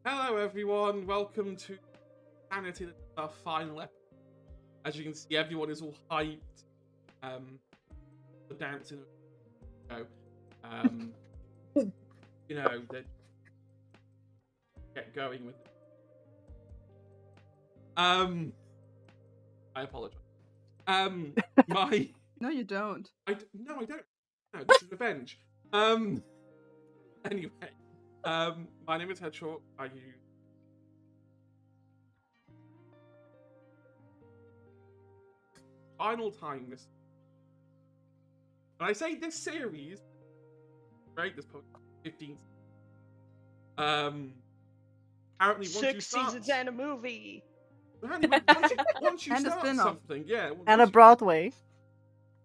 Hello, everyone. Welcome to Sanity, our final episode. As you can see, everyone is all hyped. For dancing. You know, they get going with it. I apologize. My No, you don't. No, I don't. No, this is revenge. Anyway, my name is Headshot. I use final time this. When I say this series, right? This post 15. Apparently, once you 6 start, seasons and a movie. apparently, once you And a start spin-off. something, yeah, And a Broadway.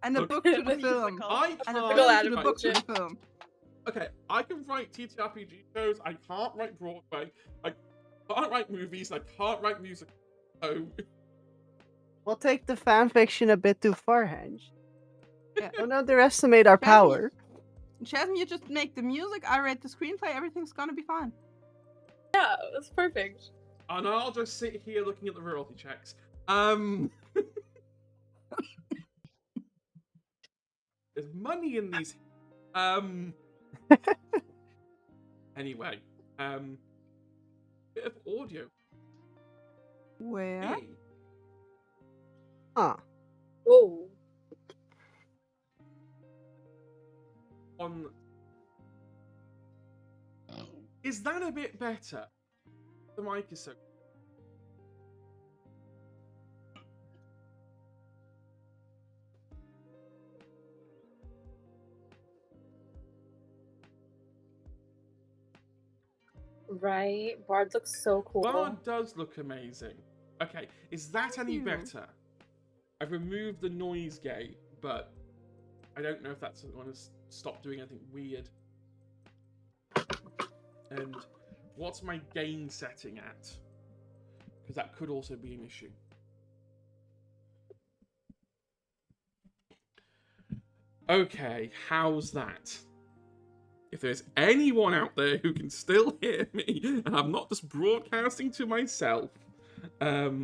And a Look, book to the Musical. film. I And a can't film to the write- book to the film. Okay, I can write TTRPG shows. I can't write Broadway. I can't write movies. I can't write music. So We'll take the fan fiction a bit too far, Henge. Yeah. Don't underestimate our Jasmine- power. Jasmine, you just make the music, I write the screenplay, everything's gonna be fine. Yeah, that's perfect. and I'll just sit here looking at the royalty checks. There's money in these. Anyway, bit of audio. Where? Hey, Huh. Oh, on. Is that a bit better? The mic is so. right. Bard looks so cool. Bard does look amazing. Okay, is that Thank any you. better? I've removed the noise gate, but I don't know if that's going to stop doing anything weird. And what's my gain setting at? Because that could also be an issue. Okay, how's that? If there's anyone out there who can still hear me, and I'm not just broadcasting to myself, I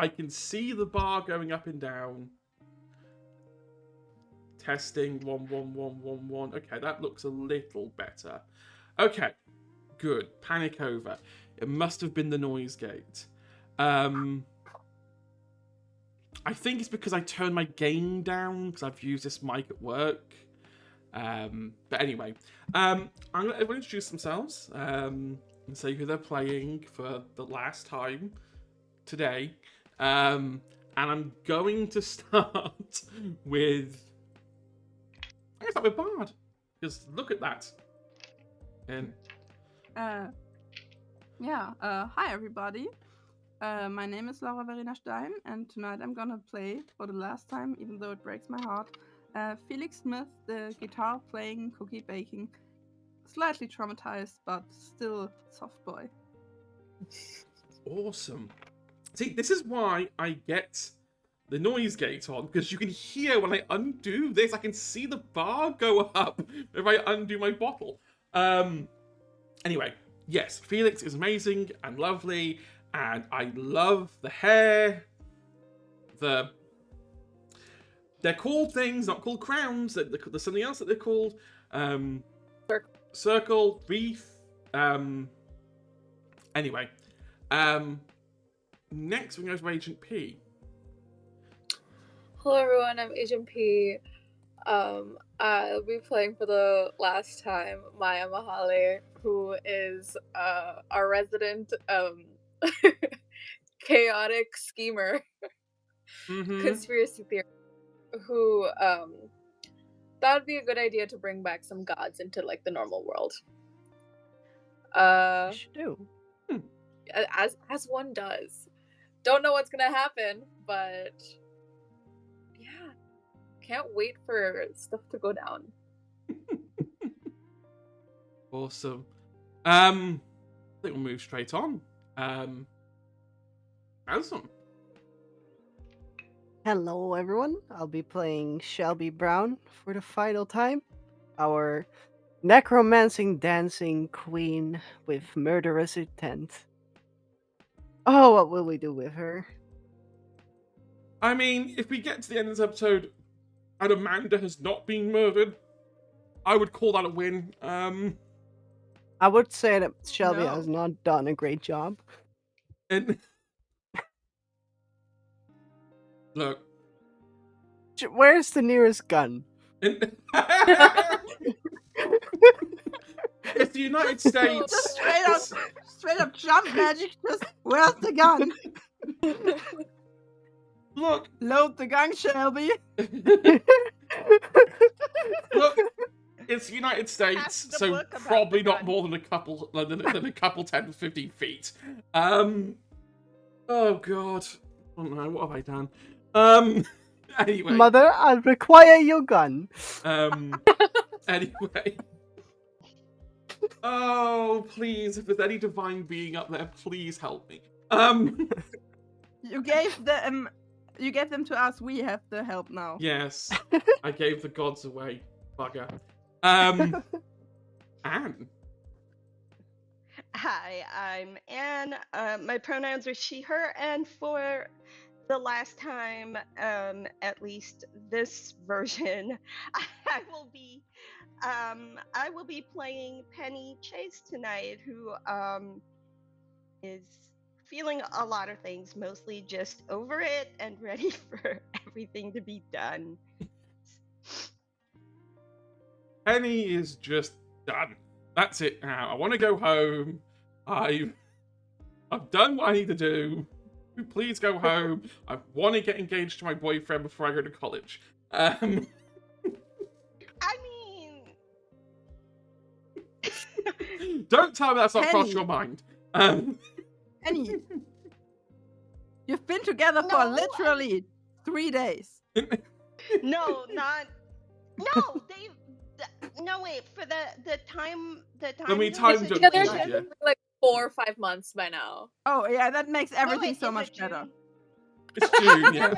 can see the bar going up and down. Testing 1 1 1 1 1. Okay, that looks a little better. Okay, good. Panic over. It must have been the noise gate. I think it's because I turned my gain down because I've used this mic at work. But anyway, I'm gonna let everyone introduce themselves and say who they're playing for the last time today. And I'm going to start with. I'm gonna start with Bard. Just look at that. And Hi everybody. My name is Laura Verena Stein, and tonight I'm gonna play for the last time, even though it breaks my heart, Felix Smith, the guitar playing, cookie baking, slightly traumatized, but still soft boy. awesome. See, this is why I get the noise gate on, because you can hear when I undo this, I can see the bar go up if I undo my bottle. Anyway, yes, Felix is amazing and lovely, and I love the hair. They're called things, not called crowns. There's something else that they're called. Circle, wreath. Anyway, next we go to Agent P. Hello everyone, I'm Agent P. I'll be playing for the last time Maya Mahale, who is our resident chaotic schemer, conspiracy theorist, who that would be a good idea to bring back some gods into like the normal world. You should do. As one does. Don't know what's gonna happen, but yeah, can't wait for stuff to go down. Awesome. I think we'll move straight on. Awesome. Hello, everyone. I'll be playing Shelby Brown for the final time. Our Necromancing dancing queen with murderous intent. Oh, what will we do with her? I mean, if we get to the end of this episode and Amanda has not been murdered, I would call that a win. I would say that Shelby No. has not done a great job. And look, Where's the nearest gun? and it's the United Just States. straight up jump magic. Just where's the gun? Look, Load the gun, Shelby. look, it's the United States, Ask the so book about probably the not gun. more than a couple, than a couple 10 to 15 feet. Oh god, oh no, what have I done? Anyway, Mother, I'll require your gun. Anyway. Oh, please, if there's any divine being up there, please help me. You gave them to us. We have the help now. Yes, I gave the gods away, bugger. Anne. Hi, I'm Anne. My pronouns are she, her, and for the last time, at least this version, I will be playing Penny Chase tonight, who is feeling a lot of things, mostly just over it and ready for everything to be done. Penny is just done. That's it now. I want to go home. I've done what I need to do. Please go home. I want to get engaged to my boyfriend before I go to college. I mean, Don't tell me that's not crossed Penny. your mind. Penny, you've been together for No, literally 3 days. no, wait, for the time Then we that timed was it Together Yeah. for like 4 or 5 months by now. Oh yeah, that makes Oh, everything wait, so is much it better. June? It's June, yeah.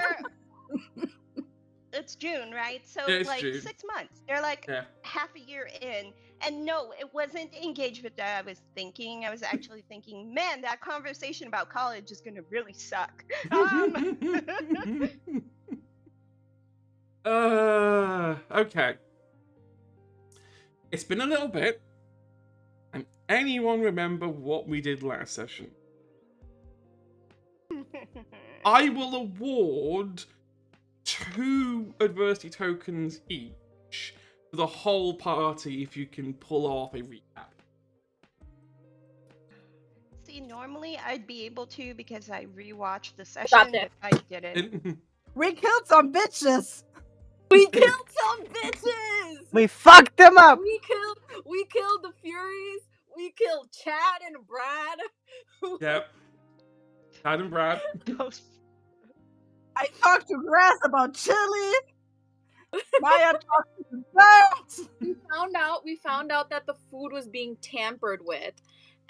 It's June, right? So Yeah, it's like June. 6 months. They're like Yeah. half a year in. And no, it wasn't engagement that I was thinking. I was actually thinking, man, that conversation about college is gonna really suck. Okay. It's been a little bit. And anyone remember what we did last session? I will award 2 adversity tokens each for the whole party if you can pull off a recap. See, normally I'd be able to because I rewatched the session, Stop but it. I didn't. We killed some bitches. We killed some bitches! We fucked them up. We killed the Furies. We killed Chad and Brad. Yep. Chad and Brad. Those- I talked to Grass about chili. Maya talked to the birds. We found out that the food was being tampered with,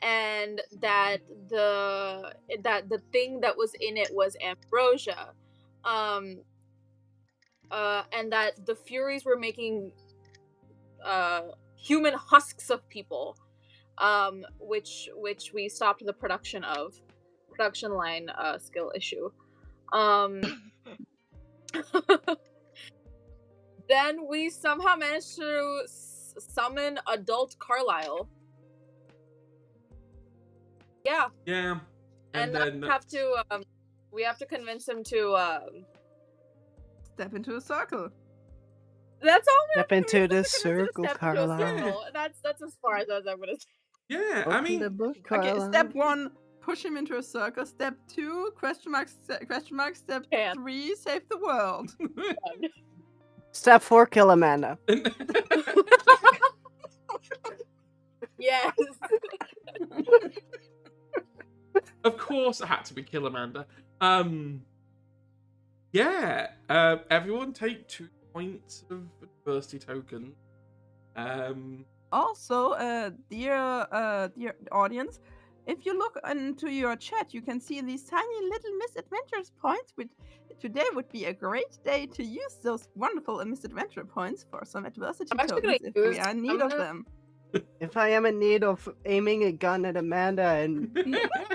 and that the thing that was in it was ambrosia, and that the Furies were making human husks of people, which we stopped the production line skill issue. Then we somehow managed to summon adult Carlisle. Yeah, Yeah. and then we have to convince him to. Step into a circle. That's all. We Step have into to the convince him to circle, step into a Carlisle. circle. That's as far as I'm gonna say. Yeah, I Open mean, the book, Okay, Carlisle. step 1, push him into a circle. Step 2, question mark. Step Can't. 3, save the world. Step 4, kill Amanda. Yes. of course it had to be kill Amanda. Yeah. Everyone take 2 points of adversity token. Also, dear audience, if you look into your chat, you can see these tiny little misadventures points. Which today would be a great day to use those wonderful misadventure points for some adversity I'm actually gonna tokens if we use- are in I'm need of gonna- them. If I am in need of aiming a gun at Amanda and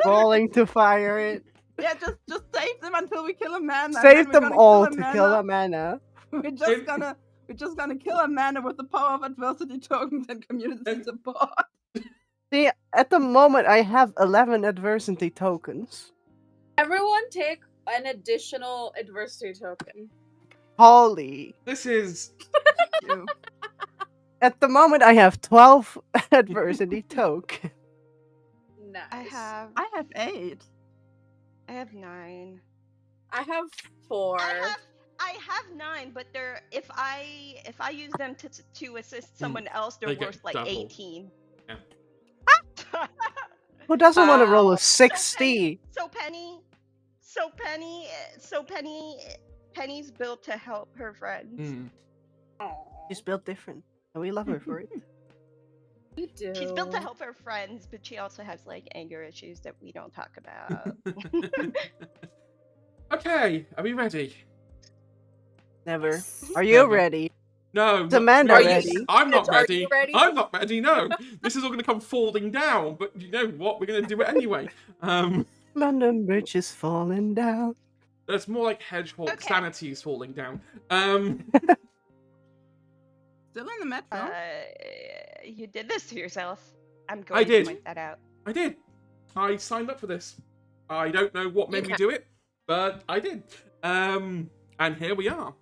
rolling to fire it, Yeah, just save them until we kill Amanda. and then save we're them gonna all kill to kill Amanda. Amanda. We're just gonna kill Amanda with the power of adversity tokens and community support. See, at the moment, I have 11 adversity tokens. Everyone take an additional adversity token. Holly. This is You. At the moment, I have 12 adversity tokens. Nice. I have 8. I have 9. I have 4. I have 9, but they're if I use them to assist someone else, they're They get worth like double. 18. Yeah. Who doesn't want to roll Wow. a 60? Penny's built to help her friends. Mm. She's built different, and we love her for it. We do. She's built to help her friends, but she also has like anger issues that we don't talk about. Okay, are we ready? Never. Are you Never. ready? No, Is Amanda Are you ready? I'm not Are ready. you ready? I'm not ready. No, this is all going to come falling down. But you know what? We're going to do it anyway. London Bridge is falling down. That's more like hedgehog Okay. sanity's falling down. Still in the metro. You did this to yourself. I'm I going did. to point that out. I did. I signed up for this. I don't know what made me do it, but I did. And here we are.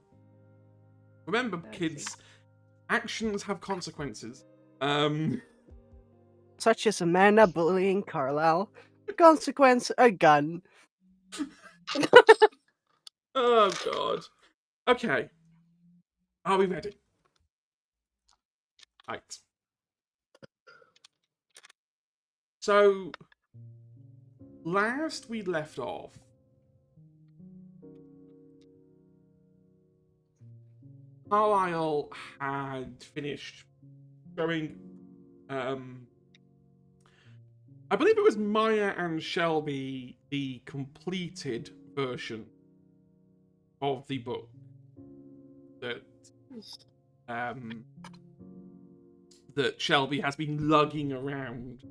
Remember, Let's kids, actions have consequences. Such as Amanda bullying Carlisle. Consequence, a gun. Oh god. Okay. Are we ready? Right. So, last we left off, Carlisle had finished showing, I believe it was Maya and Shelby, the completed version of the book that that Shelby has been lugging around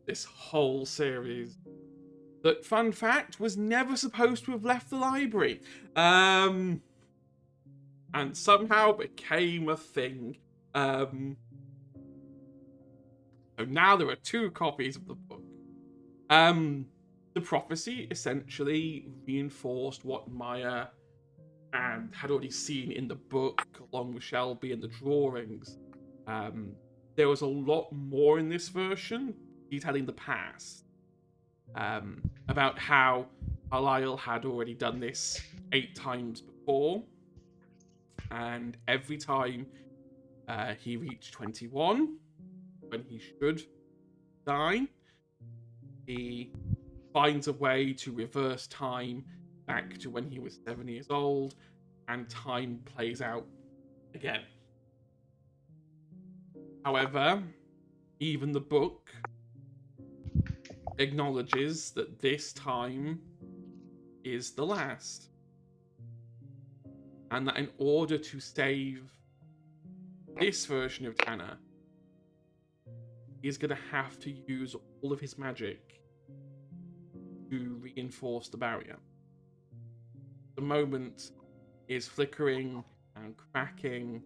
this whole series. That, fun fact, was never supposed to have left the library. And somehow became a thing. So now there are 2 copies of the book. The prophecy essentially reinforced what Maya and had already seen in the book, along with Shelby and the drawings. There was a lot more in this version, detailing the past. About how Carlisle had already done this 8 times before. And every time he reached 21, when he should die, he finds a way to reverse time back to when he was 7 years old, and time plays out again. However, even the book acknowledges that this time is the last. And that in order to save this version of Tanner, he's going to have to use all of his magic to reinforce the barrier. The moment is flickering and cracking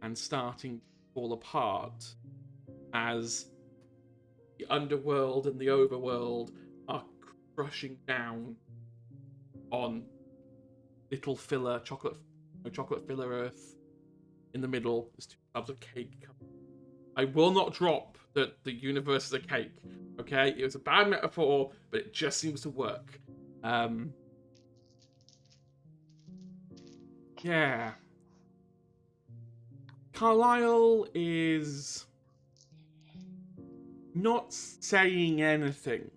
and starting to fall apart as the underworld and the overworld are crushing down on little filler chocolate filler earth. In the middle, there's 2 slabs of cake. I will not drop that the universe is a cake. Okay, it was a bad metaphor, but it just seems to work. Yeah. Carlisle is not saying anything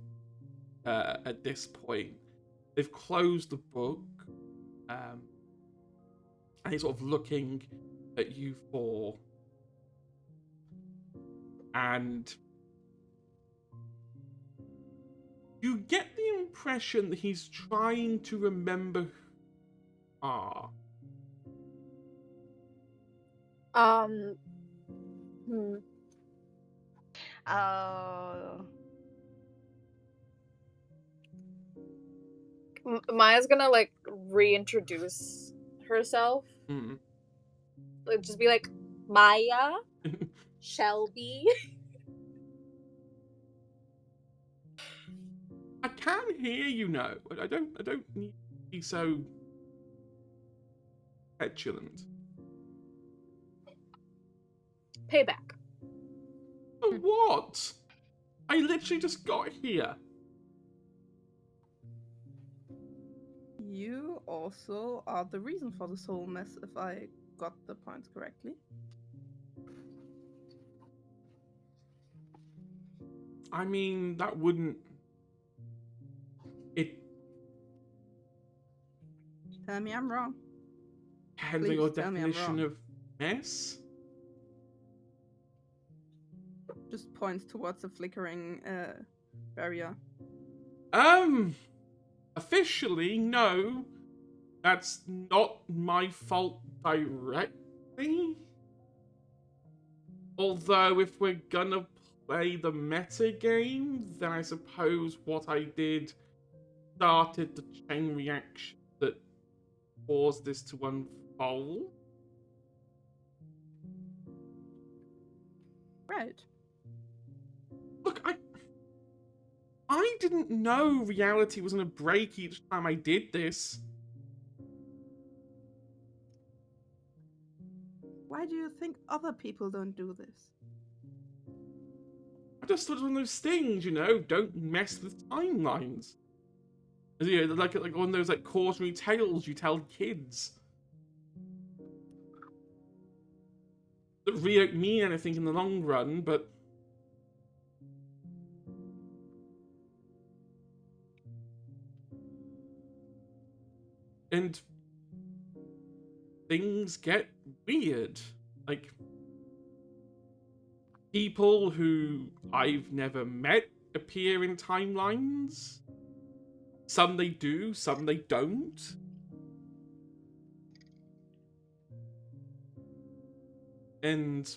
at this point. They've closed the book, and he's sort of looking at you 4. And you get the impression that he's trying to remember who you are. Oh. Maya's gonna like reintroduce herself. Mm. Like just be like, Maya, Shelby. I can hear you now. I don't need to be so petulant. Payback. For what? I literally just got here. You also are the reason for this whole mess, if I got the points correctly. I mean, that wouldn't... It... Tell me I'm wrong. Depends on your Please tell me I'm definition wrong. of mess. Just points towards the flickering barrier. Officially, no. That's not my fault directly. Although, if we're gonna play the meta game, then I suppose what I did started the chain reaction that caused this to unfold. Right. Look, I didn't know reality was gonna break each time I did this. Why do you think other people don't do this? I just thought it was one of those things, you know, don't mess with timelines. You know, like one of those like cautionary tales you tell kids. That really don't mean anything in the long run, but and things get weird. Like people who I've never met appear in timelines. Some they do, some they don't. And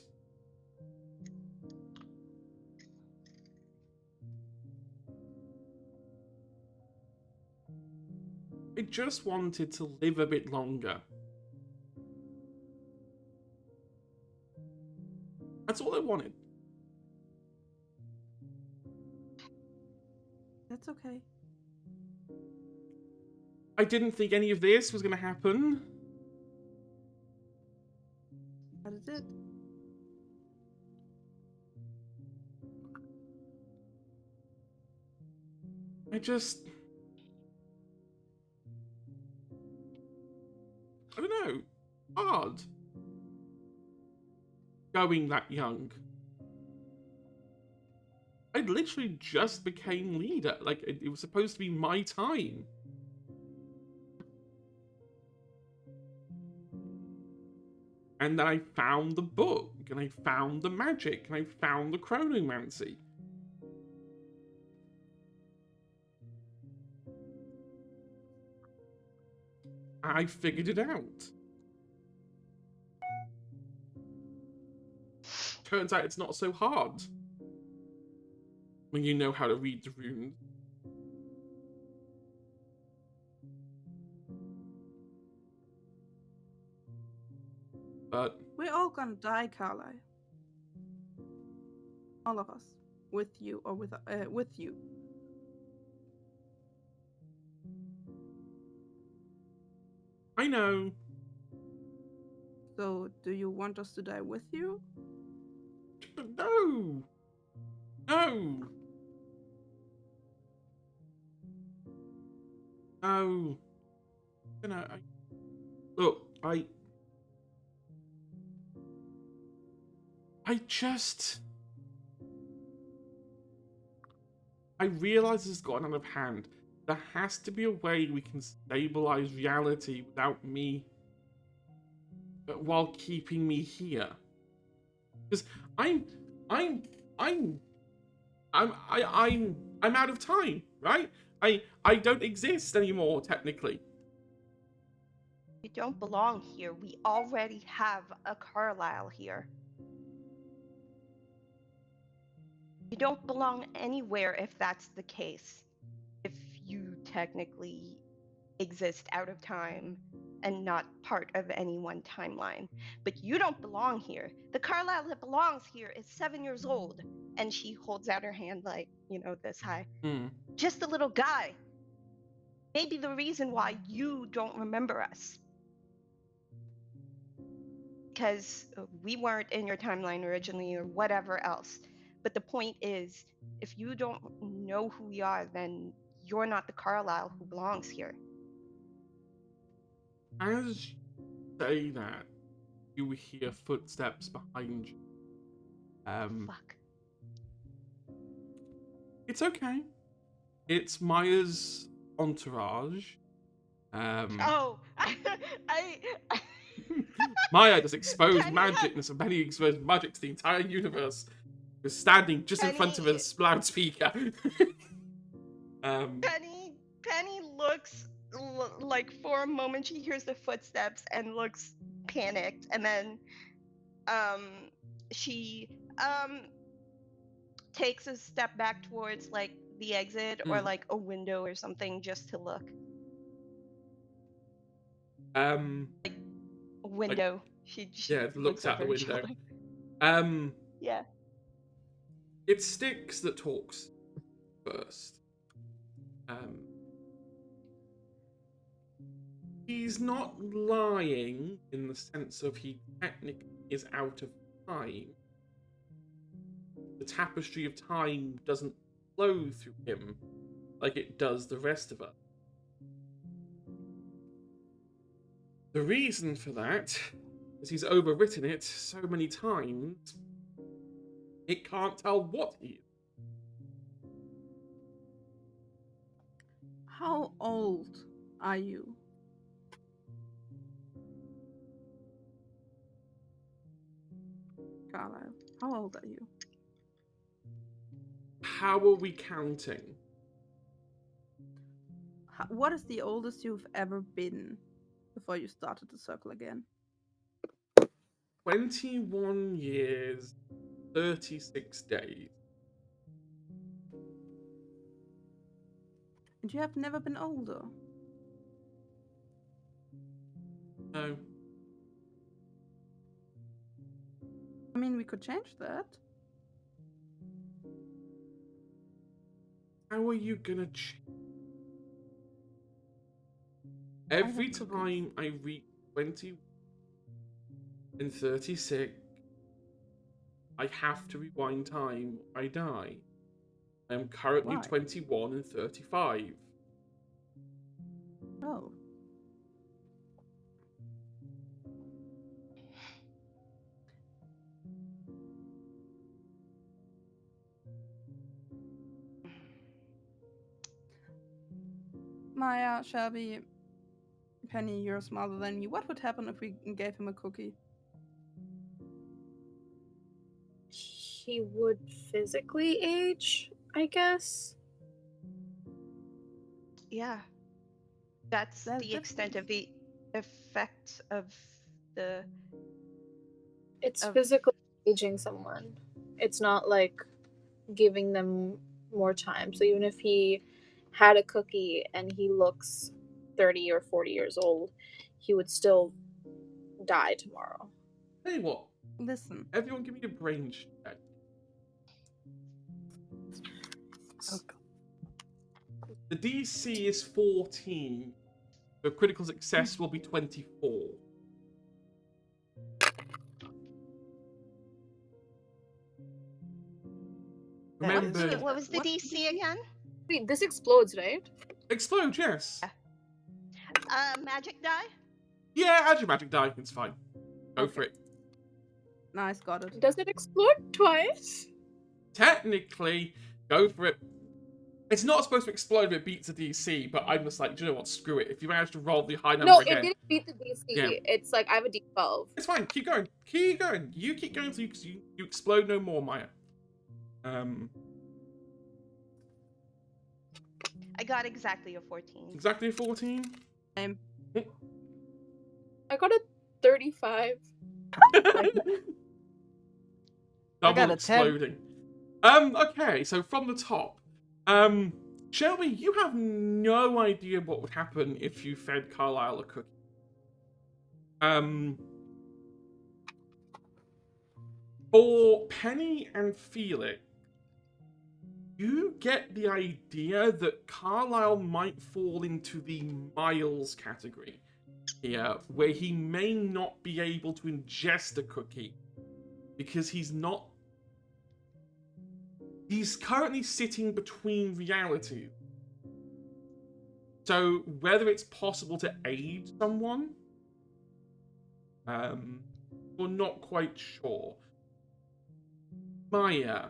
I just wanted to live a bit longer. That's all I wanted. That's okay. I didn't think any of this was going to happen. But it did. I just... I don't know. Hard. Going that young. I literally just became leader. Like, it was supposed to be my time. And then I found the book, and I found the magic, and I found the chronomancy. I figured it out. Turns out it's not so hard when you know how to read the runes. But We're all gonna die, Carlisle. All of us. With you or with you. I know. So, do you want us to die with you? No. No. No. You know, look, I realize this has gotten out of hand. There has to be a way we can stabilize reality without me, while keeping me here. Because I'm out of time, right? I don't exist anymore, technically. You don't belong here. We already have a Carlisle here. You don't belong anywhere if that's the case. If you technically exist out of time and not part of any one timeline. But you don't belong here. The Carlisle that belongs here is 7 years old. And she holds out her hand like, this high. Just a little guy. Maybe the reason why you don't remember us. Because we weren't in your timeline originally or whatever else. But the point is, if you don't know who we are, then you're not the Carlisle who belongs here. As you say that, you hear footsteps behind you. Fuck. It's okay. It's Maya's entourage. Oh, Maya just exposed Penny magic, and Penny exposed magic to the entire universe. Was standing just in front of a loudspeaker. Penny looks like for a moment she hears the footsteps and looks panicked, and then she takes a step back towards like the exit or like a window or something just to look. Like a window. Like, she looks out the window. Yeah. It's Styx that talks first. He's not lying in the sense of he technically is out of time. The tapestry of time doesn't flow through him like it does the rest of us. The reason for that is he's overwritten it so many times, it can't tell what he is. How old are you? Carlisle, how old are you? How are we counting? What is the oldest you've ever been before you started the circle again? 21 years, 36 days. And you have never been older? No. I mean, we could change that. How are you gonna change? Every time I reach 20 and 36, I have to rewind time, I die. I am currently 21 and 35. Oh. Maya, Shelby, Penny, you're smarter than me. What would happen if we gave him a cookie? He would physically age, I guess. Yeah. That's the extent of the effect of the... It's physically aging someone. It's not like giving them more time. So even if he had a cookie and he looks 30 or 40 years old, he would still die tomorrow. Tell you what. Listen. Everyone give me a brain check. Oh, God. The DC is 14. The critical success will be 24. Remember... What was the DC again? Wait, this explodes, right? Explode, yes. Magic die? Yeah, add your magic die. It's fine. Go for it. Nice, got it. Does it explode twice? Technically, go for it. It's not supposed to explode if it beats a DC, but I'm just like, do you know what? Screw it. If you manage to roll the high number again... No, it didn't beat the DC. Yeah. It's like, I have a D12. It's fine. Keep going. Keep going. You keep going so you explode no more, Maya. I got exactly a 14. Exactly a 14? Same. I got a 35. Double exploding. Okay, so from the top. Shelby, you have no idea what would happen if you fed Carlisle a cookie. For Penny and Felix, you get the idea that Carlisle might fall into the Miles category here, where he may not be able to ingest a cookie because he's currently sitting between realities. So whether it's possible to aid someone, we're not quite sure. Maya,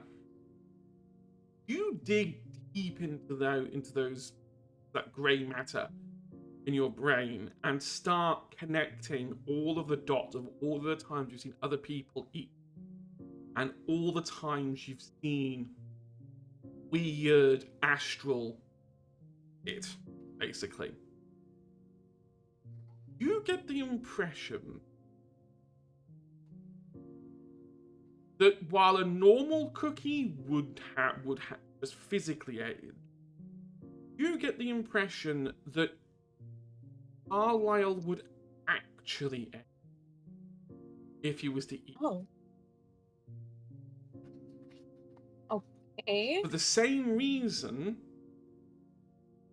you dig deep into that grey matter in your brain and start connecting all of the dots of all the times you've seen other people eat and all the times you've seen weird astral it, basically. You get the impression that while a normal cookie would just physically aid, you get the impression that Carlisle would actually aid if he was to eat. Oh. Okay. For the same reason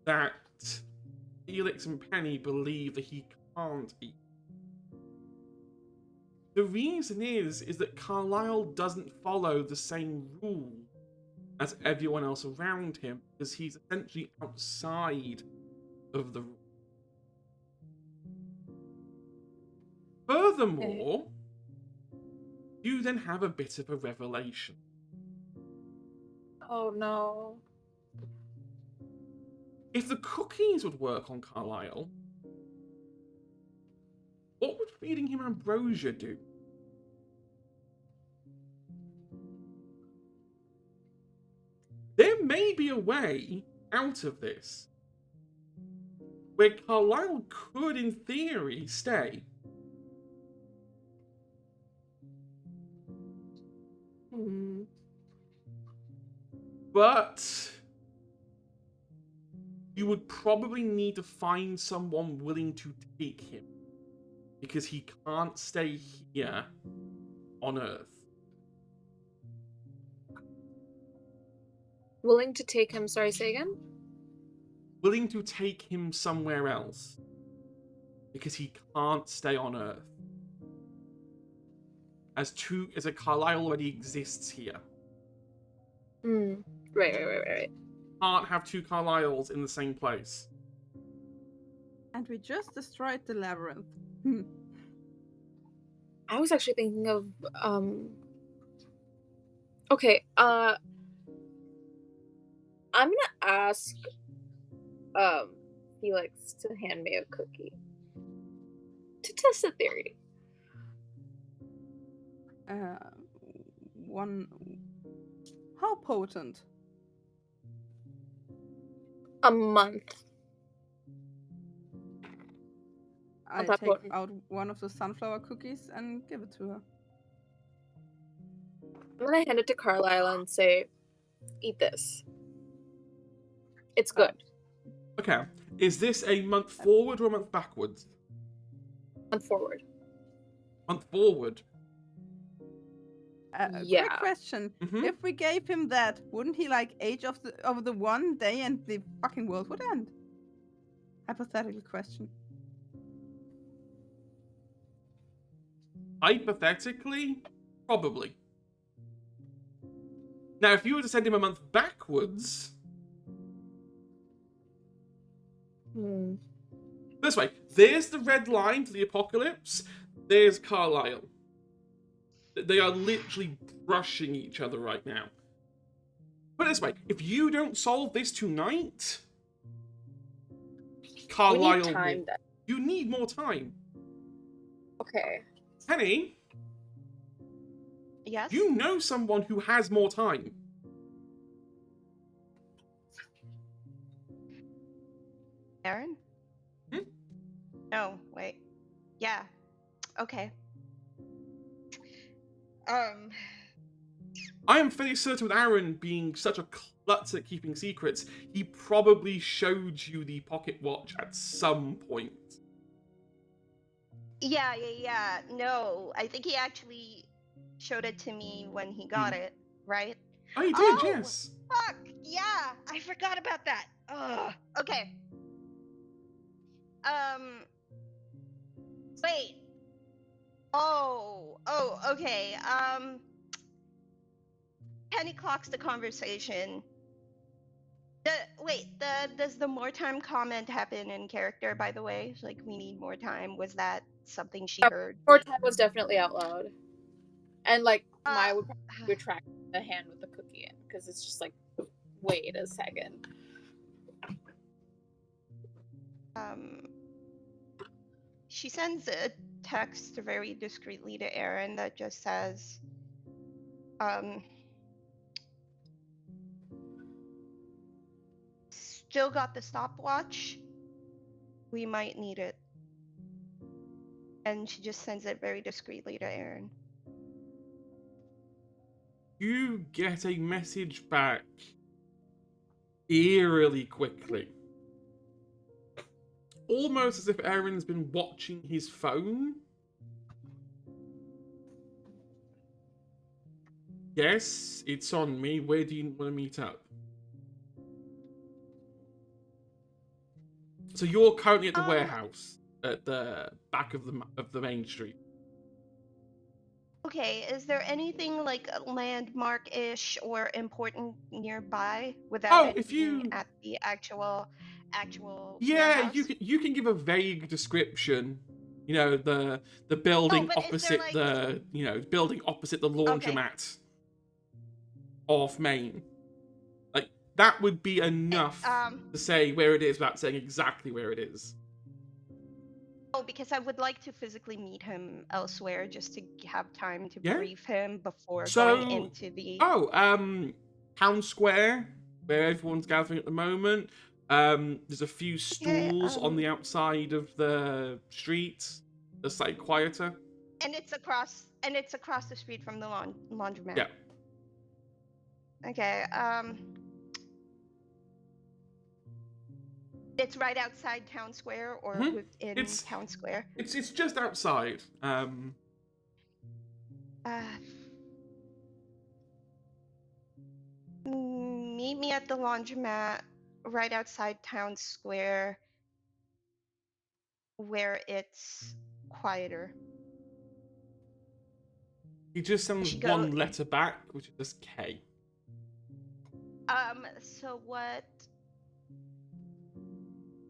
that Felix and Penny believe that he can't eat. The reason is that Carlisle doesn't follow the same rules as everyone else around him, because he's essentially outside of the rules. Furthermore, you then have a bit of a revelation. Oh no. If the cookies would work on Carlisle, what would feeding him ambrosia do? There may be a way out of this where Carlisle could, in theory, stay. But you would probably need to find someone willing to take him, because he can't stay here on Earth. Willing to take him, sorry, say again? Willing to take him somewhere else, because he can't stay on Earth. As a Carlisle already exists here. Right. Can't have two Carlisles in the same place. And we just destroyed the labyrinth. I was actually thinking of okay, I'm gonna ask Felix to hand me a cookie to test a theory. How potent? A month. I that take potent. out one of the sunflower cookies and give it to her. I'm gonna hand it to Carlisle and say, eat this. It's good. Okay. Is this a month forward or a month backwards? Month forward. Month forward. Yeah. Quick question. Mhm. If we gave him that, wouldn't he like age of the one day and the fucking world would end? Hypothetical question. Hypothetically, probably. Now, if you were to send him a month backwards, this way, there's the red line to the apocalypse, there's Carlisle. They are literally brushing each other right now. Put it this way, if you don't solve this tonight, Carlisle We need time then. You need more time. Okay. Penny, Yes? you know someone who has more time. Aaron? No, wait. Yeah. Okay. I am fairly certain with Aaron being such a klutz at keeping secrets, he probably showed you the pocket watch at some point. Yeah. No, I think he actually showed it to me when he got it, right? Oh, you did, Oh, yes. fuck! Yeah, I forgot about that. Ugh. Okay. Wait. Oh, okay. Penny clocks the conversation. Does the more time comment happen in character, by the way? Like, we need more time. Was that something she heard? More time was definitely out loud. And, like, Maya would probably retract the hand with the cookie in, because it's just like, wait a second. She sends a text very discreetly to Aaron that just says, still got the stopwatch. We might need it. And she just sends it very discreetly to Aaron. You get a message back eerily quickly. Almost as if Aaron's been watching his phone. Yes, it's on me. Where do you want to meet up? So you're currently at the warehouse at the back of the main street. Okay, is there anything like landmark-ish or important nearby without it being at the actual Yeah, warehouse? you can give a vague description. You know, the building opposite the building opposite the laundromat of Maine. Like that would be enough to say where it is without saying exactly where it is. Oh, because I would like to physically meet him elsewhere just to have time to brief him before going into the... Town Square, where everyone's gathering at the moment. There's a few stalls on the outside of the street. That's slightly quieter. And it's across the street from the laundromat. Yeah. Okay, it's right outside Town Square or within Town Square? It's just outside. Meet me at the laundromat right outside Town Square where it's quieter. He just sends one letter back, which is just K.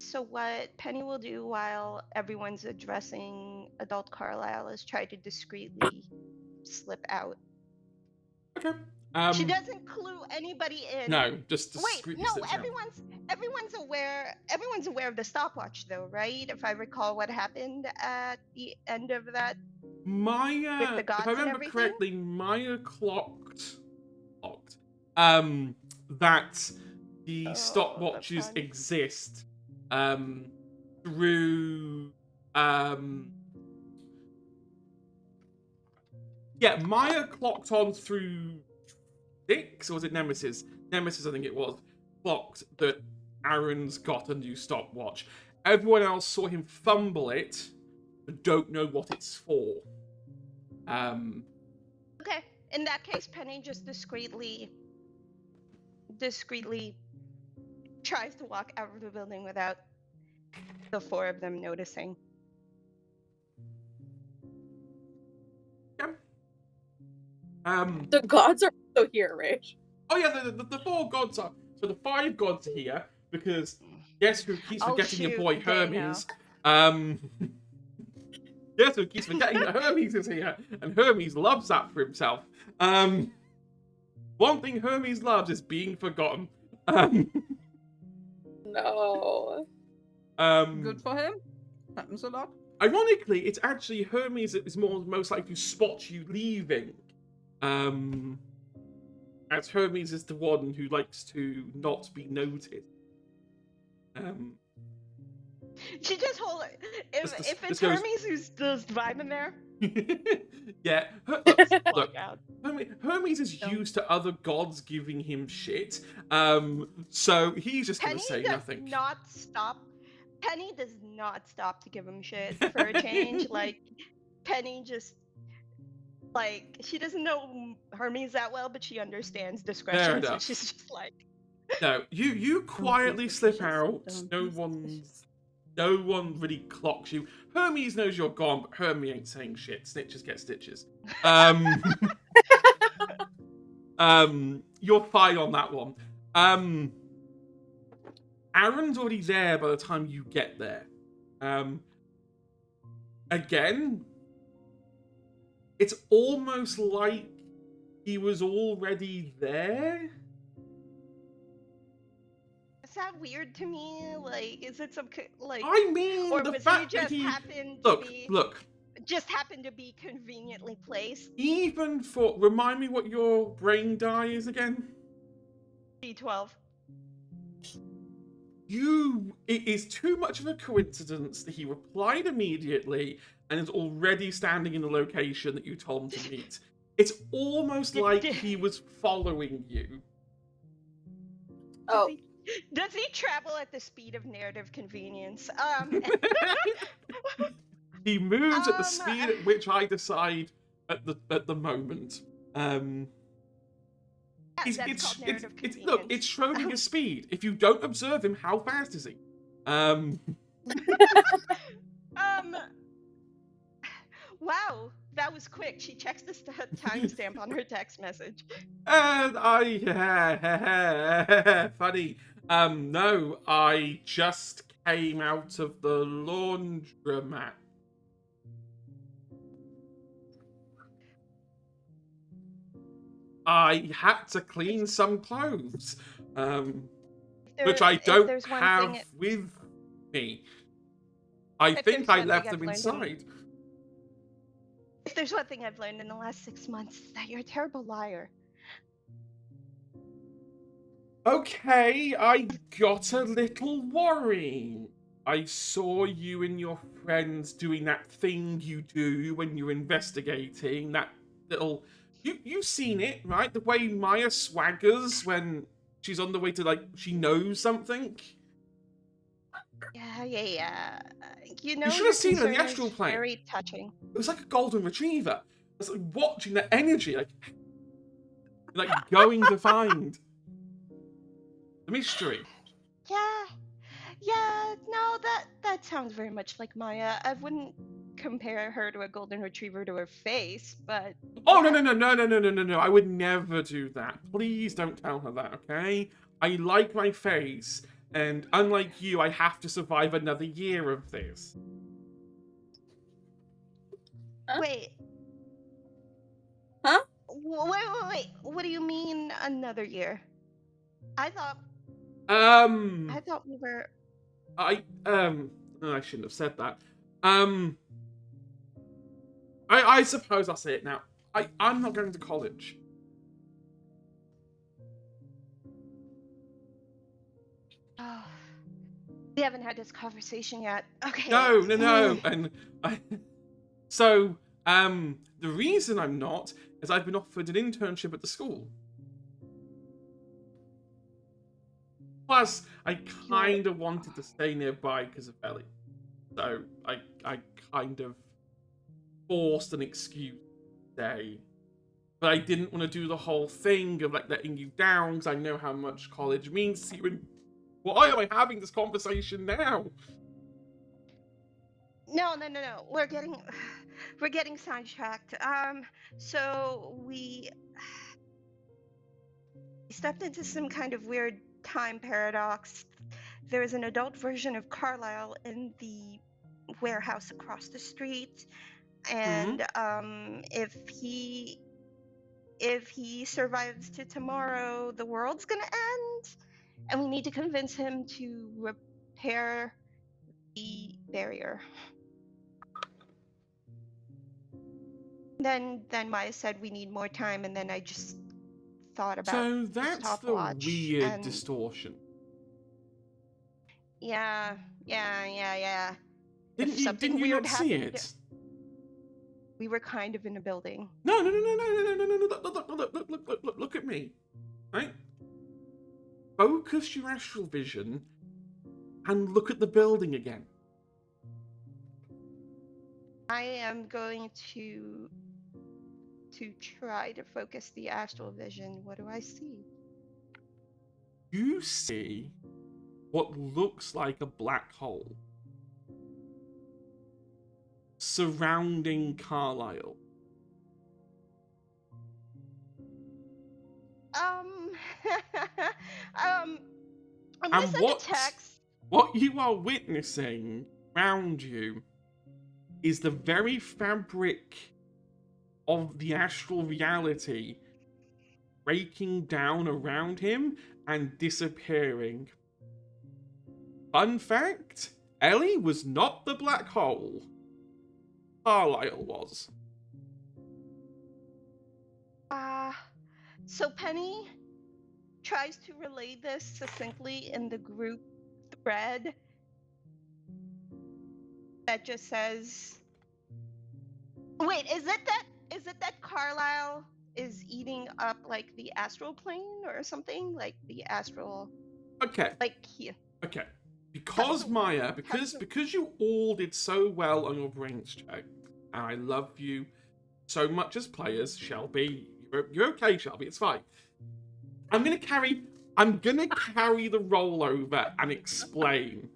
So what Penny will do while everyone's addressing adult Carlisle is try to discreetly slip out. Okay. She doesn't clue anybody in. No, just discreetly. Wait, no, everyone's aware of the stopwatch though, right? If I recall what happened at the end of that. Maya, with the gods if I remember and correctly, Maya clocked that the stopwatches exist through Maya clocked on through Six, or was it Nemesis? Nemesis, I think it was, clocked that Aaron's got a new stopwatch. Everyone else saw him fumble it, but don't know what it's for. Okay, in that case, Penny just discreetly tries to walk out of the building without the four of them noticing. The gods are also here, right? Oh yeah, the four gods are. So the five gods are here because guess who keeps forgetting your boy Hermes? Guess who keeps forgetting that Hermes is here, and Hermes loves that for himself. One thing Hermes loves is being forgotten. No. Good for him. Happens a lot. Ironically, it's actually Hermes that is most likely to spot you leaving. As Hermes is the one who likes to not be noticed. She just hold it. If it's Hermes who's just vibing there, Yeah. Look. out. Hermes is Don't. used to other gods giving him shit. So he's just gonna Penny say does nothing. not stop. Penny does not stop to give him shit for a change. Like Penny just like she doesn't know Hermes that well, but she understands discretion. So enough. she's just like, No, you quietly slip suspicious. out. Don't be No one really clocks you. Hermes knows you're gone, but Hermes ain't saying shit. Snitches get stitches. You're fine on that one. Aaron's already there by the time you get there. Again, it's almost like he was already there. is that weird to me? Like, is it some like, I mean, or the was he fact that just he happened to be look. just happened to be conveniently placed? Even for remind me what your brain die is again. B12. It is too much of a coincidence that he replied immediately and is already standing in the location that you told him to meet. It's almost like he was following you. Oh, Does he travel at the speed of narrative convenience? He moves at the speed at which I decide at the moment. That's called narrative convenience. Look, it's Schrodinger's speed. If you don't observe him, how fast is he? Wow, that was quick. She checks the timestamp on her text message. And funny. No, I just came out of the laundromat. I had to clean some clothes, which I don't have with me. I think I left them inside. If there's one thing I've learned in the last 6 months, it's that you're a terrible liar. Okay, I got a little worried. I saw you and your friends doing that thing you do when you're investigating, that little... You've seen it, right? The way Maya swaggers when she's on the way to, like, she knows something. Yeah. You know, you should have seen her in the concern astral is plane. very touching. It was like a golden retriever. It's like watching the energy, like going to find the mystery. Yeah. No, that sounds very much like Maya. I wouldn't compare her to a golden retriever to her face, but Oh no! I would never do that. Please don't tell her that, okay? I like my face, and unlike you, I have to survive another year of this. Wait. Huh? Wait. What do you mean another year? I thought we were. I shouldn't have said that. I suppose I'll say it now. I'm not going to college. Oh, we haven't had this conversation yet. Okay. No. And so, the reason I'm not is I've been offered an internship at the school. Plus, I kind of wanted to stay nearby because of Ellie. So, I kind of forced an excuse to stay. But I didn't want to do the whole thing of, like, letting you down because I know how much college means to you. And why am I having this conversation now? No. We're getting sidetracked. So we stepped into some kind of weird time paradox. There is an adult version of Carlisle in the warehouse across the street, and if he survives to tomorrow, the world's gonna end, and we need to convince him to repair the barrier. Then Maya said we need more time, and then I just thought about So that's the stopwatch weird and... distortion. Yeah. Didn't you not see it? We were kind of in a building. No. Look at me. Right? Focus your astral vision and look at the building again. I am going to try to focus the astral vision. What do I see? You see what looks like a black hole surrounding Carlisle. And what you are witnessing around you is the very fabric of the astral reality breaking down around him and disappearing. Fun fact, Ellie was not the black hole. Carlisle was. So Penny tries to relay this succinctly in the group thread that just says, wait, is it that Carlisle is eating up like the astral plane or something? Like the astral. Okay. Like here. Okay. Because Maya, because you all did so well on your brains check, and I love you so much as players, Shelby. You're okay, Shelby. It's fine. I'm gonna carry the roll over and explain.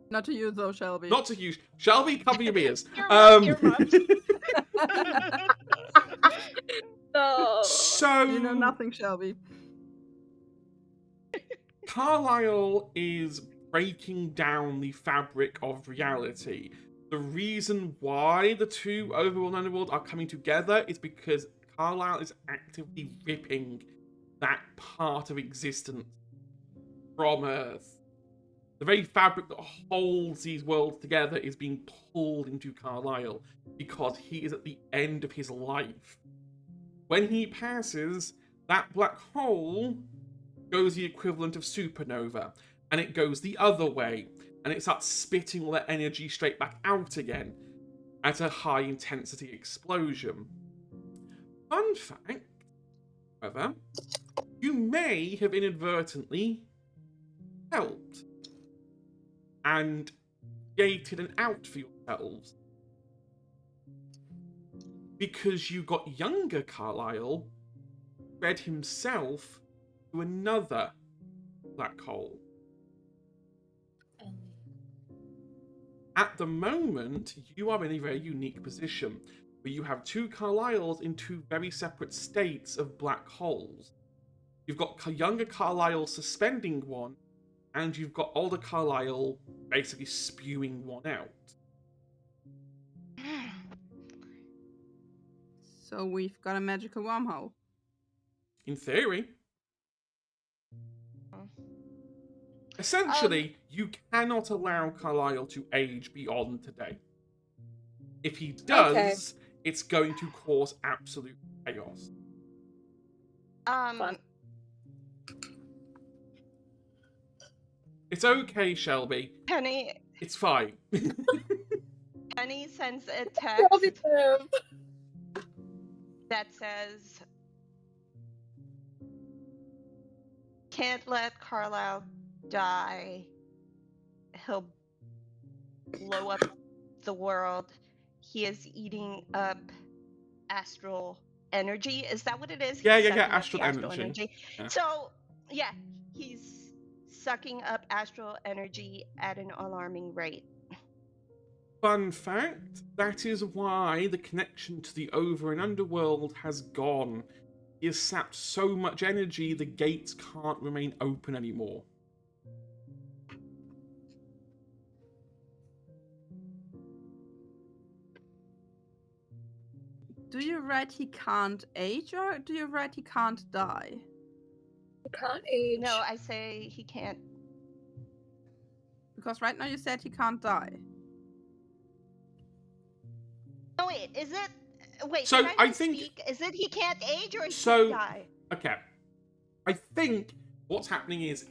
Not to you though, Shelby. Not to you, Shelby. Cover your ears. Your mom. No. So you know nothing, Shelby. Carlisle is breaking down the fabric of reality. The reason why the two overworld and underworld are coming together is because Carlisle is actively ripping that part of existence from Earth. The very fabric that holds these worlds together is being pulled into Carlisle because he is at the end of his life. When he passes, that black hole goes the equivalent of supernova, and it goes the other way, and it starts spitting all that energy straight back out again at a high intensity explosion. Fun fact, however, you may have inadvertently helped and created an out for yourselves because you got younger Carlisle fed himself to another black hole. At the moment, you are in a very unique position where you have two Carlisles in two very separate states of black holes. You've got younger Carlisle suspending one, and you've got older Carlisle basically spewing one out. So we've got a magical wormhole. In theory. Essentially, you cannot allow Carlisle to age beyond today. If he does, it's going to cause absolute chaos. Fun. It's okay, Shelby. Penny It's fine. Penny sends a text that says, "Can't let Carlisle die. He'll blow up the world. He is eating up astral energy." Is that what it is? Yeah, He's yeah, sucking up astral the energy. Yeah. So, yeah, he's sucking up astral energy at an alarming rate. Fun fact, that is why the connection to the over and underworld has gone. He has sapped so much energy, the gates can't remain open anymore. Do you write he can't age, or do you write he can't die? He can't age. No, I say he can't. Because right now you said he can't die. Oh, wait, is it? Wait, So did I think- speak? Is it he can't age or he So- can't die? Okay. I think what's happening is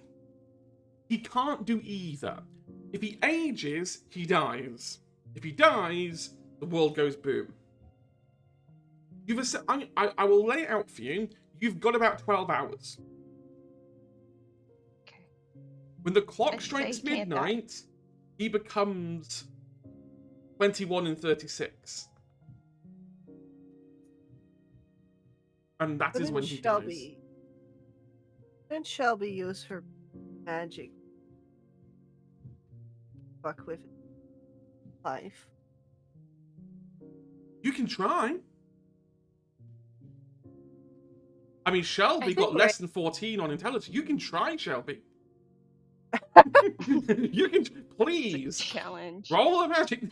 he can't do either. If he ages, he dies. If he dies, the world goes boom. I will lay it out for you. You've got about 12 hours. Okay. When the clock I'd say strikes he can't die. midnight, he becomes 21 and 36. And that is when he dies. Wouldn't Shelby use her magic? Fuck with life. You can try. I mean, Shelby think got we're- less than 14 on intelligence. You can try, Shelby. You can, please. Challenge. Roll a magic.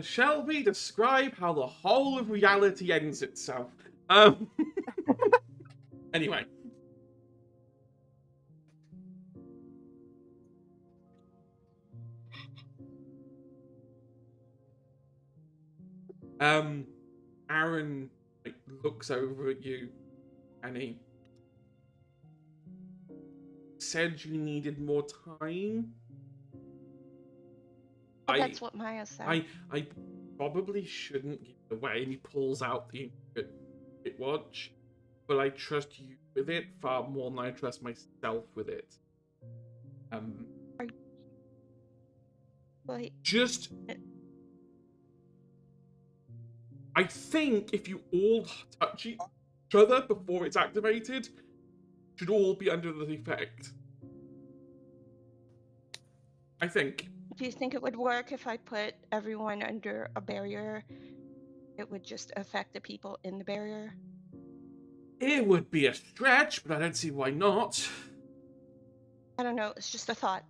Shelby, describe how the whole of reality ends itself. Anyway. Aaron looks over at you, and he said you needed more time. That's what Maya said. I probably shouldn't give it away. And he pulls out the Infinite Watch, but I trust you with it far more than I trust myself with it. Wait. Just, I think if you all touch each other before it's activated, should all be under the effect. I think. Do you think it would work if I put everyone under a barrier? It would just affect the people in the barrier? It would be a stretch, but I don't see why not. I don't know, it's just a thought.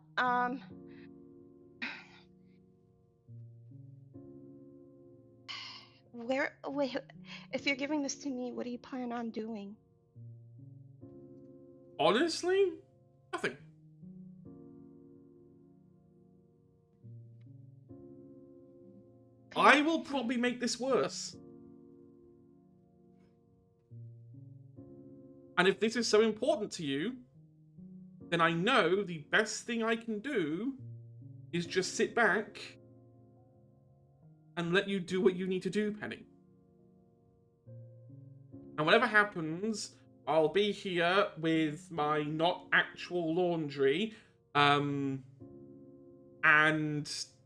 Wait, if you're giving this to me, what do you plan on doing? Honestly, nothing. I will probably make this worse. And if this is so important to you, then I know the best thing I can do is just sit back and let you do what you need to do, Penny. And whatever happens, I'll be here with my not actual laundry, and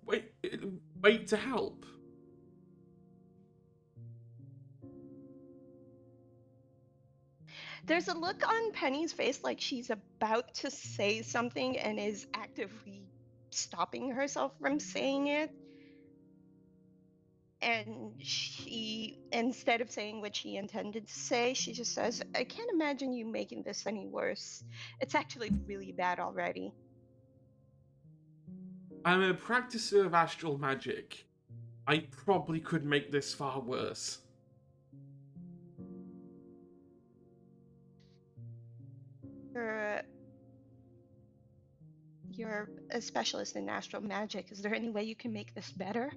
wait to help. There's a look on Penny's face like she's about to say something and is actively stopping herself from saying it. And she, instead of saying what she intended to say, she just says, I can't imagine you making this any worse. It's actually really bad already. I'm a practicer of astral magic. I probably could make this far worse. You're a specialist in astral magic. Is there any way you can make this better?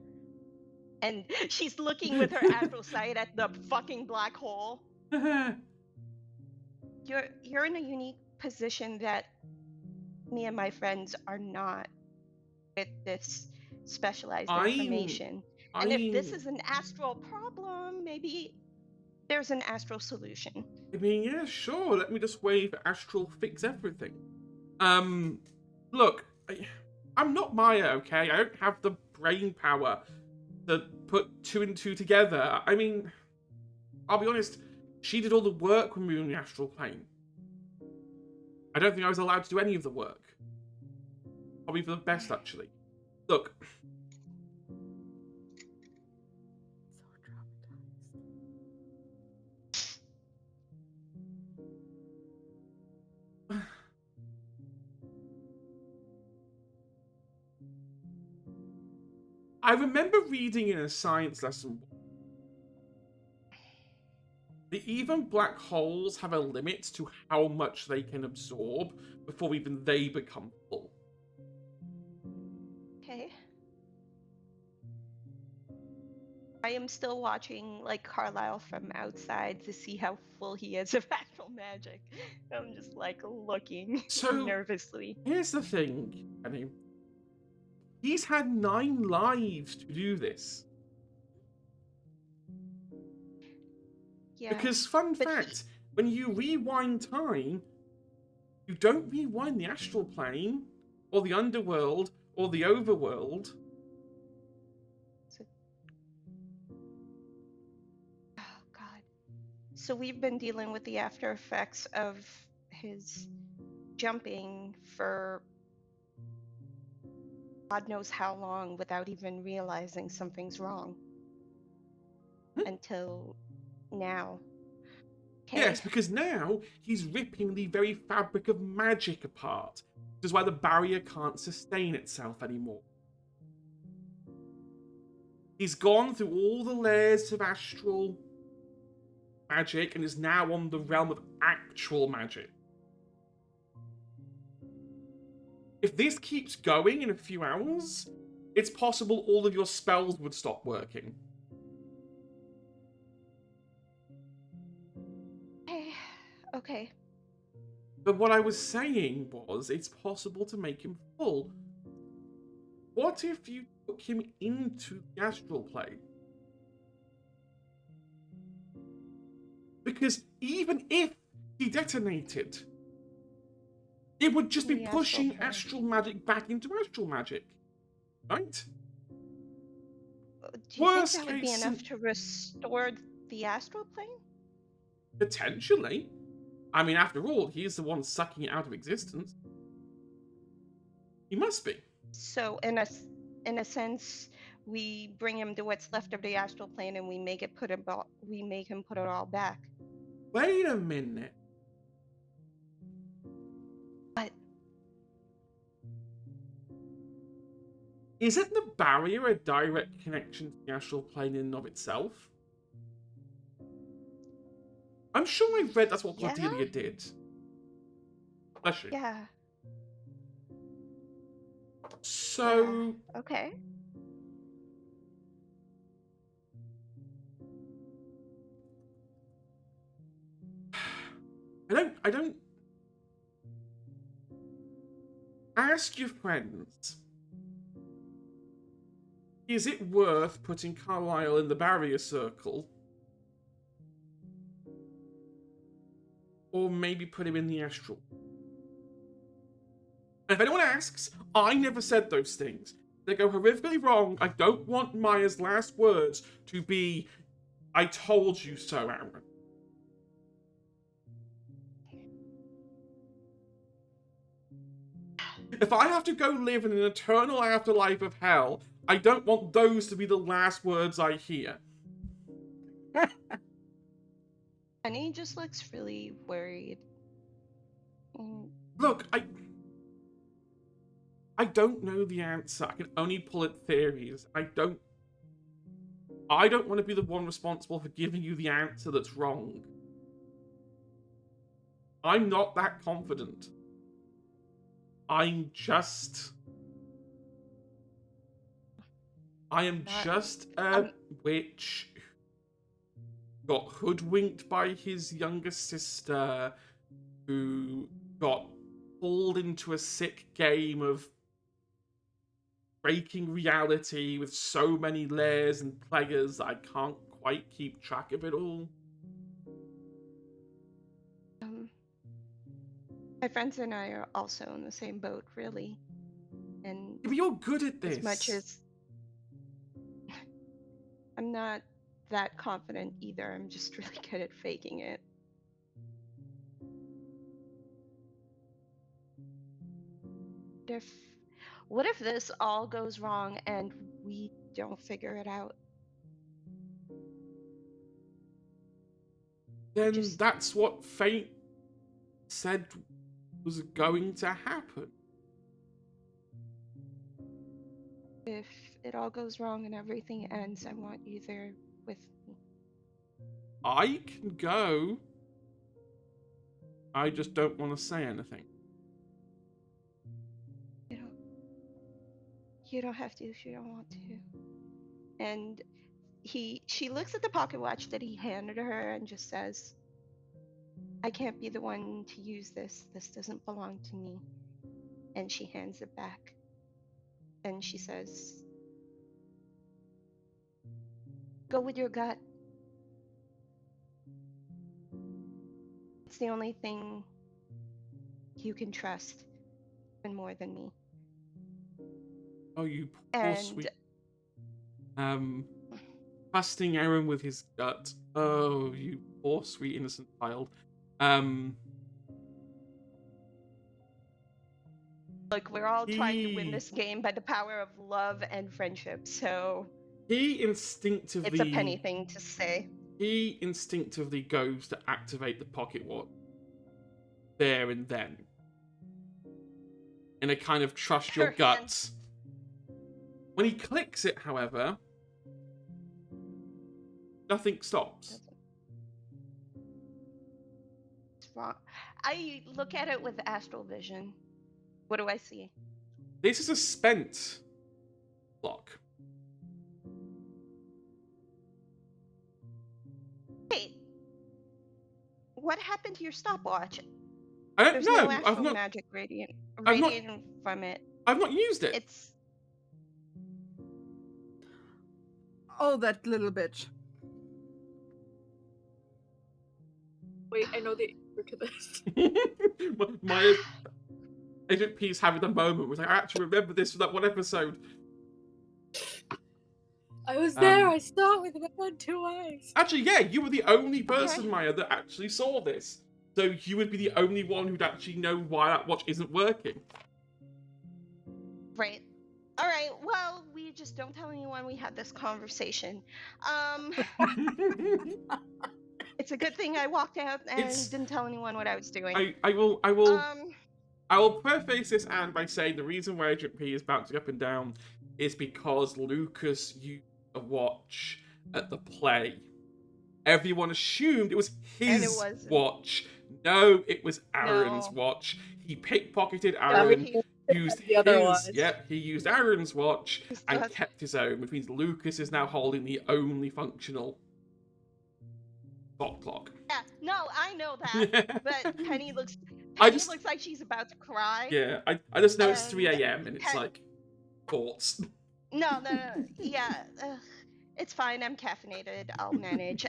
And she's looking with her astral sight at the fucking black hole. You're in a unique position that me and my friends are not with this specialized information. And if this is an astral problem, maybe there's an astral solution. I mean, yeah, sure. Let me just wave astral fix everything. Look, I'm not Maya, okay? I don't have the brain power to put two and two together. I mean, I'll be honest, she did all the work when we were in the astral plane. I don't think I was allowed to do any of the work. Probably for the best, actually. Look. I remember reading in a science lesson that even black holes have a limit to how much they can absorb before even they become full. Okay. I am still watching, like, Carlisle from outside to see how full he is of actual actual magic. I'm just like looking So- nervously. Here's the thing, Penny. He's had 9 lives to do this. Yeah. Because, fun but fact, when you rewind time, you don't rewind the astral plane, or the underworld, or the overworld. Oh God. So we've been dealing with the after effects of his jumping for God knows how long without even realizing something's wrong. Until now. Okay. Yes, because now he's ripping the very fabric of magic apart, which is why the barrier can't sustain itself anymore. He's gone through all the layers of astral magic and is now on the realm of actual magic. If this keeps going in a few hours, it's possible all of your spells would stop working. Okay. But what I was saying was, it's possible to make him full. What if you took him into the astral plane? Because even if he detonated, it would just be The astral pushing plane. astral magic back into astral magic. Right? Do you Worst think that would be case enough to restore the astral plane? Potentially. I mean, after all, he's the one sucking it out of existence. He must be. So in a sense, we bring him to what's left of the astral plane and we make him put it all back. Wait a minute. But Isn't the barrier a direct connection to the astral plane in and of itself? I'm sure I read that's what Yeah? Cordelia did. Bless you. yeah. So, Okay. I don't ask your friends. Is it worth putting Carlisle in the barrier circle? Or maybe put him in the astral? And if anyone asks, I never said those things. They go horrifically wrong. I don't want Maya's last words to be, I told you so, Aaron. If I have to go live in an eternal afterlife of hell, I don't want those to be the last words I hear. And he just looks really worried. Look, I don't know the answer. I can only pull at theories. I don't want to be the one responsible for giving you the answer that's wrong. I'm not that confident. I am just a witch who got hoodwinked by his younger sister, who got pulled into a sick game of breaking reality with so many layers and players that I can't quite keep track of it all. My friends and I are also in the same boat, really. And But you're good at this. as much as I'm not that confident either, I'm just really good at faking it. What if this all goes wrong and we don't figure it out? Then that's what fate said was going to happen. If it all goes wrong and everything ends, I want you there with me. I can go. I just don't want to say anything. You don't have to if you don't want to. And she looks at the pocket watch that he handed her and just says, I can't be the one to use this. This doesn't belong to me. And she hands it back. And she says, go with your gut. It's the only thing you can trust even more than me. Oh, you poor And sweet. Trusting Aaron with his gut. Oh, you poor sweet innocent child. look, we're all trying to win this game by the power of love and friendship, so He instinctively. it's a penny thing to say. He instinctively goes to activate the pocket watch there and then. In a kind of trust your Her gut. hand- When he clicks it, however, nothing stops. It's wrong. I look at it with astral vision. What do I see? This is a spent clock. Wait. What happened to your stopwatch? I don't There's know. no actual I've not. magic radiating from it. I've not used it. It's Oh, that little bitch. Wait, I know the answer to this. My Agent P's having a moment. Was like, I actually remember this from that one episode. I was there. I saw it with my own 2 eyes. Actually, yeah, you were the only person, Okay. Maya, that actually saw this. So you would be the only one who'd actually know why that watch isn't working. right. All right. Well, we just don't tell anyone we had this conversation. It's a good thing I walked out and didn't tell anyone what I was doing. I will preface this, Anne, by saying the reason why Agent P is bouncing up and down is because Lucas used a watch at the play. Everyone assumed it was his watch. No, it was Aaron's watch. He pickpocketed Aaron, used the other his. watch. Yep, he used Aaron's watch and kept his own, which means Lucas is now holding the only functional stop clock. Yeah, no, I know that. But Penny looks like she's about to cry. Yeah, I just know it's 3 a.m. and it's like thoughts. No. Yeah, it's fine. I'm caffeinated. I'll manage.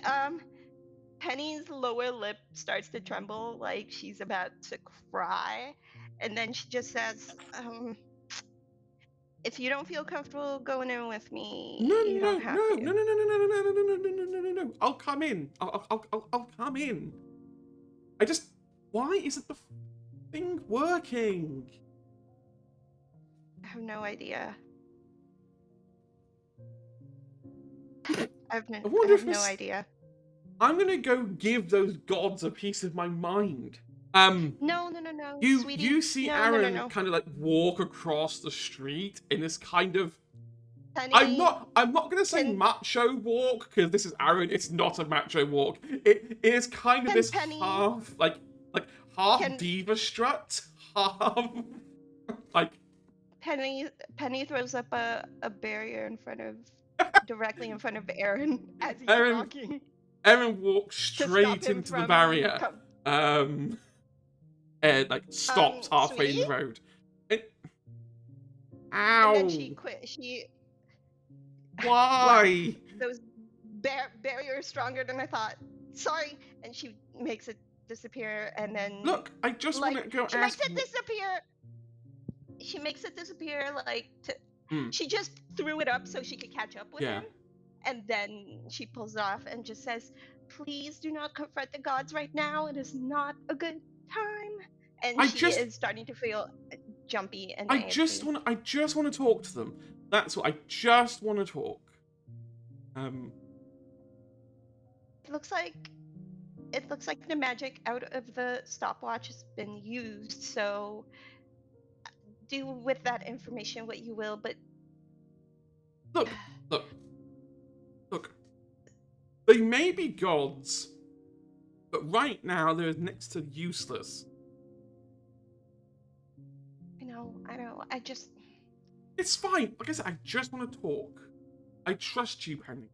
Penny's lower lip starts to tremble like she's about to cry, and then she just says, "If you don't feel comfortable going in with me, you don't have to." No. I'll come in. I'll come in. Why isn't the thing working? I have no idea. I have no idea. I'm gonna go give those gods a piece of my mind. No, sweetie. You see No, Aaron no. kind of like walk across the street in this kind of. Penny, I'm not gonna say macho walk because this is Aaron. It's not a macho walk. It is kind of this Penny, half diva strut, half like. Penny throws up a barrier directly in front of Aaron as he's walking. Aaron walks straight into the barrier. And like stops halfway in the road. Ow! And then she quit. Why? Those barrier is stronger than I thought. Sorry. And she makes it disappear, and then look, I just want to go ask. Makes it disappear. She makes it disappear she just threw it up so she could catch up with him. And then she pulls it off and just says, "Please do not confront the gods right now. It is not a good time." And she is starting to feel jumpy and I just want to talk to them. That's what I just want to talk. It looks like the magic out of the stopwatch has been used. So do with that information what you will, but look. They may be gods, but right now they're next to useless. I know. It's fine. Like I said, I just want to talk. I trust you, Penny.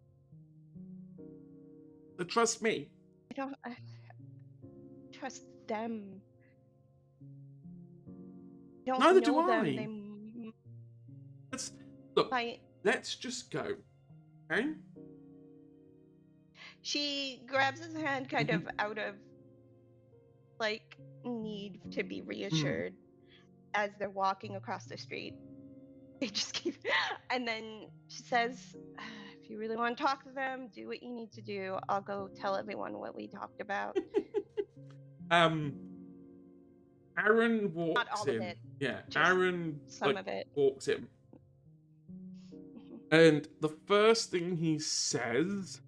So trust me. trust them. Don't Neither know do them. I. They Look, might. let's just go. Okay? She grabs his hand kind Mm-hmm. of out of like need to be reassured as they're walking across the street. They just keep, and then she says, if you really want to talk to them, do what you need to do. I'll go tell everyone what we talked about. Aaron walks Not all in. of it. Yeah, Just Aaron some of it. walks in. And the first thing he says,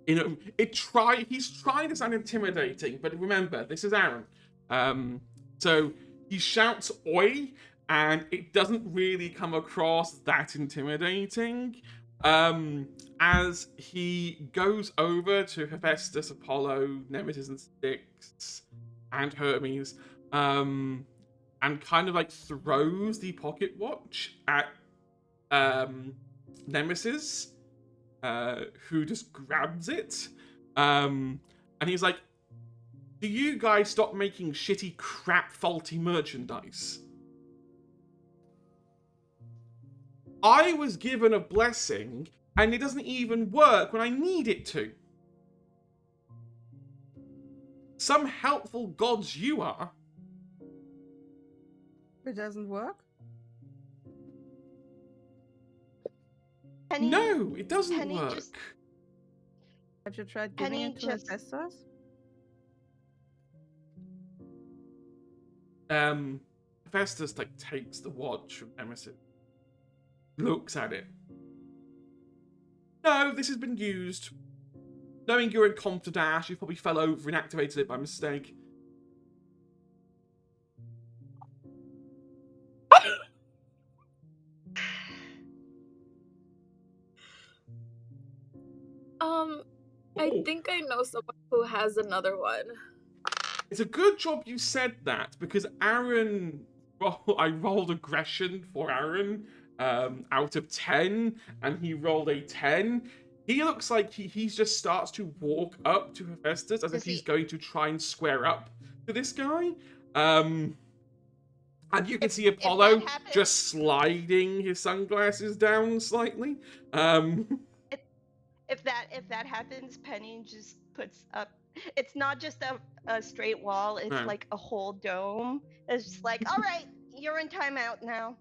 he's trying to sound intimidating, but remember, this is Aaron. So he shouts "Oi!" and it doesn't really come across that intimidating. As he goes over to Hephaestus, Apollo, Nemesis and Styx, and Hermes, and kind of like throws the pocket watch at Nemesis, who just grabs it, and he's like, "Do you guys stop making shitty, crap, faulty merchandise? I was given a blessing, and it doesn't even work when I need it to. Some helpful gods you are." It doesn't work? Penny, No, it doesn't Penny work. just- Have you tried giving Penny it to just- Hephaestus? Hephaestus takes the watch from Nemesis, looks at it. "No, this has been used. Knowing you're in comp dash, you probably fell over and activated it by mistake." I Oh. think I know someone who has another one. It's a good job you said that, because Aaron, I rolled aggression for Aaron out of 10, and he rolled a 10. He looks like he just starts to walk up to Hephaestus as if he's going to try and square up to this guy. And you can see Apollo happens- just sliding his sunglasses down slightly. If that happens, Penny just puts up. It's not just a straight wall. It's No. like a whole dome. It's just like, all right, you're in timeout now.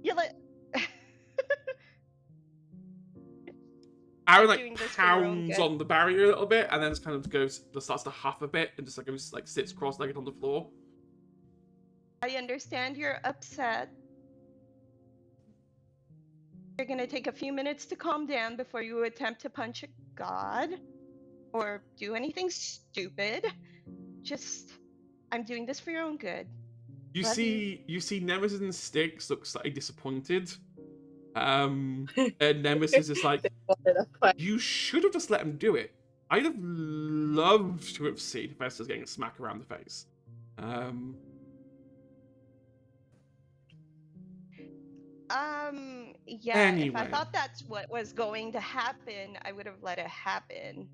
You look. Aaron doing like this for your own pounds good. on the barrier a little bit, and then just kind of starts to huff a bit, and just goes sits cross-legged on the floor. I understand you're upset. You're gonna take a few minutes to calm down before you attempt to punch a god or do anything stupid. Just, I'm doing this for your own good. You Love see Nemesis and Styx look slightly disappointed. And Nemesis is like, "You should have just let him do it. I'd have loved to have seen Hephaestus getting a smack around the face." Yeah, Anyway. if I thought that's what was going to happen, I would have let it happen.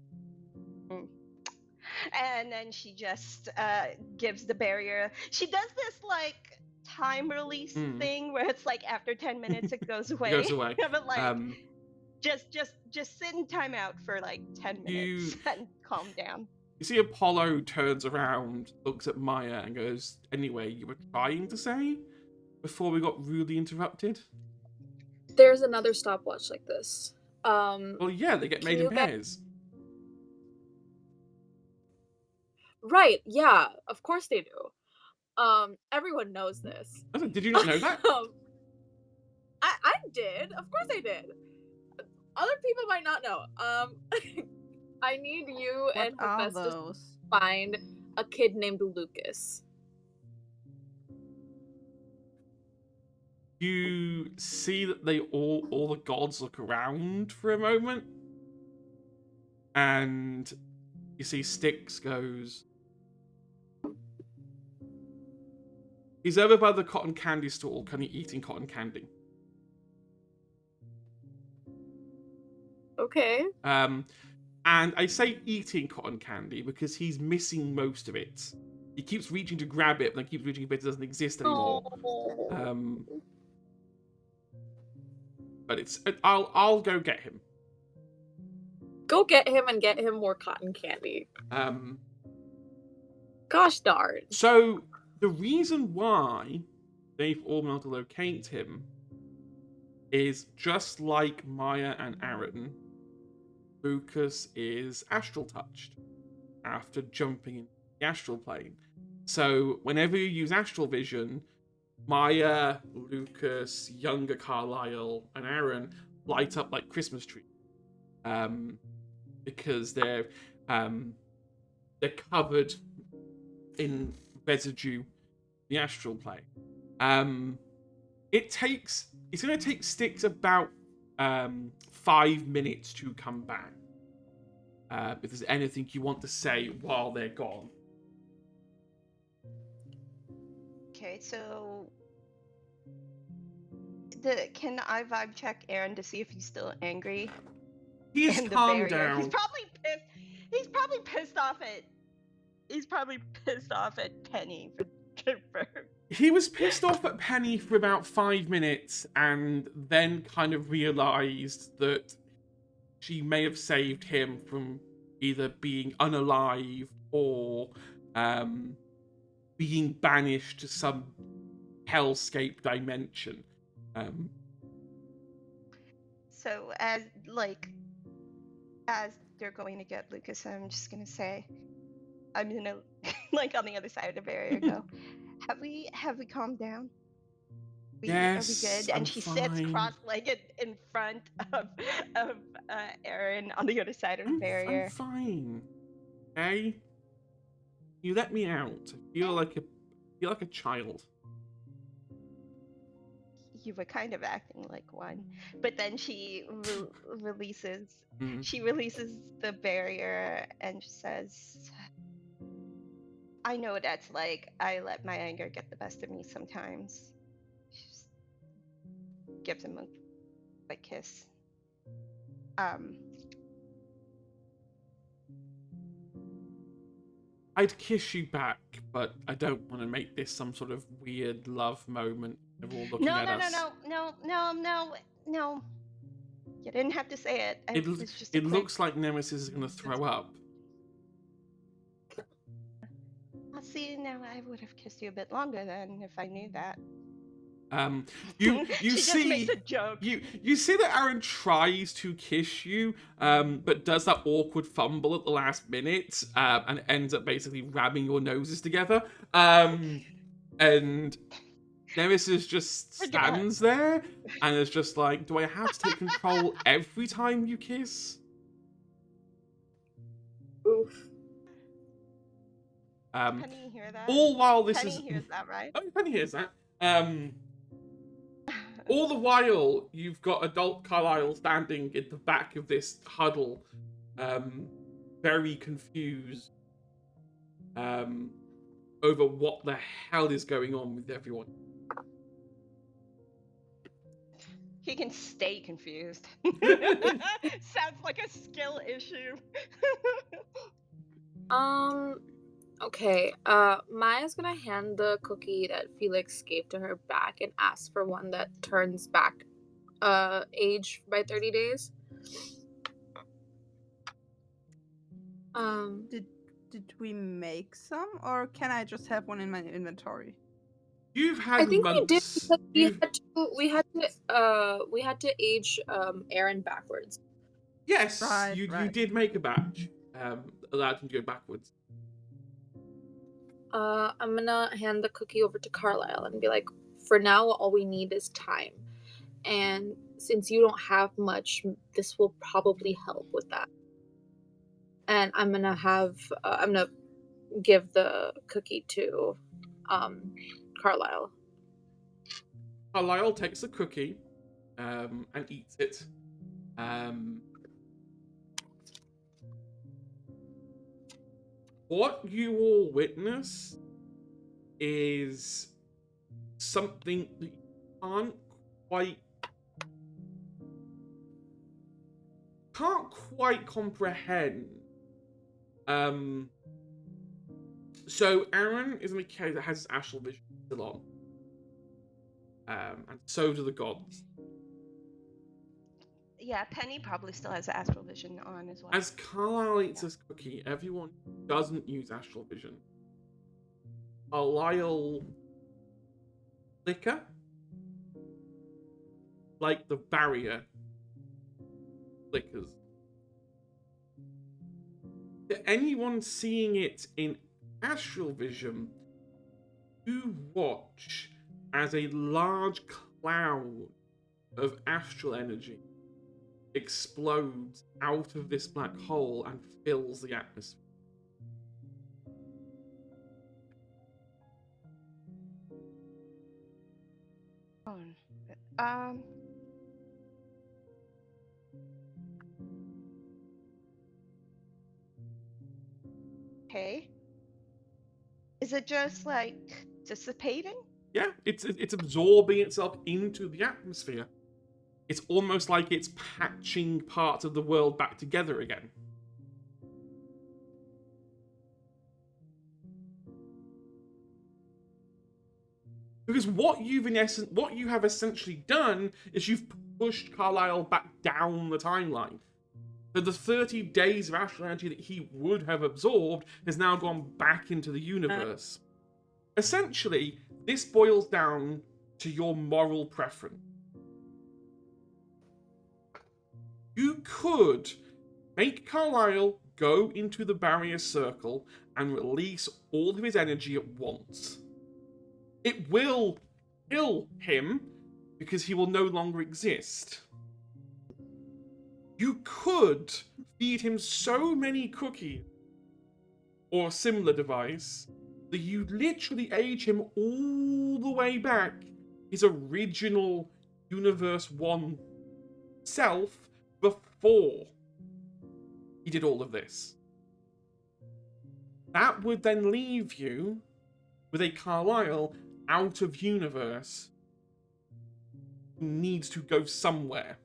And then she just gives the barrier. She does this like time release thing where it's like after 10 minutes it goes away. It goes away. But like just sit in timeout for like 10 minutes and calm down. You see Apollo turns around, looks at Maya, and goes, "Anyway, you were trying to say before we got rudely interrupted?" There's another stopwatch like this. Well, yeah, they get made in pairs. Right, yeah, of course they do. Everyone knows this. Did you not know that? I did. Of course I did. Other people might not know. I need you and Hephaestus to find a kid named Lucas. You see that they all the gods look around for a moment, and you see Styx goes, "He's over by the cotton candy stall, kind of eating cotton candy." Okay. And I say eating cotton candy because he's missing most of it. He keeps reaching to grab it, but then keeps reaching, but it doesn't exist anymore. But I'll go get him. Go get him and get him more cotton candy. Gosh darn. So the reason why they've all been able to locate him is just like Maya and Aaron, Lucas is astral touched after jumping into the astral plane. So whenever you use astral vision, Maya, Lucas, younger Carlisle, and Aaron light up like Christmas trees. Because they're covered in residue, the astral plane. It's going to take Styx about 5 minutes to come back. If there's anything you want to say while they're gone. Okay, so can I vibe check Aaron to see if he's still angry? He's calmed barrier. down. He's probably pissed. He's probably pissed off at Penny for He was pissed off at Penny for about 5 minutes and then kind of realized that she may have saved him from either being unalive or being banished to some hellscape dimension. So as they're going to get Lucas, I'm just gonna say, I'm gonna like on the other side of the barrier go, have we calmed down? Yes, are we good? And she sits cross-legged in front of Aaron on the other side of the barrier. I'm fine. Okay? You let me out. I feel like a child. You were kind of acting like one, but then she releases. She releases the barrier and says, "I know what that's like. I let my anger get the best of me sometimes." She just gives him a kiss. I'd kiss you back, but I don't want to make this some sort of weird love moment. They're all looking at us. No. You didn't have to say it. It looks like Nemesis is going to throw up. See, now I would have kissed you a bit longer then if I knew that. You she see, just makes a joke. You see that Aaron tries to kiss you, but does that awkward fumble at the last minute, and ends up basically ramming your noses together. And Nemesis just stands there and is just like, do I have to take control every time you kiss? Oof. Penny hear that? All while this Penny hears that, right? Oh, Penny hears that. All the while, you've got adult Carlisle standing at the back of this huddle, very confused over what the hell is going on with everyone. He can stay confused. Sounds like a skill issue. Okay, Maya's gonna hand the cookie that Felix gave to her back and ask for one that turns back age by 30 days. Did we make some, or can I just have one in my inventory? You've had I think months. we did because we had to age Aaron backwards. Yes, right. You did make a batch. Allowed him to go backwards. I'm gonna hand the cookie over to Carlisle and be like, for now, all we need is time. And since you don't have much, this will probably help with that. And I'm gonna give the cookie to Carlisle. Carlisle takes the cookie and eats it. What you all witness is something that you can't quite can't quite comprehend. So Aaron is in a cave that has his astral vision still on. And so do the gods. Yeah, Penny probably still has astral vision on as well. As Carlisle eats his cookie, everyone doesn't use astral vision. Carlisle flicker, like the barrier flickers. To anyone seeing it in astral vision, you watch as a large cloud of astral energy explodes out of this black hole and fills the atmosphere. Okay. Is it just like dissipating? Yeah, it's absorbing itself into the atmosphere. It's almost like it's patching parts of the world back together again. Because what you have essentially done is you've pushed Carlisle back down the timeline. So the 30 days of astral energy that he would have absorbed has now gone back into the universe. Essentially, this boils down to your moral preference. You could make Carlisle go into the barrier circle and release all of his energy at once. It will kill him because he will no longer exist. You could feed him so many cookies or a similar device that you literally age him all the way back his original Universe 1 self before he did all of this. That would then leave you with a Carlisle out of universe who needs to go somewhere.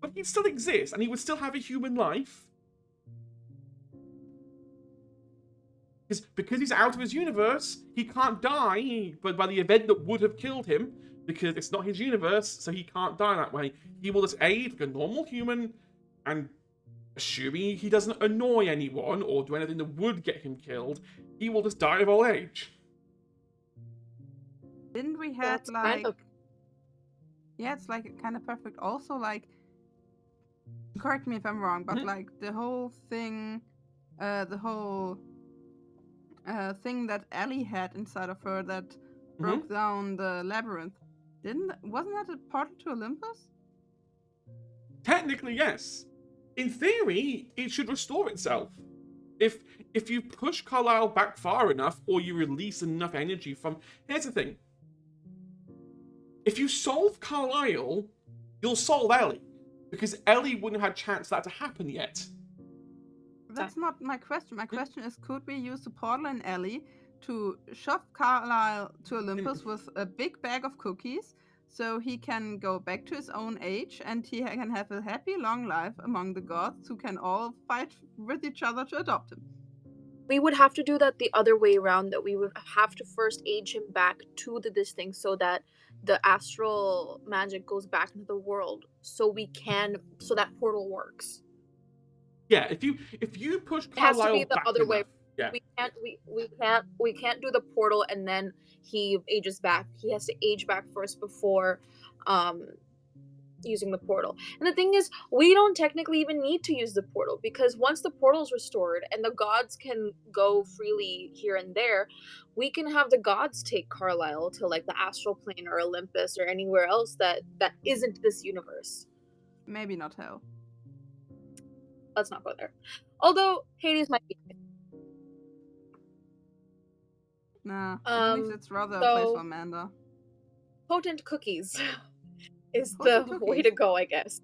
But he'd still exist, and he would still have a human life. Because he's out of his universe, he can't die by the event that would have killed him, because it's not his universe, so he can't die that way. He will just age like a normal human, and assuming he doesn't annoy anyone or do anything that would get him killed, he will just die of old age. Didn't we have Yeah, it's like kind of perfect. Also, like, correct me if I'm wrong, but like the whole thing, thing that Ellie had inside of her that broke down the labyrinth, wasn't that a portal to Olympus? Technically, yes. In theory, it should restore itself. If you push Carlisle back far enough, or you release enough energy from... Here's the thing. If you solve Carlisle, you'll solve Ellie. Because Ellie wouldn't have had a chance for that to happen yet. That's not my question. My question is, could we use the portal in Ellie to shove Carlisle to Olympus with a big bag of cookies so he can go back to his own age and he can have a happy long life among the gods who can all fight with each other to adopt him? We would have to do that the other way around, that we would have to first age him back to this thing so that the astral magic goes back into the world so that portal works. Yeah, if you push Carlisle, it has to be the other way. Yeah. We can't do the portal and then he ages back. He has to age back first before using the portal. And the thing is, we don't technically even need to use the portal, because once the portal is restored and the gods can go freely here and there, we can have the gods take Carlisle to like the astral plane or Olympus or anywhere else that isn't this universe. Maybe not hell. Let's not go there. Although Hades might be. Nah, I believe it's rather a place for Amanda. Potent cookies is the way to go, I guess.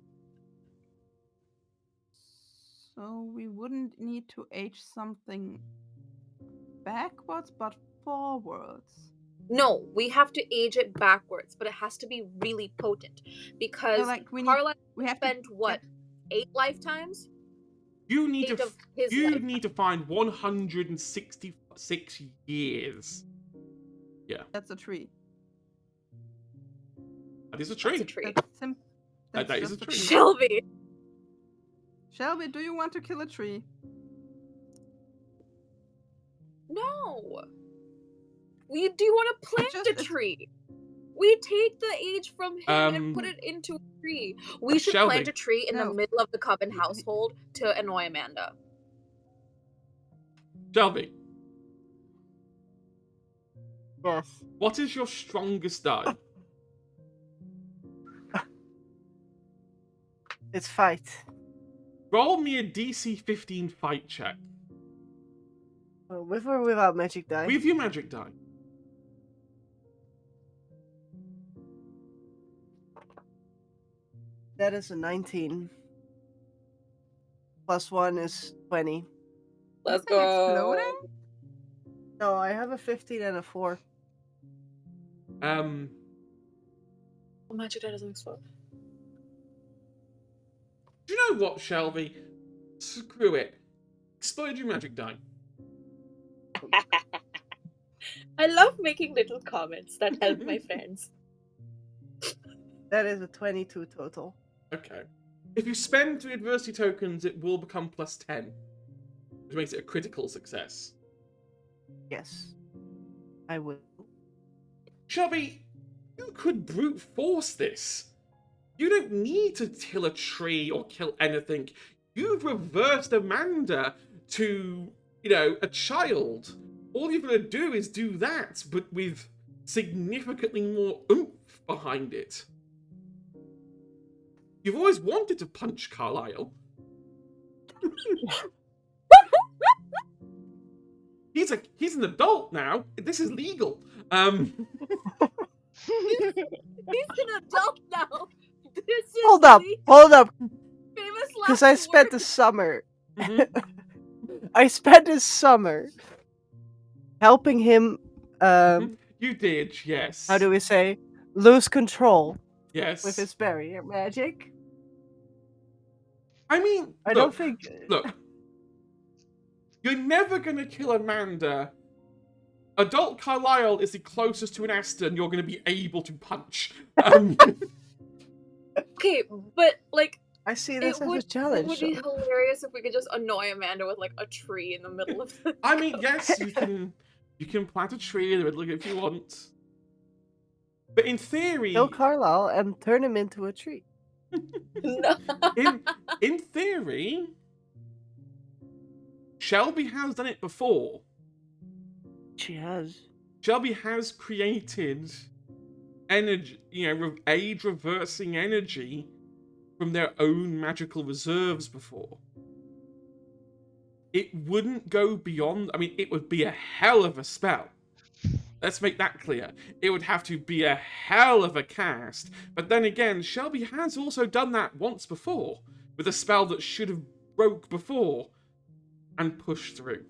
So we wouldn't need to age something backwards, but forwards. No, we have to age it backwards, but it has to be really potent, because so, like, Carlisle we have spent to, what? 8 lifetimes? You need 8 to of his you life. need to find 166 years. That's a tree. That is a tree. That's a tree. That is just a tree. Shelby. Shelby, do you want to kill a tree? No. Do you want to plant just- a tree? We take the age from him and put it into a tree. We should Shelby. plant a tree in the No. middle of the Coven household to annoy Amanda. Shelby, Yes. what is your strongest die? It's fight. Roll me a DC 15 fight check. With or without magic die? With your magic die. That is a 19. Plus 1 is 20. Let's Something exploding? No, I have a 15 and a 4. Magic that doesn't explode. Do you know what, Shelby? Screw it. Explode your magic die. I love making little comments that help my friends. That is a 22 total. Okay. If you spend 3 adversity tokens, it will become plus 10. Which makes it a critical success. Yes. I will. Shelby, you could brute force this. You don't need to kill a tree or kill anything. You've reversed Amanda to, a child. All you've got to do is do that, but with significantly more oomph behind it. You've always wanted to punch Carlisle. He's an adult now. This is legal. He's an adult now. This is Hold up. famous Because I last spent the words. summer. Mhm. I spent this summer helping him, You did, yes. how do we say, lose control Yes. with his barrier magic. I mean, I look, don't think. Look. You're never going to kill Amanda. Adult Carlisle is the closest to an Aston you're going to be able to punch. Okay, but I see this as a it challenge. would be hilarious if we could just annoy Amanda with a tree in the middle of the I mean, yes, you can plant a tree in the middle if you want. But in theory, Kill Carlisle and turn him into a tree. No. in theory, Shelby has done it before. She has. Shelby has created energy, age reversing energy from their own magical reserves before. It wouldn't go beyond. I mean, it would be a hell of a spell. Let's make that clear. It would have to be a hell of a cast. But then again, Shelby has also done that once before with a spell that should have broke before and pushed through.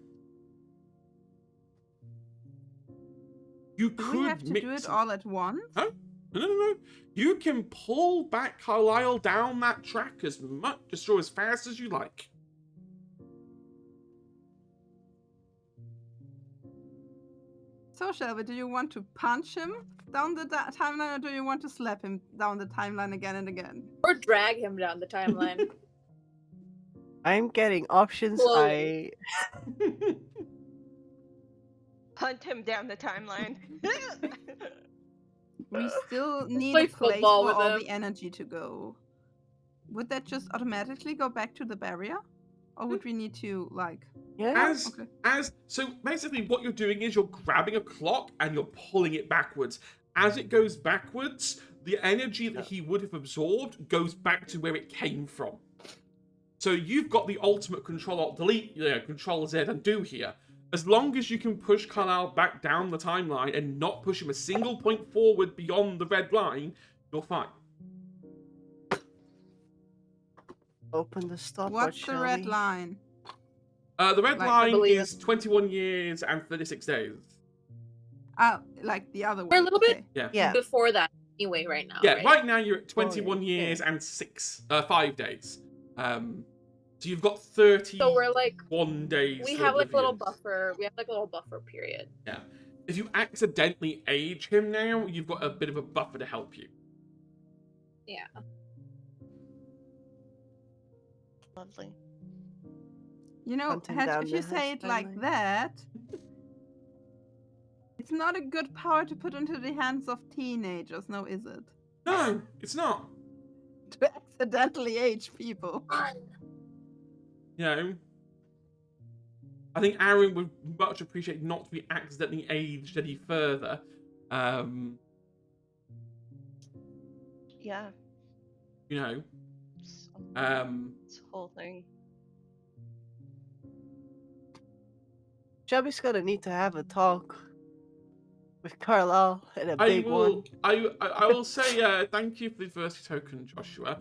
You Do could we have to mix do it all at once? Huh? No. You can pull back Carlisle down that track as fast as you like. So, Shelby, do you want to punch him down the timeline, or do you want to slap him down the timeline again and again? Or drag him down the timeline. I'm getting options. Slowly. Hunt him down the timeline. We still need Play a place football for with all him. the energy to go. Would that just automatically go back to the barrier? Or would we need to, Yeah. So basically what you're doing is you're grabbing a clock and you're pulling it backwards. As it goes backwards, the energy that he would have absorbed goes back to where it came from. So you've got the ultimate Control-Alt-Delete, Control-Z undo here. As long as you can push Carlisle back down the timeline and not push him a single point forward beyond the red line, you're fine. Open the stopwatch. What's the red Shelby. line? The red Like, I line believe is 21 years and 36 days. Like the other one. We're a little bit Yeah. before that anyway right now. Yeah, right? right now you're at 21 yeah. years and 5 days. So you've got 31 So we're like, days. we till have like a little Oblivion. buffer. We have like a little buffer period. Yeah. If you accidentally age him now, you've got a bit of a buffer to help you. Yeah. Lovely. You know, Hunting Hedge, down if you the say it like timeline. that, it's not a good power to put into the hands of teenagers, no, is it? No, it's not. To accidentally age people. You know, I think Aaron would much appreciate not to be accidentally aged any further. Yeah. You know, So, this whole thing. Chubby's gonna need to have a talk with Carlisle and a big one. I will say thank you for the adversity token, Joshua.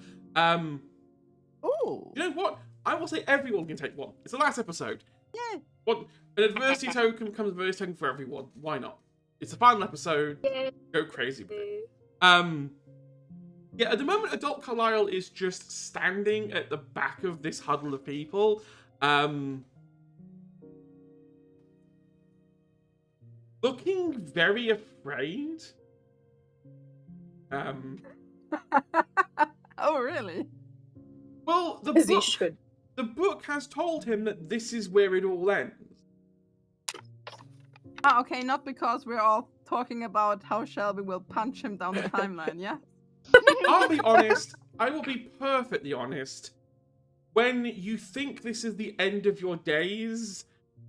Ooh. You know what? I will say everyone can take one. It's the last episode. Yeah. What an adversity token becomes an adversity token for everyone. Why not? It's the final episode. Go crazy with it. Yeah, at the moment, Adult Carlisle is just standing at the back of this huddle of people. Looking very afraid. Oh, really? Well, As he should. the book has told him that this is where it all ends. Ah, okay, not because we're all talking about how Shelby will punch him down the timeline, yeah? I'll be honest. I will be perfectly honest. When you think this is the end of your days,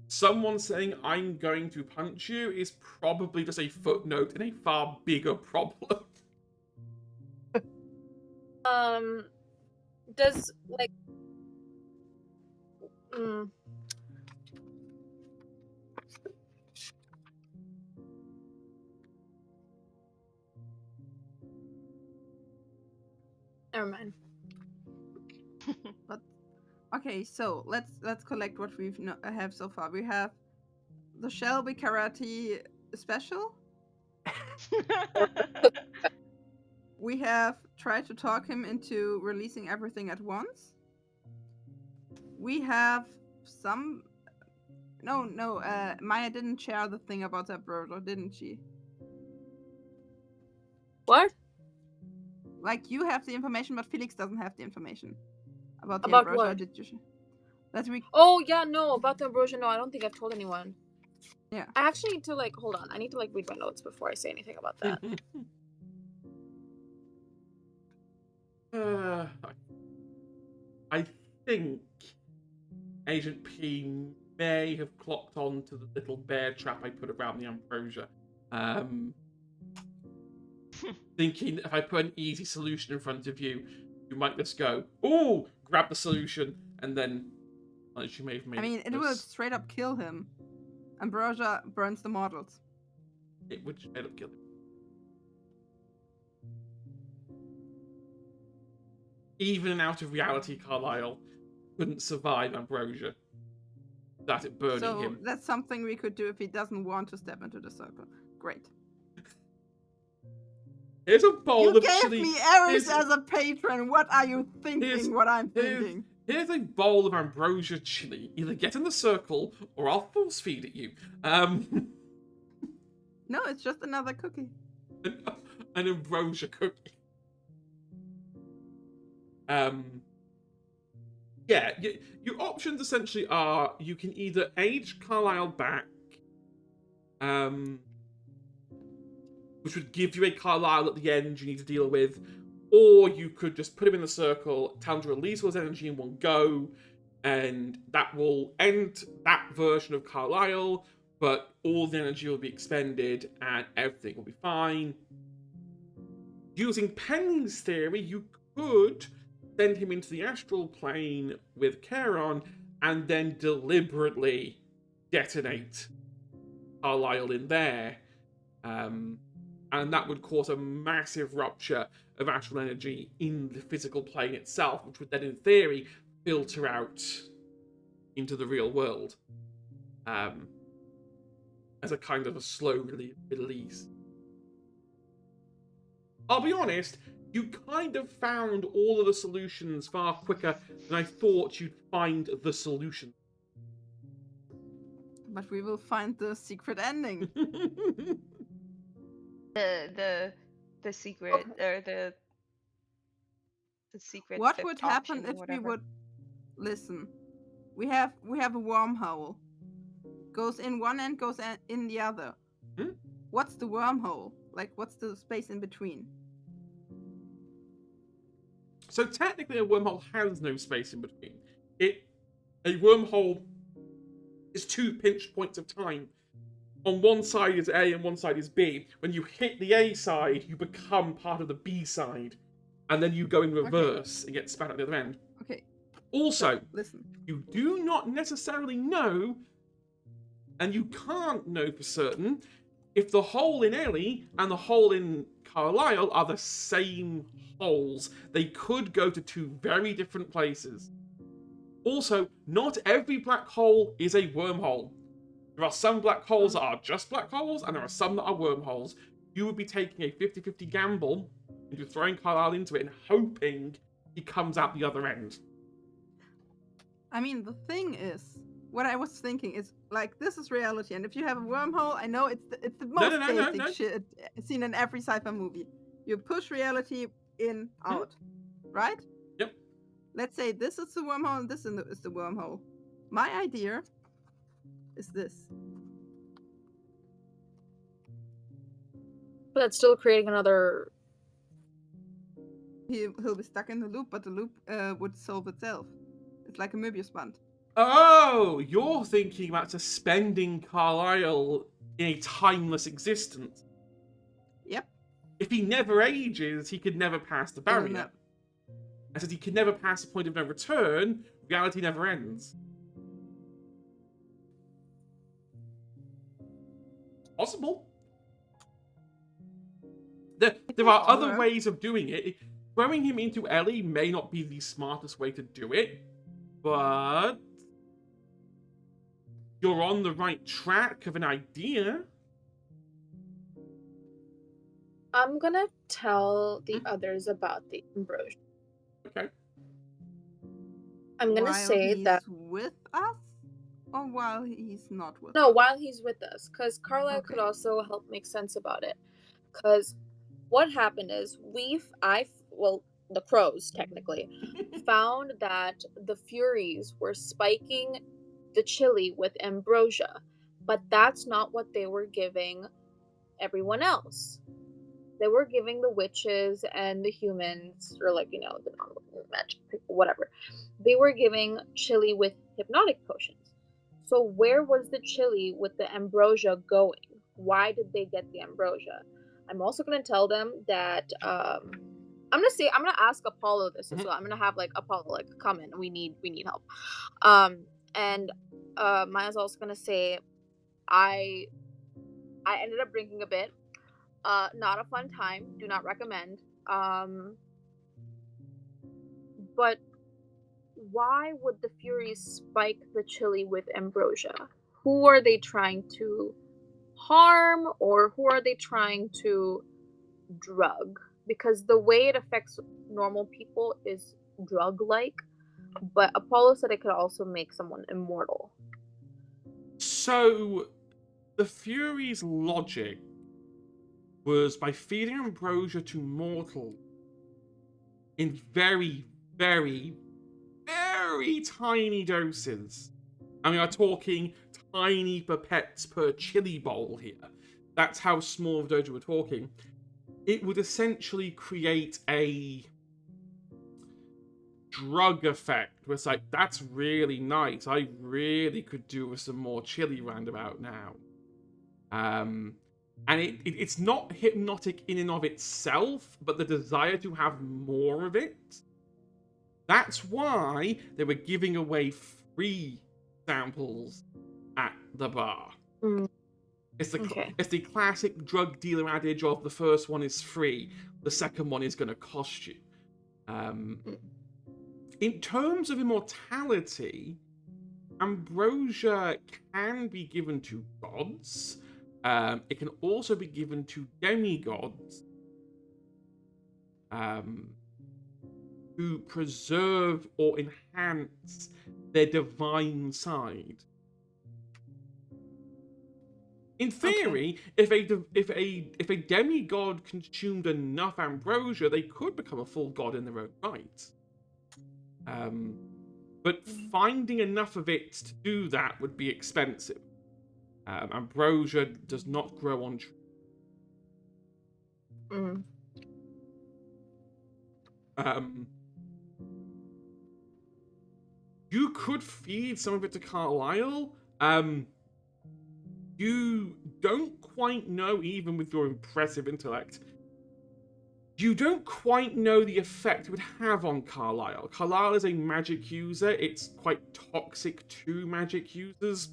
someone saying, I'm going to punch you, is probably just a footnote in a far bigger problem. Does, like... Never mind. But okay, so let's collect what we've have so far. We have the Shelby Karate special. We have tried to talk him into releasing everything at once. We have some. No, Maya didn't share the thing about that brother, didn't she? What? Like, you have the information, but Felix doesn't have the information about the About ambrosia. what? Did you? That we. Oh, yeah, no, about the ambrosia, no, I don't think I've told anyone. Yeah. I actually need to, like, hold on. I need to, like, read my notes before I say anything about that. I think Agent P may have clocked on to the little bear trap I put around the ambrosia. Thinking if I put an easy solution in front of you, you might just go, "Ooh!" grab the solution, and then she may have made. I mean, it will straight up kill him. Ambrosia burns the models. It would straight up kill him. Even out of reality, Carlisle couldn't survive ambrosia. That it burning So him. that's something we could do if he doesn't want to step into the circle. Great. Here's a bowl You of gave chili. me Ares as a patron. What are you thinking? Here's- What I'm thinking? Here's a bowl of ambrosia chili. Either get in the circle, or I'll force feed it you. No, it's just another cookie. An ambrosia cookie. Yeah, your options essentially are you can either age Carlisle back, which would give you a Carlisle at the end you need to deal with, or you could just put him in the circle, tell him to release all his energy in one go, and that will end that version of Carlisle, but all the energy will be expended and everything will be fine. Using Penny's theory, you could send him into the astral plane with Charon and then deliberately detonate Carlisle in there. And that would cause a massive rupture of astral energy in the physical plane itself, which would then, in theory, filter out into the real world as a kind of a slow release. I'll be honest, You kind of found all of the solutions far quicker than I thought you'd find the solution. But we will find the secret ending. The secret or the secret. What fifth would happen option or if we whatever. would listen? We have a wormhole. Goes in one end, goes in the other. What's the wormhole? Like, what's the space in between? So technically, a wormhole has no space in between. A wormhole is 2 pinch points of time. On one side is A and one side is B. When you hit the A side, you become part of the B side, and then you go in reverse and get spat at the other end. Okay. Also, Listen. you do not necessarily know, and you can't know for certain, if the hole in Ellie and the hole in Carlisle are the same holes. They could go to 2 very different places. Also, not every black hole is a wormhole. There are some black holes that are just black holes, and there are some that are wormholes. You would be taking a 50-50 gamble into throwing Carlisle into it and hoping he comes out the other end. I mean, the thing is, what I was thinking is, like, this is reality, and if you have a wormhole, I know it's the most basic shit seen in every sci-fi movie. You push reality in, out, right? Yep. Let's say this is the wormhole and this is the wormhole. My idea is this. But that's still creating another... He'll be stuck in the loop, but the loop would solve itself. It's like a Möbius band. Oh, you're thinking about suspending Carlisle in a timeless existence. Yep. If he never ages, he could never pass the barrier. No. And since he can never pass the point of no return, reality never ends. Possible. There are other ways of doing it. Throwing him into Ellie may not be the smartest way to do it, but you're on the right track of an idea. I'm gonna tell the others about the ambrosia. Okay. I'm gonna say he's that with us, or while he's not with us? No, while he's with us, because Carlisle could also help make sense about it. Because what happened is the crows technically found that the furies were spiking the chili with ambrosia, but that's not what they were giving everyone else. They were giving the witches and the humans, or the non-magic people, whatever. They were giving chili with hypnotic potions. So where was the chili with the ambrosia going? Why did they get the ambrosia? I'm also going to tell them that I'm going to ask Apollo this as well. I'm going to have Apollo come in. We need help. And Maya's also going to say I ended up drinking a bit. Not a fun time. Do not recommend. But why would the Furies spike the chili with ambrosia? Who are they trying to harm, or who are they trying to drug? Because the way it affects normal people is drug-like, but Apollo said it could also make someone immortal. So, the Furies' logic was by feeding ambrosia to mortals in very, very, very tiny doses. And we are talking tiny pipettes per chili bowl here. That's how small of a dose we're talking. It would essentially create a drug effect where it's like, that's really nice. I really could do with some more chili roundabout now. And it's not hypnotic in and of itself, but the desire to have more of it. That's why they were giving away free samples at the bar. It's the classic drug dealer adage of the first one is free, the second one is going to cost you. In terms of immortality, ambrosia can be given to gods. It can also be given to demigods. to preserve or enhance their divine side. In theory, if a demigod consumed enough ambrosia, they could become a full god in their own right. But finding enough of it to do that would be expensive. Ambrosia does not grow on trees. You could feed some of it to Carlisle. You don't quite know, even with your impressive intellect, you don't quite know the effect it would have on Carlisle. Carlisle is a magic user. It's quite toxic to magic users.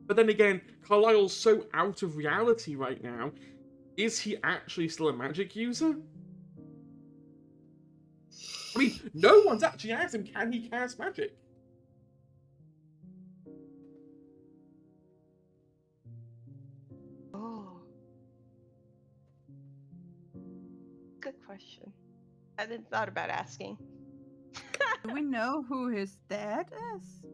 But then again, Carlisle's so out of reality right now. Is he actually still a magic user? I mean, no one's actually asked him, can he cast magic? Oh. Good question. I hadn't thought about asking. Do we know who his dad is?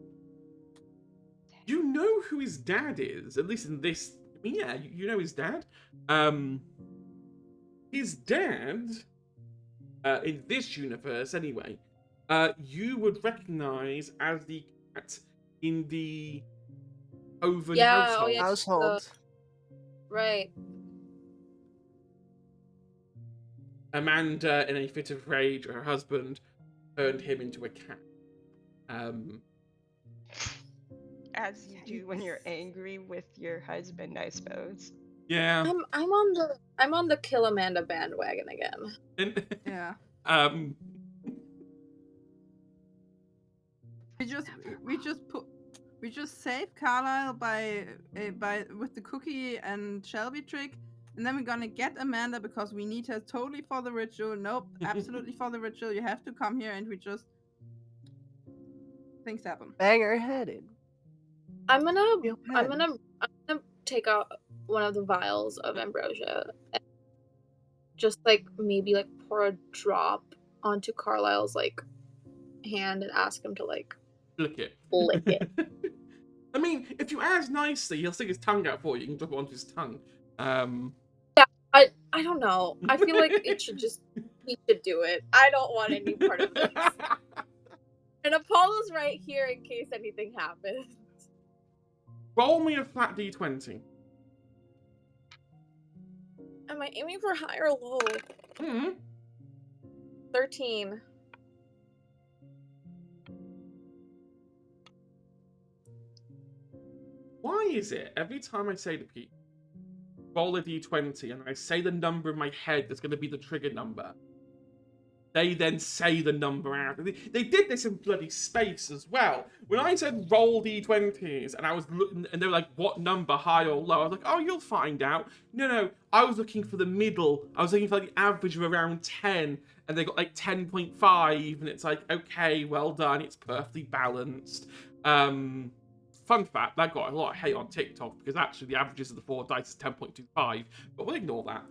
You know who his dad is, at least in this. I mean, yeah, you know his dad. His dad, in this universe anyway, you would recognize as the cat in the Oven household. Household. Right. Amanda, in a fit of rage, her husband turned him into a cat. As you do when you're angry with your husband, I suppose. Yeah. I'm on the kill Amanda bandwagon again. Yeah. We just save Carlisle by with the cookie and Shelby trick, and then we're gonna get Amanda because we need her totally for the ritual. Nope, absolutely for the ritual. You have to come here, and we just things happen. Bang her head in. I'm gonna take out one of the vials of ambrosia and just maybe pour a drop onto Carlisle's hand and ask him to lick it. Lick it. I mean, if you ask nicely, he'll stick his tongue out for you. You can drop it onto his tongue. Yeah, I don't know. I feel like he should do it. I don't want any part of this. And Apollo's right here in case anything happens. Roll me a flat d20. Am I aiming for high or low? 13. Why is it every time I say to people, roll a d20, and I say the number in my head that's going to be the trigger number, they then say the number out. They did this in bloody Space as well. When I said roll d20s, and I was looking, and they were like, what number, high or low? I was like, oh, you'll find out. No, I was looking for the middle. I was looking for the average of around 10, and they got 10.5, and it's like, okay, well done, it's perfectly balanced. Fun fact, that got a lot of hate on TikTok, because actually the averages of the 4 dice is 10.25, but we'll ignore that.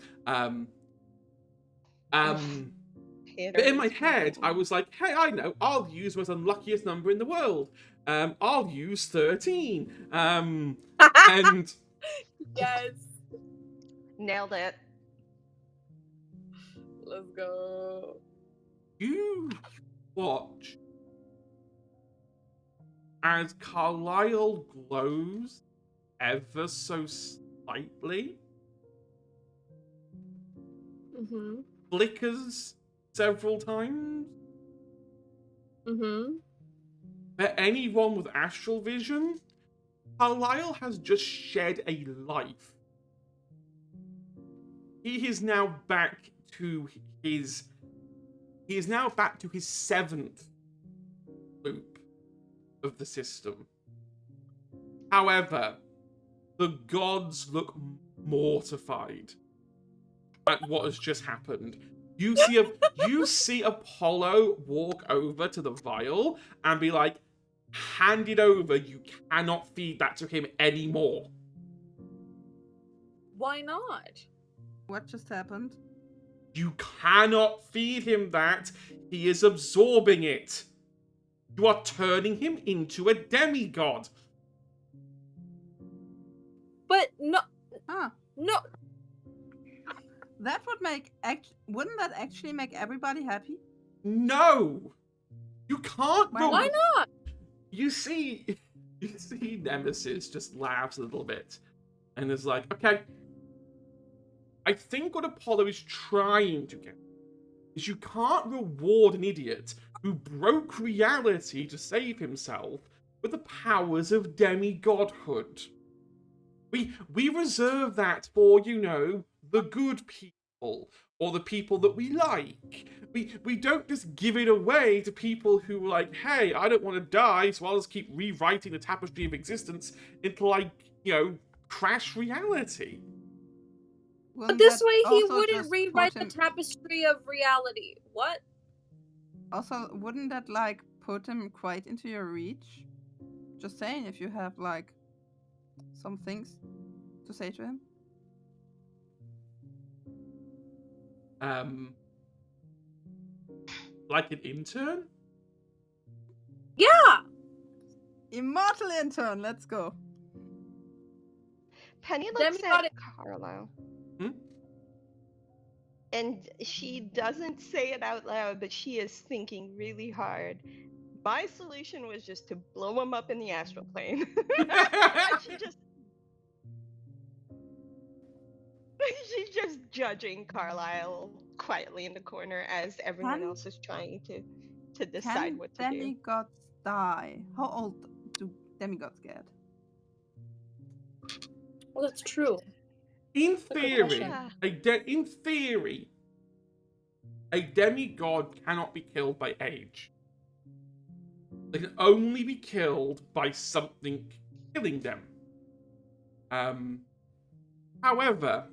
But in my head, I was like, hey, I know, I'll use the most unluckiest number in the world. I'll use 13. And... Yes. Nailed it. Let's go. You watch as Carlisle glows ever so slightly. Mm-hmm. Flickers several times. Mm-hmm. For anyone with astral vision, Carlisle has just shed a life. He is now back to his 7th loop of the system. However, the gods look mortified at what has just happened. You see Apollo walk over to the vial and be like, hand it over, you cannot feed that to him anymore. Why not? What just happened? You cannot feed him that. He is absorbing it. You are turning him into a demigod. But no, Ah, no. that would wouldn't that actually make everybody happy? No! You can't go. Why not? You see Nemesis just laughs a little bit and is like, okay, I think what Apollo is trying to get is you can't reward an idiot who broke reality to save himself with the powers of demigodhood. We reserve that for, the good people, or the people that we like. We don't just give it away to people who are like, hey, I don't want to die, so I'll just keep rewriting the tapestry of existence into, crash reality. But this way he wouldn't rewrite the tapestry of reality. What? Also, wouldn't that, put him quite into your reach? Just saying, if you have, some things to say to him. Like an intern? Yeah! Immortal intern, let's go. Penny looks at Carlisle. And she doesn't say it out loud, but she is thinking really hard. My solution was just to blow him up in the astral plane. She's just judging Carlisle quietly in the corner as everyone else is trying to decide what to do. Demigods die? How old do demigods get? Well, that's true. In theory, a demigod cannot be killed by age. They can only be killed by something killing them. However,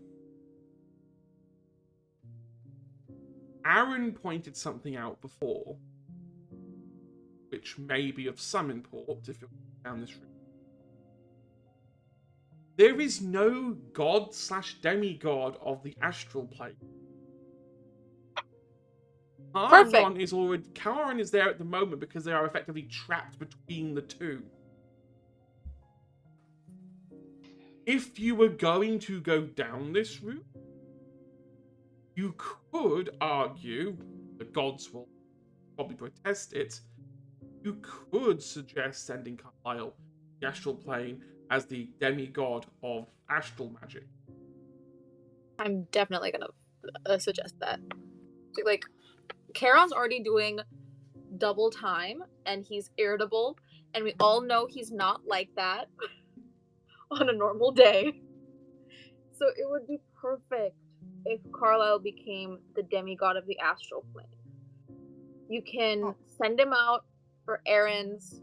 Aaron pointed something out before, which may be of some import if you're down this route. There is no god/demigod of the astral plane. Charon is there at the moment because they are effectively trapped between the two. If you were going to go down this route, you could argue, the gods will probably protest it, you could suggest sending Carlisle the astral plane as the demigod of astral magic. I'm definitely gonna suggest that. Charon's already doing double time, and he's irritable, and we all know he's not like that on a normal day. So it would be perfect if Carlisle became the demigod of the astral plane. You can send him out for errands.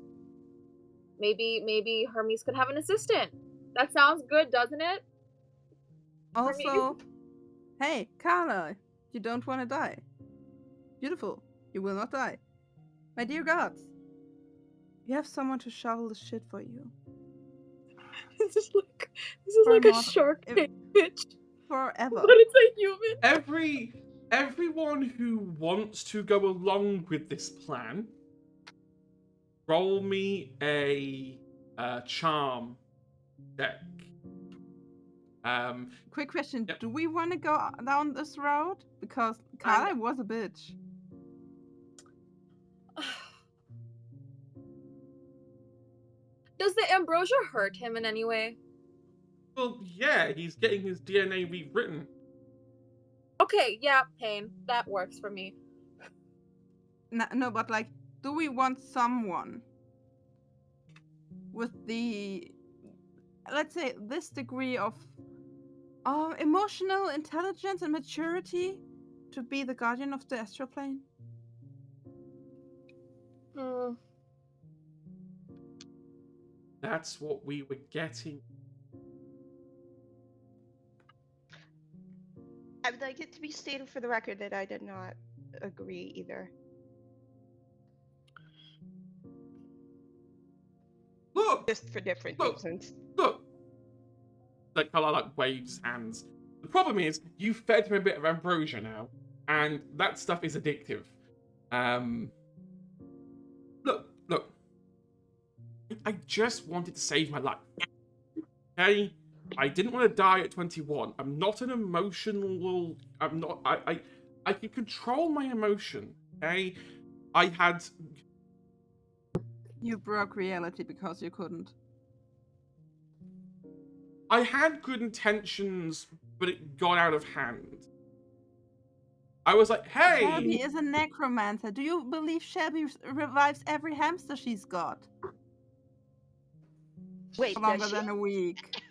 Maybe Hermes could have an assistant. That sounds good, doesn't it? Also, hey, Carlisle, you don't want to die. Beautiful, you will not die. My dear gods, you have someone to shovel the shit for you. This is like a Shark Tank pitch. Forever. But it's a human. Everyone who wants to go along with this plan, roll me a charm deck. Quick question: do we want to go down this road? Because Carlisle was a bitch. Does the ambrosia hurt him in any way? Well, yeah, he's getting his DNA rewritten. Okay, yeah, pain. That works for me. No, but do we want someone with the, let's say, this degree of emotional intelligence and maturity to be the guardian of the astral plane? That's what we were getting. I would like it to be stated for the record that I did not agree either. Look! Just for different reasons. Look! Carlisle waves hands. The problem is, you fed him a bit of ambrosia now. and that stuff is addictive. Look. I just wanted to save my life. Okay? I didn't want to die at 21. I'm not an emotional... I'm not... I can control my emotion. Okay? I had... You broke reality because you couldn't. I had good intentions, but it got out of hand. I was like, hey! Shelby is a necromancer. Do you believe Shelby revives every hamster she's got? Wait, For longer does she? than a week.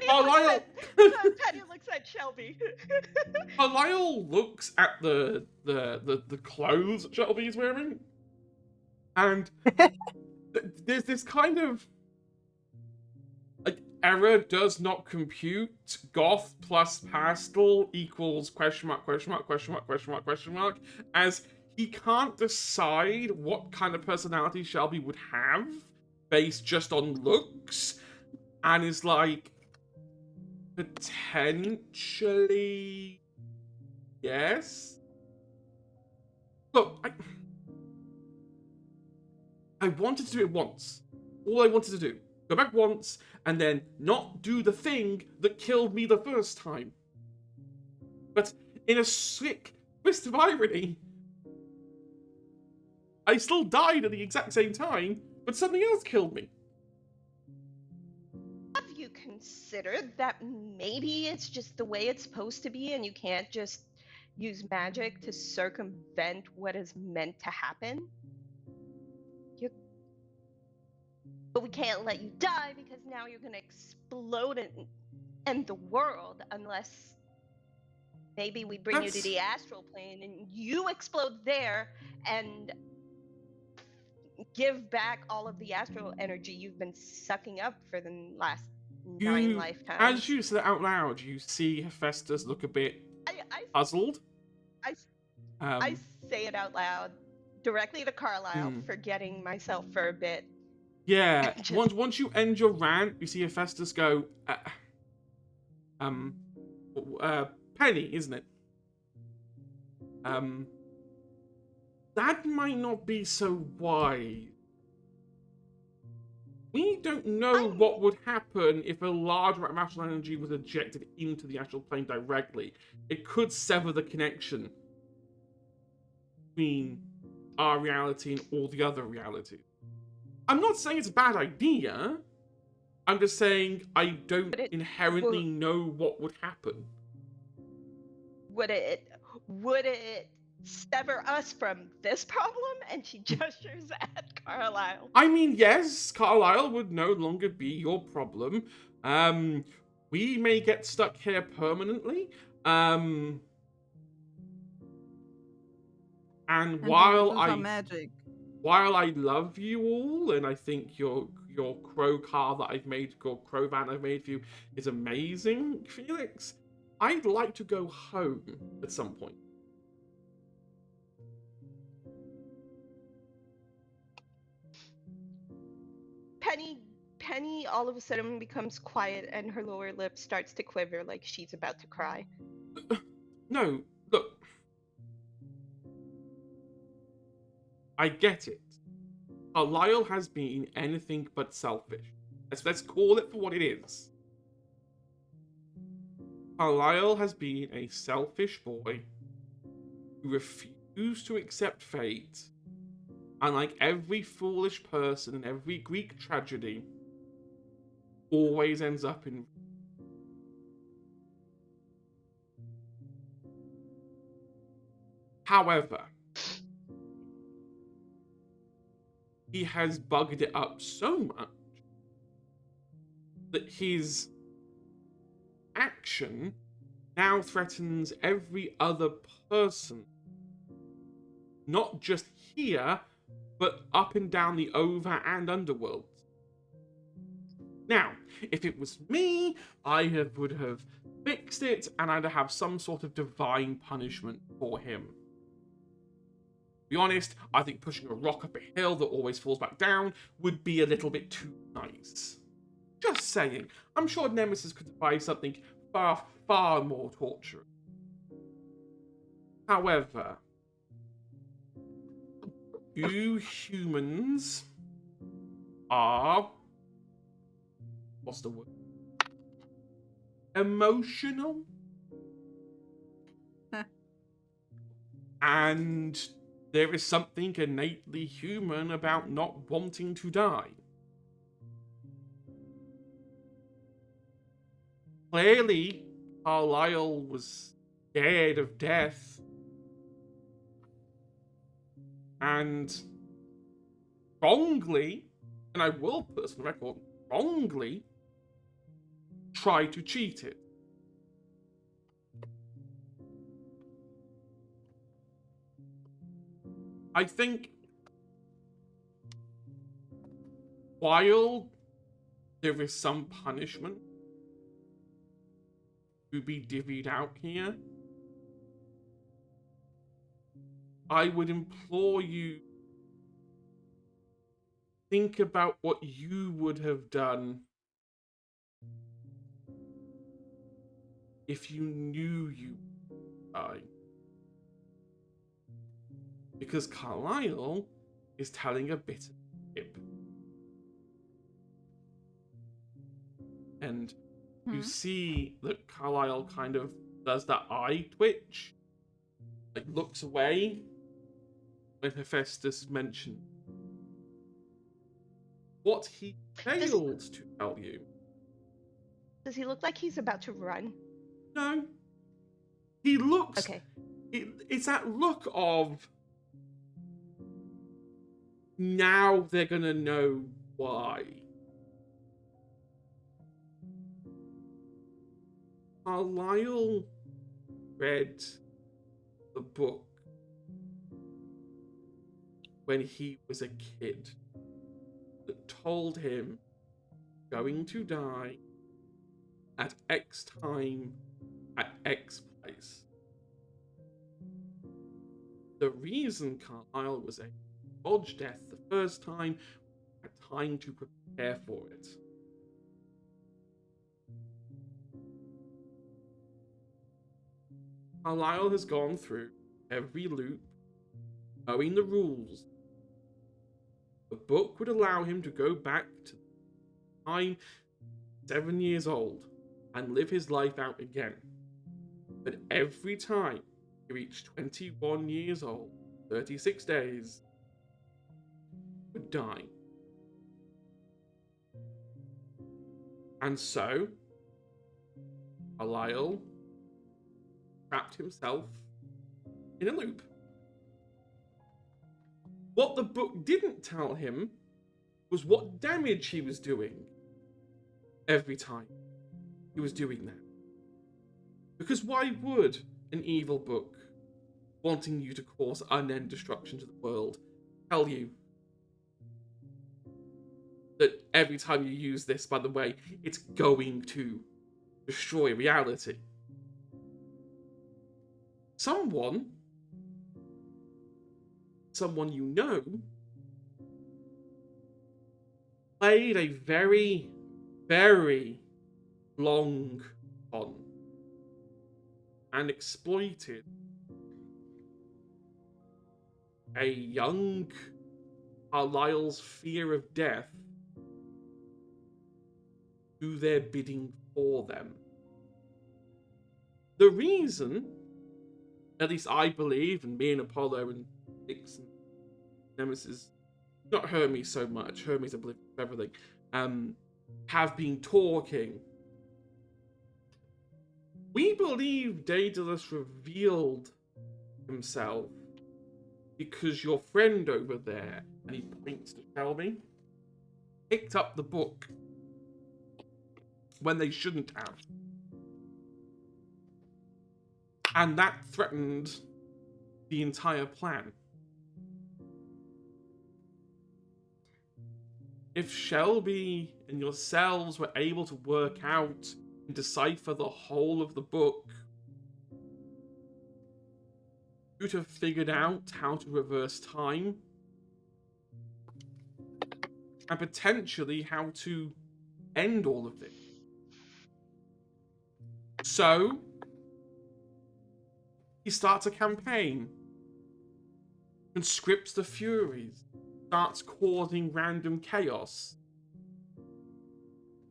Carlisle... Penny looks at Shelby. Carlisle looks at the clothes that Shelby's wearing, and there's this kind of like error does not compute. Goth plus pastel equals question mark, as he can't decide what kind of personality Shelby would have based just on looks, and is like, potentially yes. Look, I wanted to do it once. All I wanted to do. Go back once, and then not do the thing that killed me the first time. But in a sick twist of irony, I still died at the exact same time, but something else killed me. Have you considered that maybe it's just the way it's supposed to be and you can't just use magic to circumvent what is meant to happen? But we can't let you die because now you're going to explode and end the world unless maybe we bring you to the astral plane and you explode there and give back all of the astral energy you've been sucking up for the last 9 lifetimes. As you say that out loud, you see Hephaestus look a bit puzzled. I say it out loud directly to Carlisle, forgetting myself for a bit. Yeah, once you end your rant, you see Hephaestus go, Penny, isn't it? That might not be so wise. We don't know what would happen if a large amount of astral energy was ejected into the astral plane directly. It could sever the connection between our reality and all the other realities. I'm not saying it's a bad idea. I'm just saying I don't inherently know what would happen. Would it sever us from this problem? And she gestures at Carlisle. I mean, yes, Carlisle would no longer be your problem. We may get stuck here permanently. And while I love you all, and I think your crow car that I've made, your crow van I've made for you is amazing, Felix, I'd like to go home at some point. Penny all of a sudden becomes quiet and her lower lip starts to quiver like she's about to cry. No, look. I get it. Carlisle has been anything but selfish. Let's call it for what it is. Carlisle has been a selfish boy who refused to accept fate, and like every foolish person in every Greek tragedy, always ends up in... However, he has bugged it up so much that his action now threatens every other person. Not just here, but up and down the over and underworld. Now, if it was me, I would have fixed it and I'd have some sort of divine punishment for him. To be honest, I think pushing a rock up a hill that always falls back down would be a little bit too nice. Just saying. I'm sure Nemesis could devise something far, far more torturous. However, you humans are, what's the word? Emotional. And there is something innately human about not wanting to die. Clearly, Carlisle was scared of death. And wrongly, and I will put this on the record, wrongly tried to cheat it. I think while there is some punishment to be divvied out here, I would implore you, think about what you would have done if you knew you would die. Because Carlisle is telling a bit of fib. And you see that Carlisle kind of does that eye twitch, like looks away when Hephaestus mentioned what he failed to tell you. Does he look like he's about to run? No. He looks... Okay. It's that look of... Now they're gonna know why. Carlisle read the book when he was a kid that told him going to die at X time at X place. The reason Carlisle was able to dodge death the first time had time to prepare for it. Carlisle has gone through every loop, knowing the rules. The book would allow him to go back to the time 7 years old and live his life out again. But every time he reached 21 years old, 36 days, he would die. And so, Carlisle trapped himself in a loop. What the book didn't tell him was what damage he was doing every time he was doing that. Because why would an evil book wanting you to cause unending destruction to the world tell you that every time you use this, by the way, it's going to destroy reality? Someone you know played a very, very long con and exploited a young Carlisle's fear of death do their bidding for them. The reason, at least I believe, and me and Apollo and Nix and Nemesis, not Hermes so much, Hermes oblivious of everything, have been talking. We believe Daedalus revealed himself because your friend over there, and he points to Shelby, picked up the book when they shouldn't have. And that threatened the entire plan. If Shelby and yourselves were able to work out and decipher the whole of the book, you'd have figured out how to reverse time and potentially how to end all of this. So, He starts a campaign, conscripts the furies, starts causing random chaos.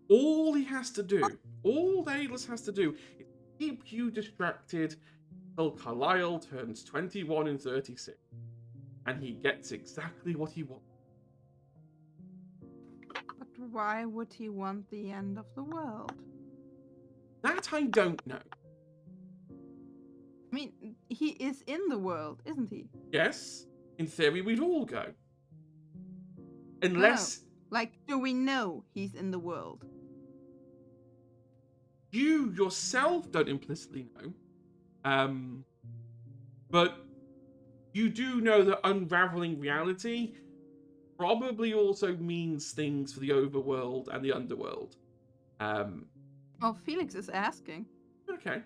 All he has to do, all Daedalus has to do, is keep you distracted until Carlisle turns 21 and 36. And he gets exactly what he wants. But why would he want the end of the world? That I don't know. I mean, he is in the world, isn't he? Yes, in theory we'd all go. Unless Like, do we know he's in the world? you yourself don't implicitly know. But you do know that unraveling reality probably also means things for the overworld and the underworld. Oh, Felix is asking. Okay.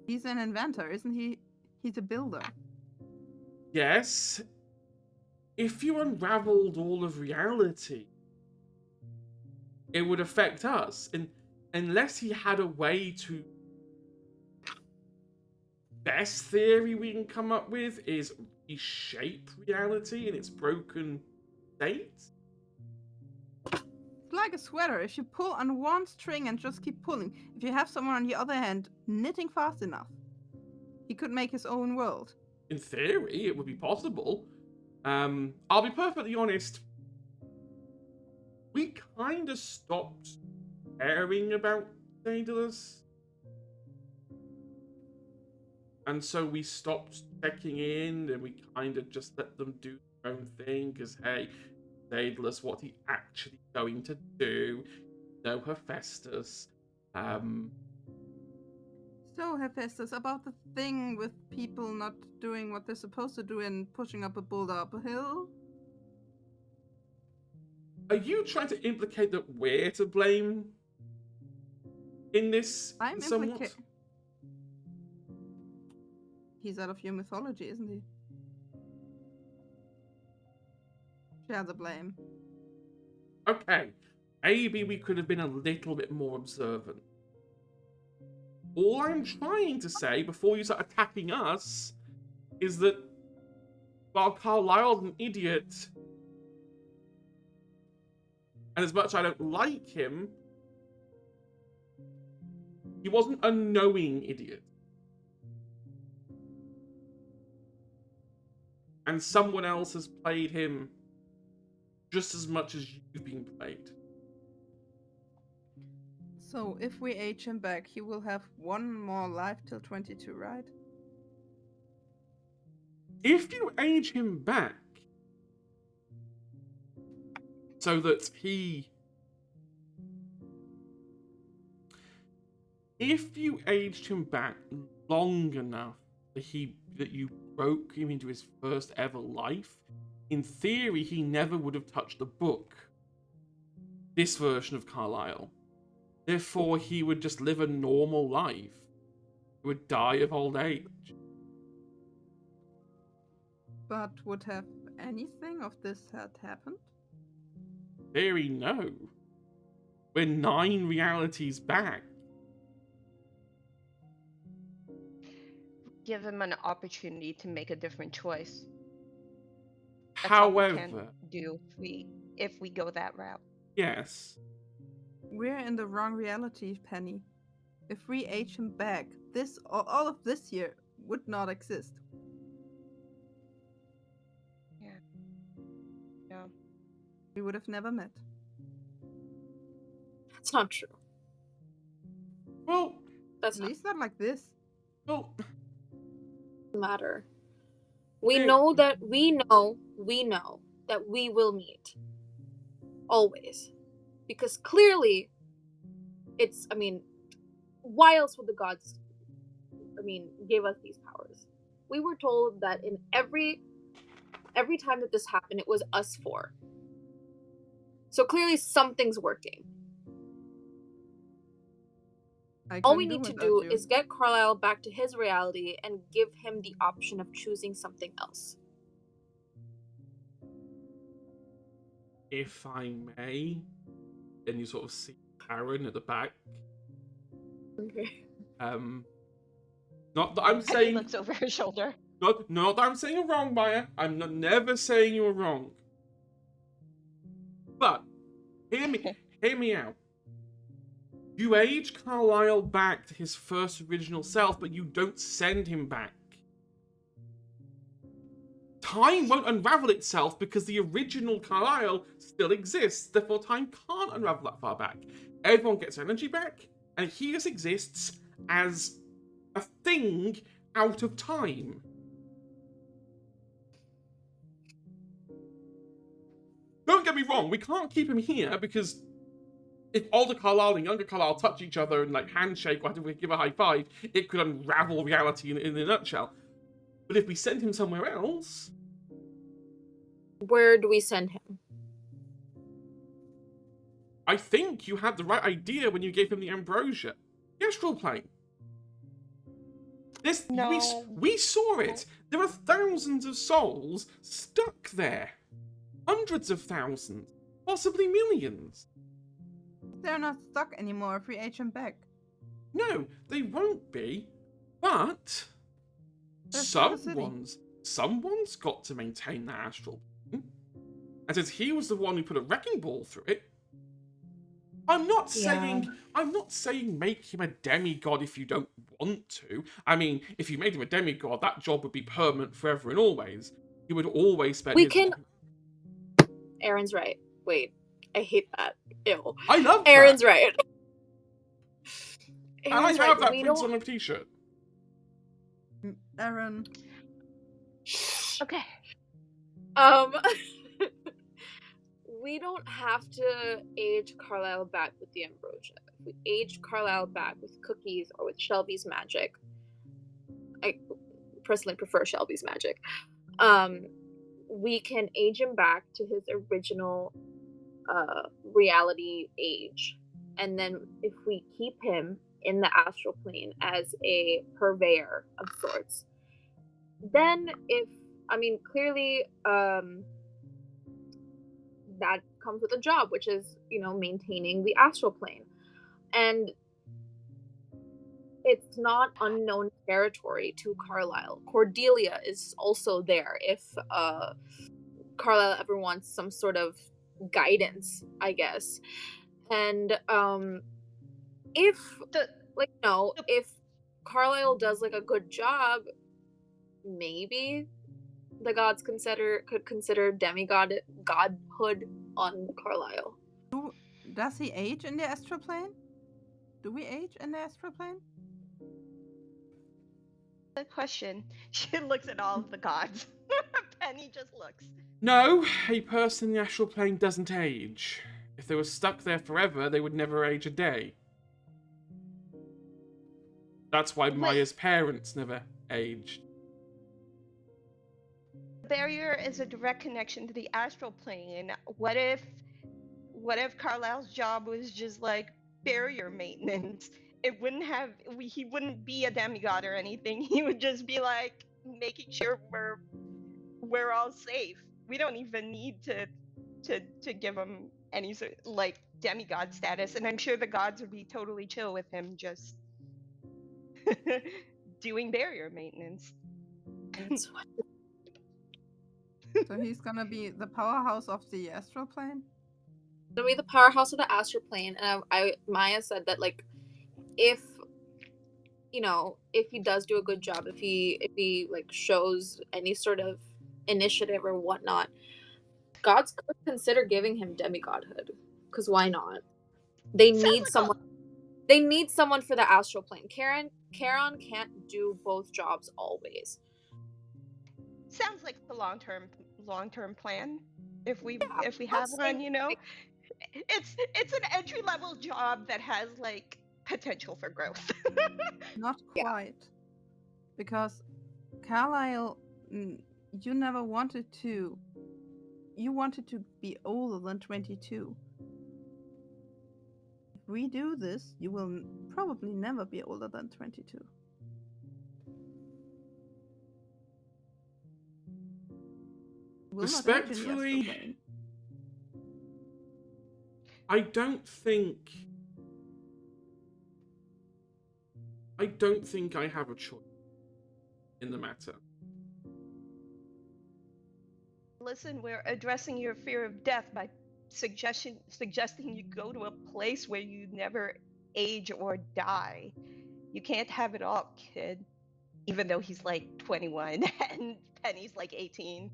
He's an inventor, isn't he? He's a builder. Yes. If you unraveled all of reality, it would affect us. And unless he had a way to... Best theory we can come up with is reshape reality in its broken state. It's like a sweater. If you pull on one string and just keep pulling, if you have someone on the other hand knitting fast enough, he could make his own world. In theory, it would be possible. I'll be perfectly honest. We kind of stopped caring about Daedalus. And so we stopped checking in and we kind of just let them do their own thing. Because, hey, Daedalus, what he actually going to do? No Hephaestus. So, Hephaestus, about the thing with people not doing what they're supposed to do and pushing up a boulder up a hill? Are you trying to implicate that we're to blame in this I'm somewhat? He's out of your mythology, isn't he? Share the blame. Okay, maybe we could have been a little bit more observant. All I'm trying to say before you start attacking us is that while Carlisle's an idiot, and as much as I don't like him, he wasn't a knowing idiot. And someone else has played him just as much as you've been played. So, if we age him back, he will have one more life till 22, right? If you age him back so that he... If you aged him back long enough that you broke him into his first ever life, in theory he never would have touched the book. This version of Carlisle. Therefore, he would just live a normal life. He would die of old age. But would have anything of this had happened? Theory, no. We're 9 realities back. Give him an opportunity to make a different choice. That's all we can However, do if we go that route. yes. We're in the wrong reality, Penny. If we age him back, all of this year would not exist. Yeah. We would have never met. That's not true. Well, That's At not least not like this. well, matter. We Yeah. know that we know that we will meet. Always. Because clearly why else would the gods give us these powers? We were told that in every time that this happened, it was us 4. So clearly something's working. All we need to do is get Carlisle back to his reality and give him the option of choosing something else. if I may, then you sort of see Aaron at the back. Okay. Not that I'm He saying looks over his shoulder. not that I'm saying you're wrong, Maya. I'm never saying you're wrong. But hear me out. You age Carlisle back to his first original self, but you don't send him back. Time won't unravel itself because the original Carlisle still exists, therefore time can't unravel that far back. Everyone gets energy back, and he just exists as a thing out of time. Don't get me wrong, we can't keep him here because if older Carlisle and younger Carlisle touch each other and like handshake or give a high five, it could unravel reality in a nutshell. But if we send him somewhere else... Where do we send him? I think you had the right idea when you gave him the ambrosia. The astral plane. No. We saw it. There are thousands of souls stuck there. Hundreds of thousands. Possibly millions. They're not stuck anymore if we age them back. No, they won't be. But They're still a city. someone's got to maintain that astral plane. And since he was the one who put a wrecking ball through it, I'm not saying make him a demigod if you don't want to. I mean, if you made him a demigod, that job would be permanent forever and always. He would always spend Aaron's right. Wait, I hate that. Ew. I love Aaron's that. right. And I have that prints on a t-shirt. Aaron. Okay. We don't have to age Carlisle back with the ambrosia. If we age Carlisle back with cookies or with Shelby's magic, I personally prefer Shelby's magic. We can age him back to his original reality age, and then if we keep him in the astral plane as a purveyor of sorts, then clearly that comes with a job, which is maintaining the astral plane, and it's not unknown territory to Carlisle. Cordelia is also there if Carlisle ever wants some sort of guidance, I guess. And if Carlisle does like a good job, maybe the gods could consider godhood on Carlisle. Does he age in the astral plane? Do we age in the astral plane? Good question. She looks at all of the gods. Penny just looks. No, a person in the astral plane doesn't age. If they were stuck there forever, they would never age a day. That's why Maya's parents never aged. Barrier is a direct connection to the astral plane. What if Carlisle's job was just like barrier maintenance? He wouldn't be a demigod or anything. He would just be like making sure we're all safe. We don't even need to give him any sort like demigod status, and I'm sure the gods would be totally chill with him just doing barrier maintenance. So he's gonna be the powerhouse of the astral plane? Gonna be the powerhouse of the astral plane, and Maya said that like if he does do a good job, if he like shows any sort of initiative or whatnot, gods could consider giving him demigodhood, because why not? They need someone. They need someone for the astral plane. Charon can't do both jobs always. Sounds like the long-term plan. If we have one, it's an entry-level job that has like potential for growth. Not quite. Because Carlisle, you never wanted to. You wanted to be older than 22. If we do this, you will probably never be older than 22. Respectfully, I don't think I don't think I have a choice in the matter. Listen, we're addressing your fear of death by suggesting you go to a place where you never age or die. You can't have it all, kid. Even though he's like 21 and Penny's like 18.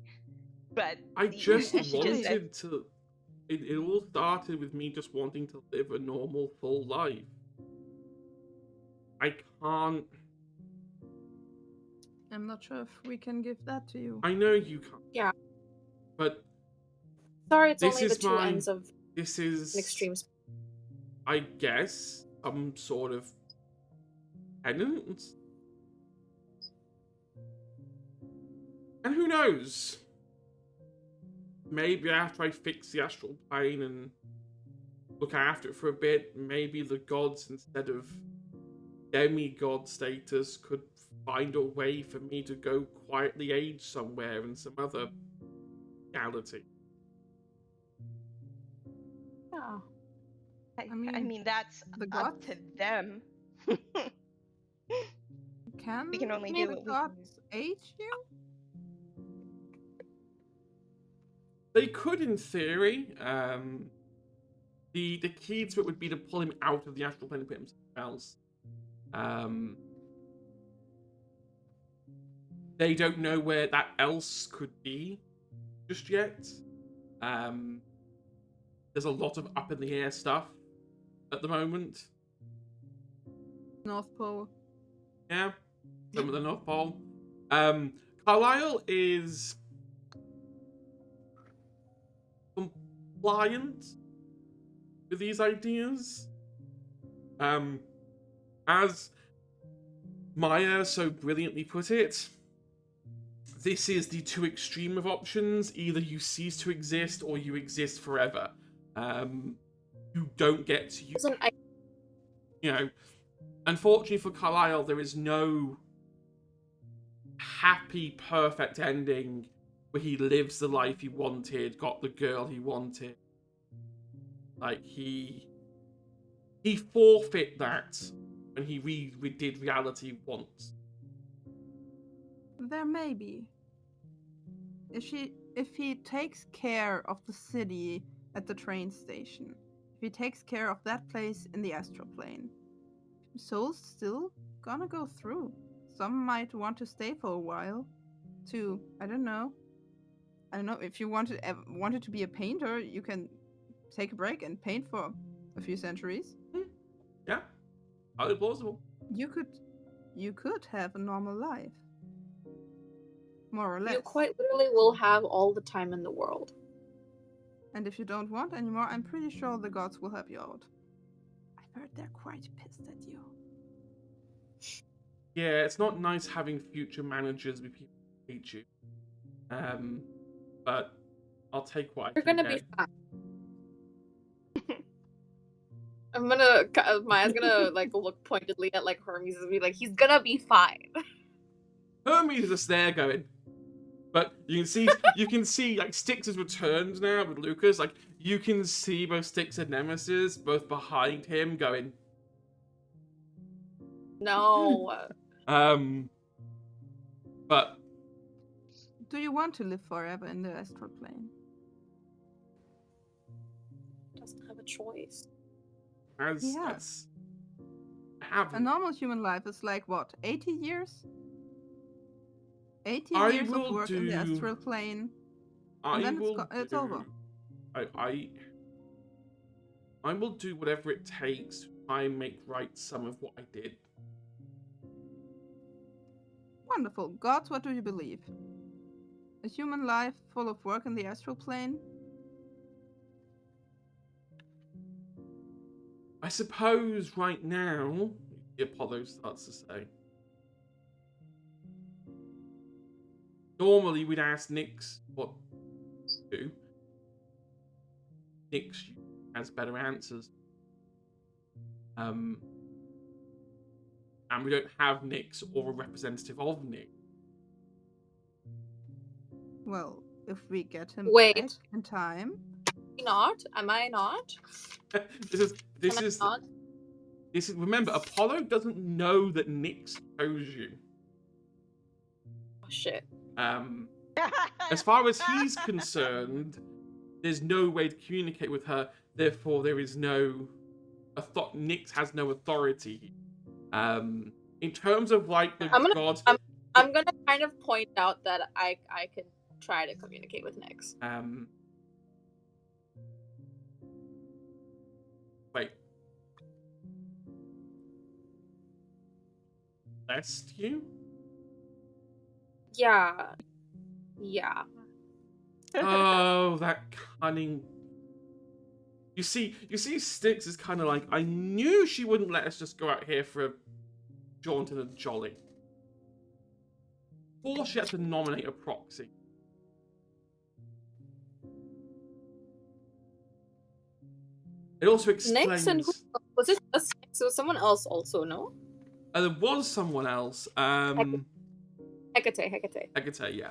But I just she just wanted said, to. It all started with me just wanting to live a normal, full life. I can't. I'm not sure if we can give that to you. I know you can't. Yeah. But Sorry, it's this only the is two my. ends of This is. an extreme. I guess some sort of penance. And who knows? Maybe after I fix the astral plane and look after it for a bit, maybe the gods, instead of demigod status, could find a way for me to go quietly age somewhere in some other reality. Yeah. I mean, mean, that's the up gods to them. can We can only maybe do what we can gods age you? They could, in theory. The key to it would be to pull him out of the astral plane and put him somewhere else. They don't know where that else could be just yet. There's a lot of up in the air stuff at the moment. North Pole. Yeah, some of the North Pole. Carlisle is compliant with these ideas. As Maya so brilliantly put it, this is the too extreme of options. Either you cease to exist or you exist forever. You don't get to use. You know, unfortunately for Carlisle, there is no happy, perfect ending where he lives the life he wanted, got the girl he wanted. Like, he forfeit that when he redid reality once. There may be. If he takes care of the city at the train station, if he takes care of that place in the astral plane, souls still gonna go through. Some might want to stay for a while. To I don't know. If you wanted to be a painter, you can take a break and paint for a few centuries. Yeah, highly plausible. You could have a normal life, more or less. You quite literally will have all the time in the world. And if you don't want anymore, I'm pretty sure the gods will help you out. I've heard they're quite pissed at you. Yeah, it's not nice having future managers with people who hate you. But I'll take what You're I can gonna get. be fine. Maya's gonna like look pointedly at like Hermes and be like, he's gonna be fine. Hermes is just there going. But you can see like Styx has returned now with Lucas. Like you can see both Styx and Nemesis both behind him going. No. But do you want to live forever in the astral plane? Doesn't have a choice. as have A normal human life is like what, 80 years? 80 I years of will work in the do- astral plane. I then will it's do- over. I will do whatever it takes to try and make right some of what I did. Wonderful. Gods, what do you believe? A human life full of work in the astral plane? I suppose right now, the Apollo starts to say. Normally we'd ask Nyx what to do. Nyx has better answers. And we don't have Nyx or a representative of Nyx. Well, if we get him Wait. back in time. Not? Am I not? this Am I is not? remember, Apollo doesn't know that Nyx chose you. Oh, shit. As far as he's concerned, there's no way to communicate with her. Therefore, there is no. Nyx has no authority. In terms of like the god. I'm gonna kind of point out that I can try to communicate with Nyx. Wait. Lest you? Yeah. Oh, that cunning. You see, Styx is kind of like, I knew she wouldn't let us just go out here for a jaunt and a jolly. Or she had to nominate a proxy. It also explains. Nyx and who was it? Just Nyx? Was someone else also? No. There was someone else. Hecate, yeah.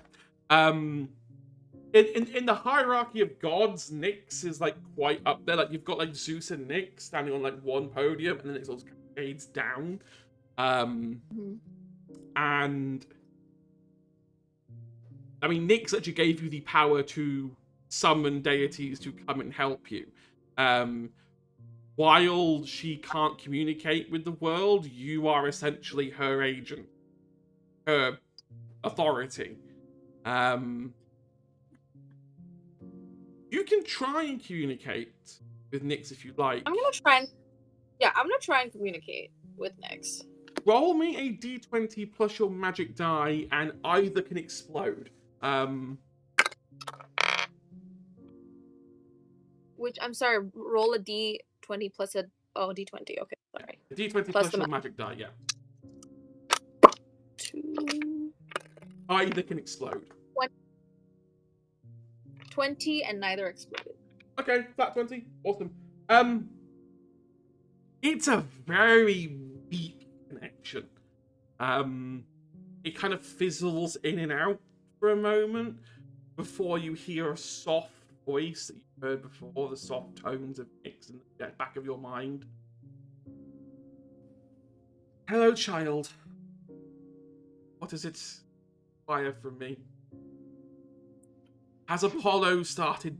In the hierarchy of gods, Nyx is like quite up there. Like you've got like Zeus and Nyx standing on like one podium, and then it sort of fades down. And I mean, Nyx actually gave you the power to summon deities to come and help you. While she can't communicate with the world, you are essentially her agent, her authority. You can try and communicate with Nyx if you like. I'm gonna try and communicate with Nyx. Roll me a d20 plus your magic die, and either can explode. Which, I'm sorry, roll a d20 plus a... Oh, d20, okay, sorry. A d20 plus your magic die, yeah. 2... Either can explode. 20 and neither exploded. Okay, flat 20. Awesome. It's a very weak connection. It kind of fizzles in and out for a moment before you hear a soft voice that you heard before, the soft tones of Nyx in the back of your mind. Hello, child. What does it require from me? Has Apollo started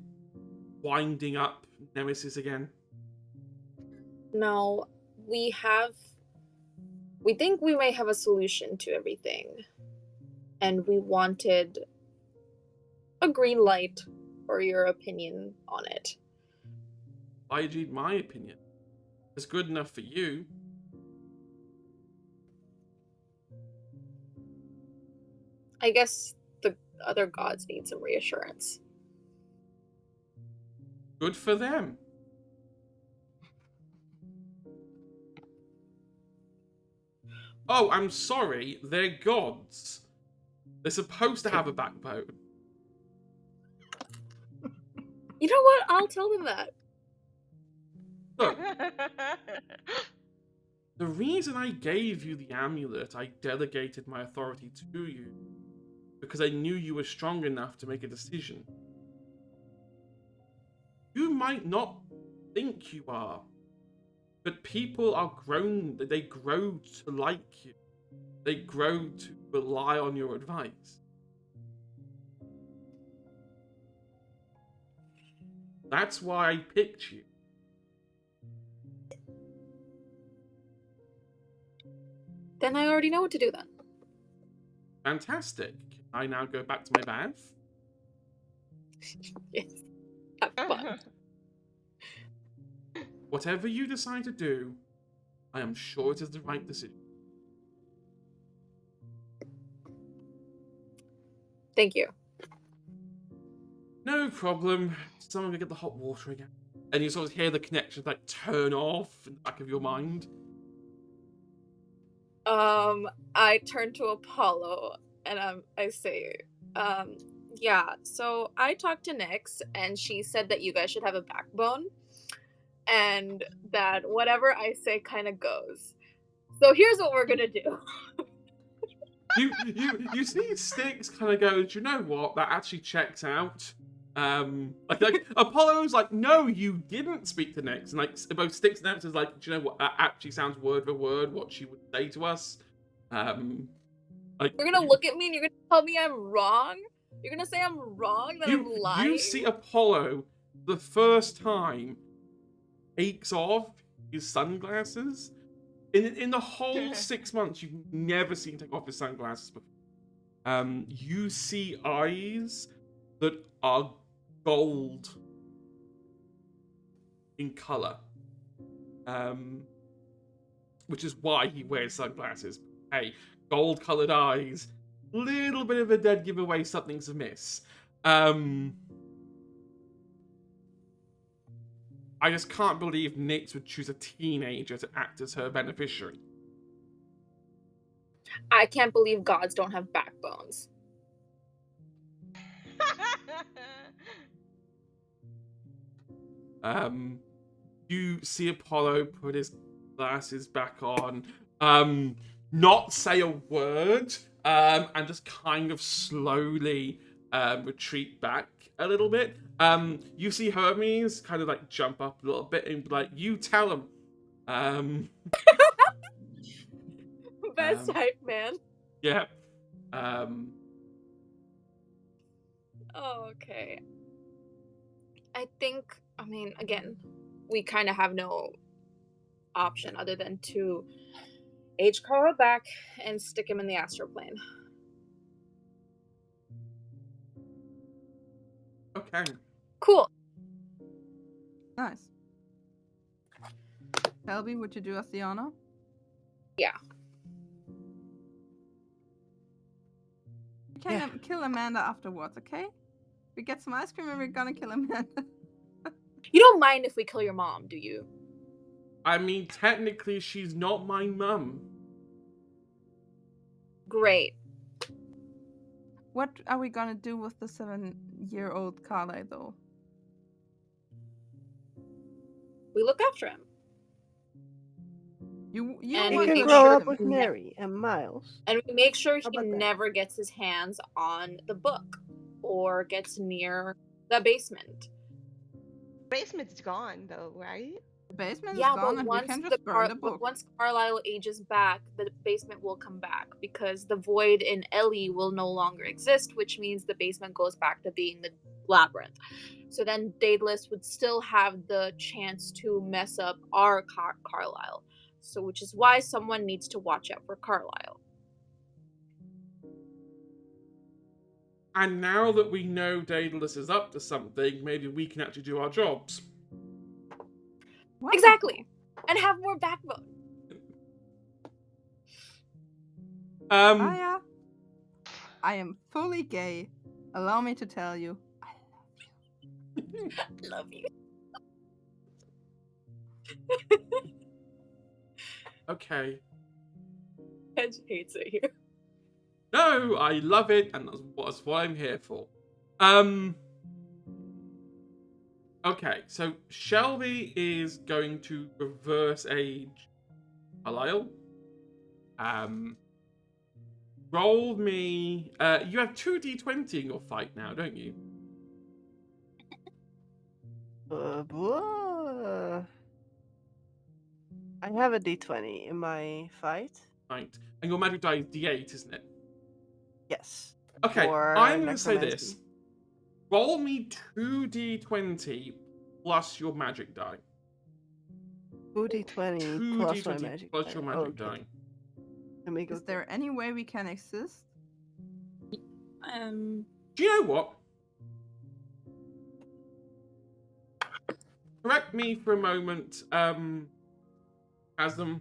winding up Nemesis again? No, we think we may have a solution to everything. And we wanted a green light for your opinion on it. I need my opinion. It's good enough for you. I guess the other gods need some reassurance. Good for them. Oh, I'm sorry. They're gods. They're supposed to have a backbone. You know what? I'll tell them that. Look, the reason I gave you the amulet, I delegated my authority to you, because I knew you were strong enough to make a decision. You might not think you are, but people are grown, they grow to like you. They grow to rely on your advice. That's why I picked you. Then I already know what to do then. Fantastic. Can I now go back to my bath? Yes. Have fun. Whatever you decide to do, I am sure it is the right decision. Thank you. No problem. Someone will get the hot water again. And you sort of hear the connections like turn off in the back of your mind. I turn to Apollo and I say, yeah, so I talked to Nyx and she said that you guys should have a backbone and that whatever I say kind of goes. So here's what we're gonna do. You see Styx kind of goes, you know what, that actually checks out. Like Apollo's like, no, you didn't speak to Nyx, and like both Styx and Nyx is like, do you know what? That actually sounds word for word what she would say to us. Like You're gonna look at me and you're gonna tell me I'm wrong. You're gonna say I'm wrong, that I'm lying. You see Apollo the first time takes off his sunglasses. In the whole 6 months, you've never seen him take off his sunglasses before. You see eyes that are gold in color, which is why he wears sunglasses. Hey, gold-colored eyes, little bit of a dead giveaway. Something's amiss. I just can't believe Nyx would choose a teenager to act as her beneficiary. I can't believe gods don't have backbones. You see Apollo put his glasses back on, not say a word, and just kind of slowly retreat back a little bit. You see Hermes kind of like jump up a little bit and be like, you tell him. Best hype, man. Yeah. Oh, okay. I think, I mean, again, we kind of have no option other than to age Carl back and stick him in the astral plane. Okay. Cool. Nice. Shelby, would you do us the honor? Yeah. We can kill Amanda afterwards, okay? We get some ice cream and we're gonna kill Amanda. You don't mind if we kill your mom, do you? I mean, technically, she's not my mum. Great. What are we gonna do with the 7-year-old Carlisle, though? We look after him. You And You we can make grow sure up with he Mary and Miles. And we make sure How he about that? never gets his hands on the book or gets near the basement. Basement's gone though, right? The basement Yeah, is gone but and we once can just burn the book. once Carlisle ages back, the basement will come back because the void in Ellie will no longer exist, which means the basement goes back to being the labyrinth. So then Daedalus would still have the chance to mess up our Carlisle. So which is why someone needs to watch out for Carlisle. And now that we know Daedalus is up to something, maybe we can actually do our jobs. Wonderful. Exactly. And have more backbone. Aya, I am fully gay. Allow me to tell you, I Love you. Okay. Edge hates it here. No, I love it, and that's what I'm here for. Okay, so Shelby is going to reverse age Carlisle. Roll me. You have 2d20 in your fight now, don't you? I have a d20 in my fight. Right. And your magic die is d8, isn't it? Yes. Okay, For I'm going to say necromancy. this. Roll me 2d20 plus your magic die. 2d20 plus my 2d20 magic plus die. your magic Okay. die. Let me go. Is there any way we can exist? Do you know what? Correct me for a moment, Aslam.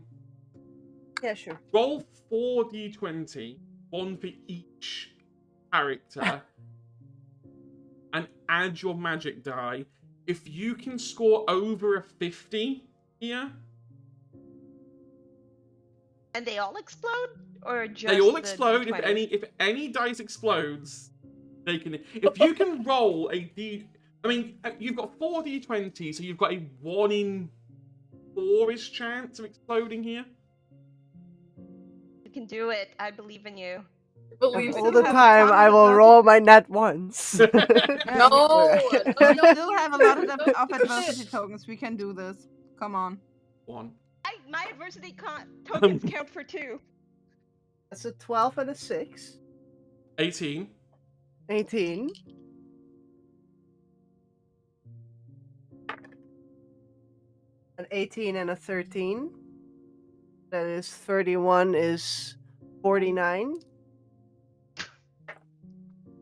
Yeah, sure. Roll 4d20, one for each character, and add your magic die. If you can score over a 50 here, And they all explode, or just they all the explode. D20s? If any dice explodes, they can. If you can roll a d, I mean, you've got 4d20, so you've got a 1 in 4-ish chance of exploding here. You can do it. I believe in you. Believe We All still the have a time, ton I of will adversity. roll my net once. No, We no, still have a lot of no, adversity tokens. We can do this. Come on. 1. My adversity tokens count for 2. That's a 12 and a 6. 18. 18. An 18 and a 13. That is 31 is 49.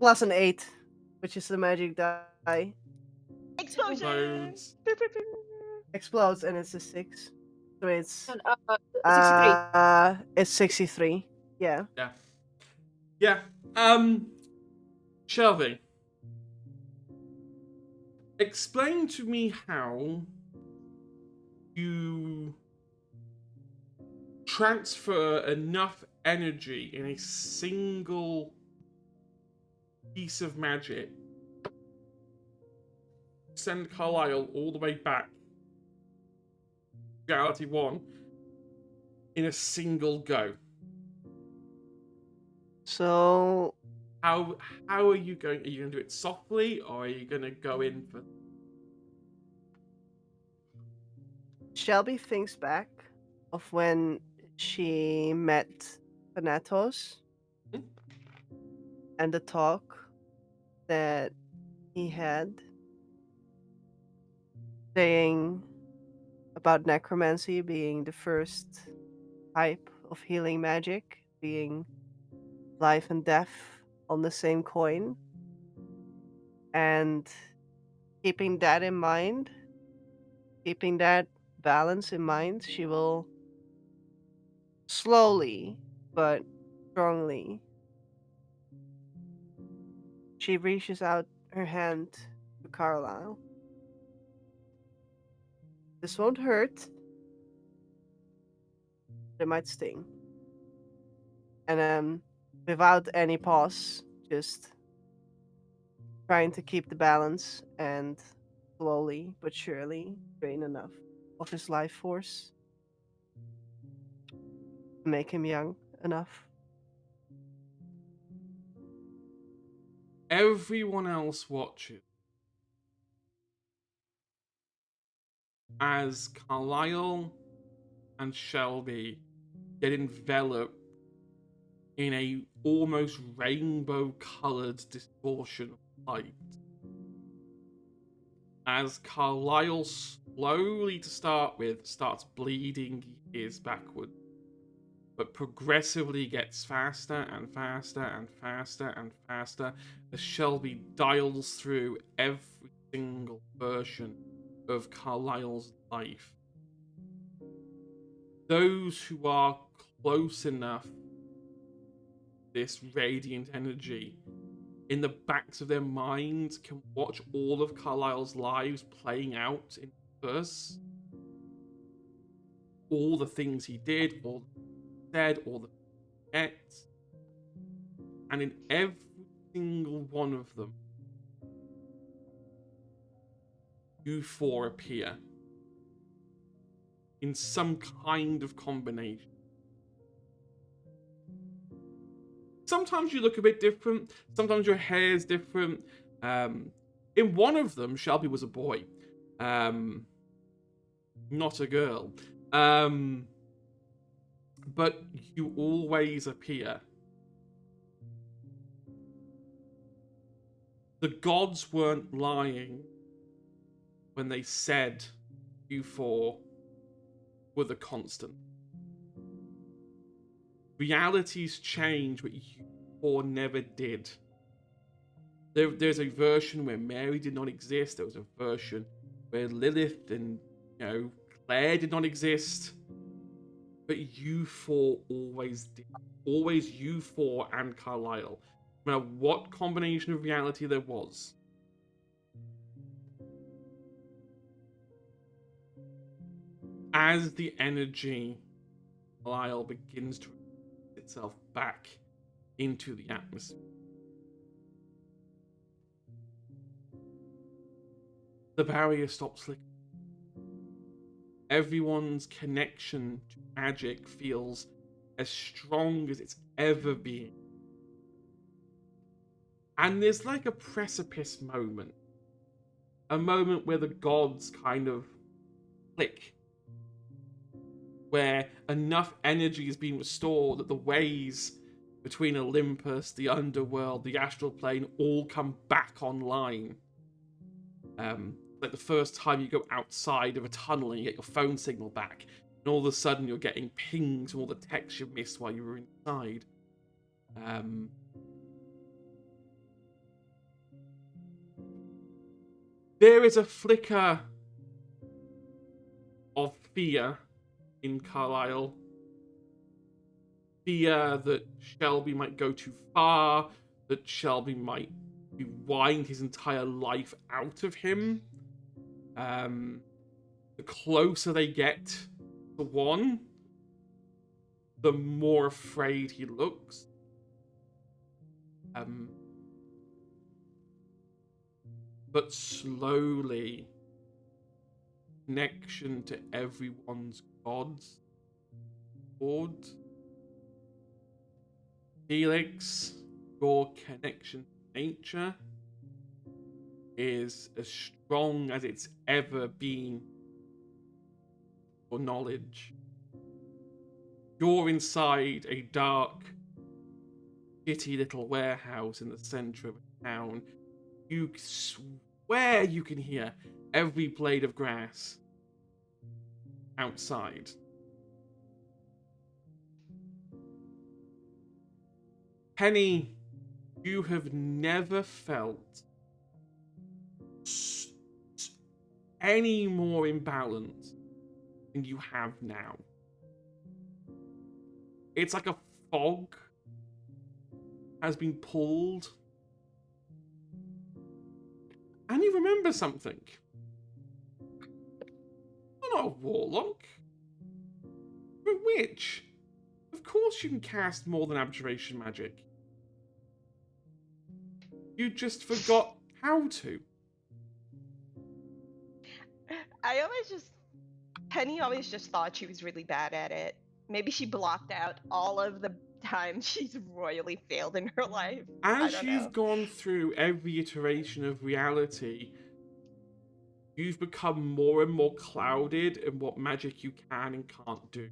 Plus an 8, which is the magic die. Explosion! Explodes. Explodes and it's a 6. So it's 63. it's 63. Yeah. Yeah. Yeah. Shelby, explain to me how you transfer enough energy in a single piece of magic, send Carlisle all the way back to Reality 1 in a single go. So How are you going? Are you going to do it softly, or are you going to go in for? Shelby thinks back of when she met Thanatos Hmm? and the talk that he had saying about necromancy being the first type of healing magic, being life and death on the same coin. And keeping that in mind, keeping that balance in mind, she will slowly but strongly, she reaches out her hand to Carlisle. This won't hurt. It might sting. And then, without any pause, just trying to keep the balance and slowly but surely drain enough of his life force to make him young enough. Everyone else watches as Carlisle and Shelby get enveloped in a almost rainbow-colored distortion of light. As Carlisle slowly, to start with, starts bleeding years backward, but progressively gets faster and faster and faster and faster as Shelby dials through every single version of Carlisle's life. Those who are close enough, this radiant energy, in the backs of their minds can watch all of Carlisle's lives playing out in reverse. All the things he did, all the things he said, all the things he ate. And in every single one of them, you four appear in some kind of combination. Sometimes you look a bit different. Sometimes your hair is different. In one of them, Shelby was a boy, not a girl. But you always appear. The gods weren't lying when they said you four were the constant. Realities change, but you four never did. There's a version where Mary did not exist. There was a version where Lilith and Claire did not exist. But you four always did. Always you four and Carlisle. No matter what combination of reality there was. As the energy Carlisle begins to itself back into the atmosphere, the barrier stops flickering. Everyone's connection to magic feels as strong as it's ever been. And there's like a precipice moment. A moment where the gods kind of click. Where enough energy is being restored that the ways between Olympus, the underworld, the astral plane all come back online. Like the first time you go outside of a tunnel and you get your phone signal back, and all of a sudden you're getting pings from all the texts you missed while you were inside. There is a flicker of fear in Carlisle. Fear that Shelby might go too far, that Shelby might wind his entire life out of him. The closer they get to one, the more afraid he looks. But slowly, connection to everyone's gods. Felix, your connection to nature is as strong as it's ever been for knowledge. You're inside a dark, shitty little warehouse in the center of a town. You swear you can hear every blade of grass outside. Penny, you have never felt any more imbalanced than you have now. It's like a fog has been pulled. And you remember something. You're not a warlock. You're a witch. Of course you can cast more than abjuration magic. You just forgot how to. Penny always just thought she was really bad at it. Maybe she blocked out all of the times she's royally failed in her life. As you've gone through every iteration of reality, you've become more and more clouded in what magic you can and can't do.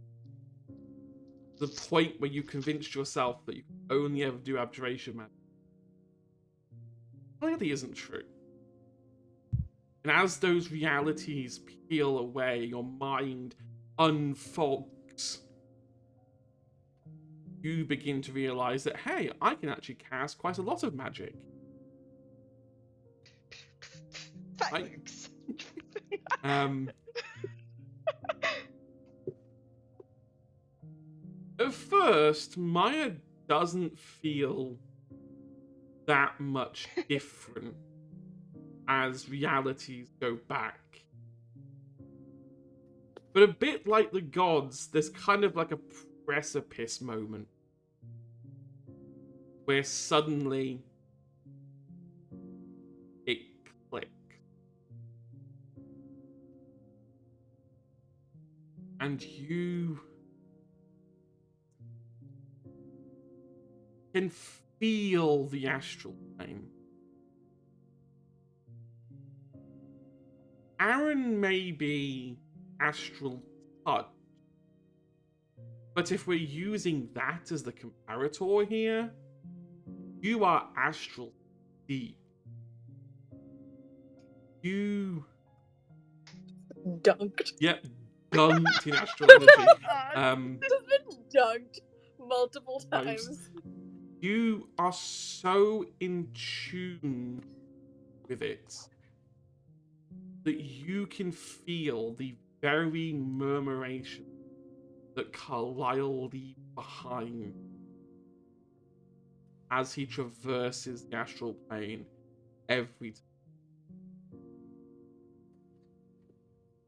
The point where you convinced yourself that you can only ever do abjuration magic clearly isn't true. And as those realities peel away, your mind unfogs. You begin to realize that, hey, I can actually cast quite a lot of magic. Thanks. At first, Maya doesn't feel that much different as realities go back. But a bit like the gods, there's kind of like a precipice moment where suddenly it clicks. And you can feel the astral plane. Aaron may be astral touch, but if we're using that as the comparator here, you are astral deep. You Dunked. Yep, dunked in astral energy. Just been dunked multiple times. You are so in tune with it that you can feel the very murmuration that Carlisle leaves behind as he traverses the astral plane every time.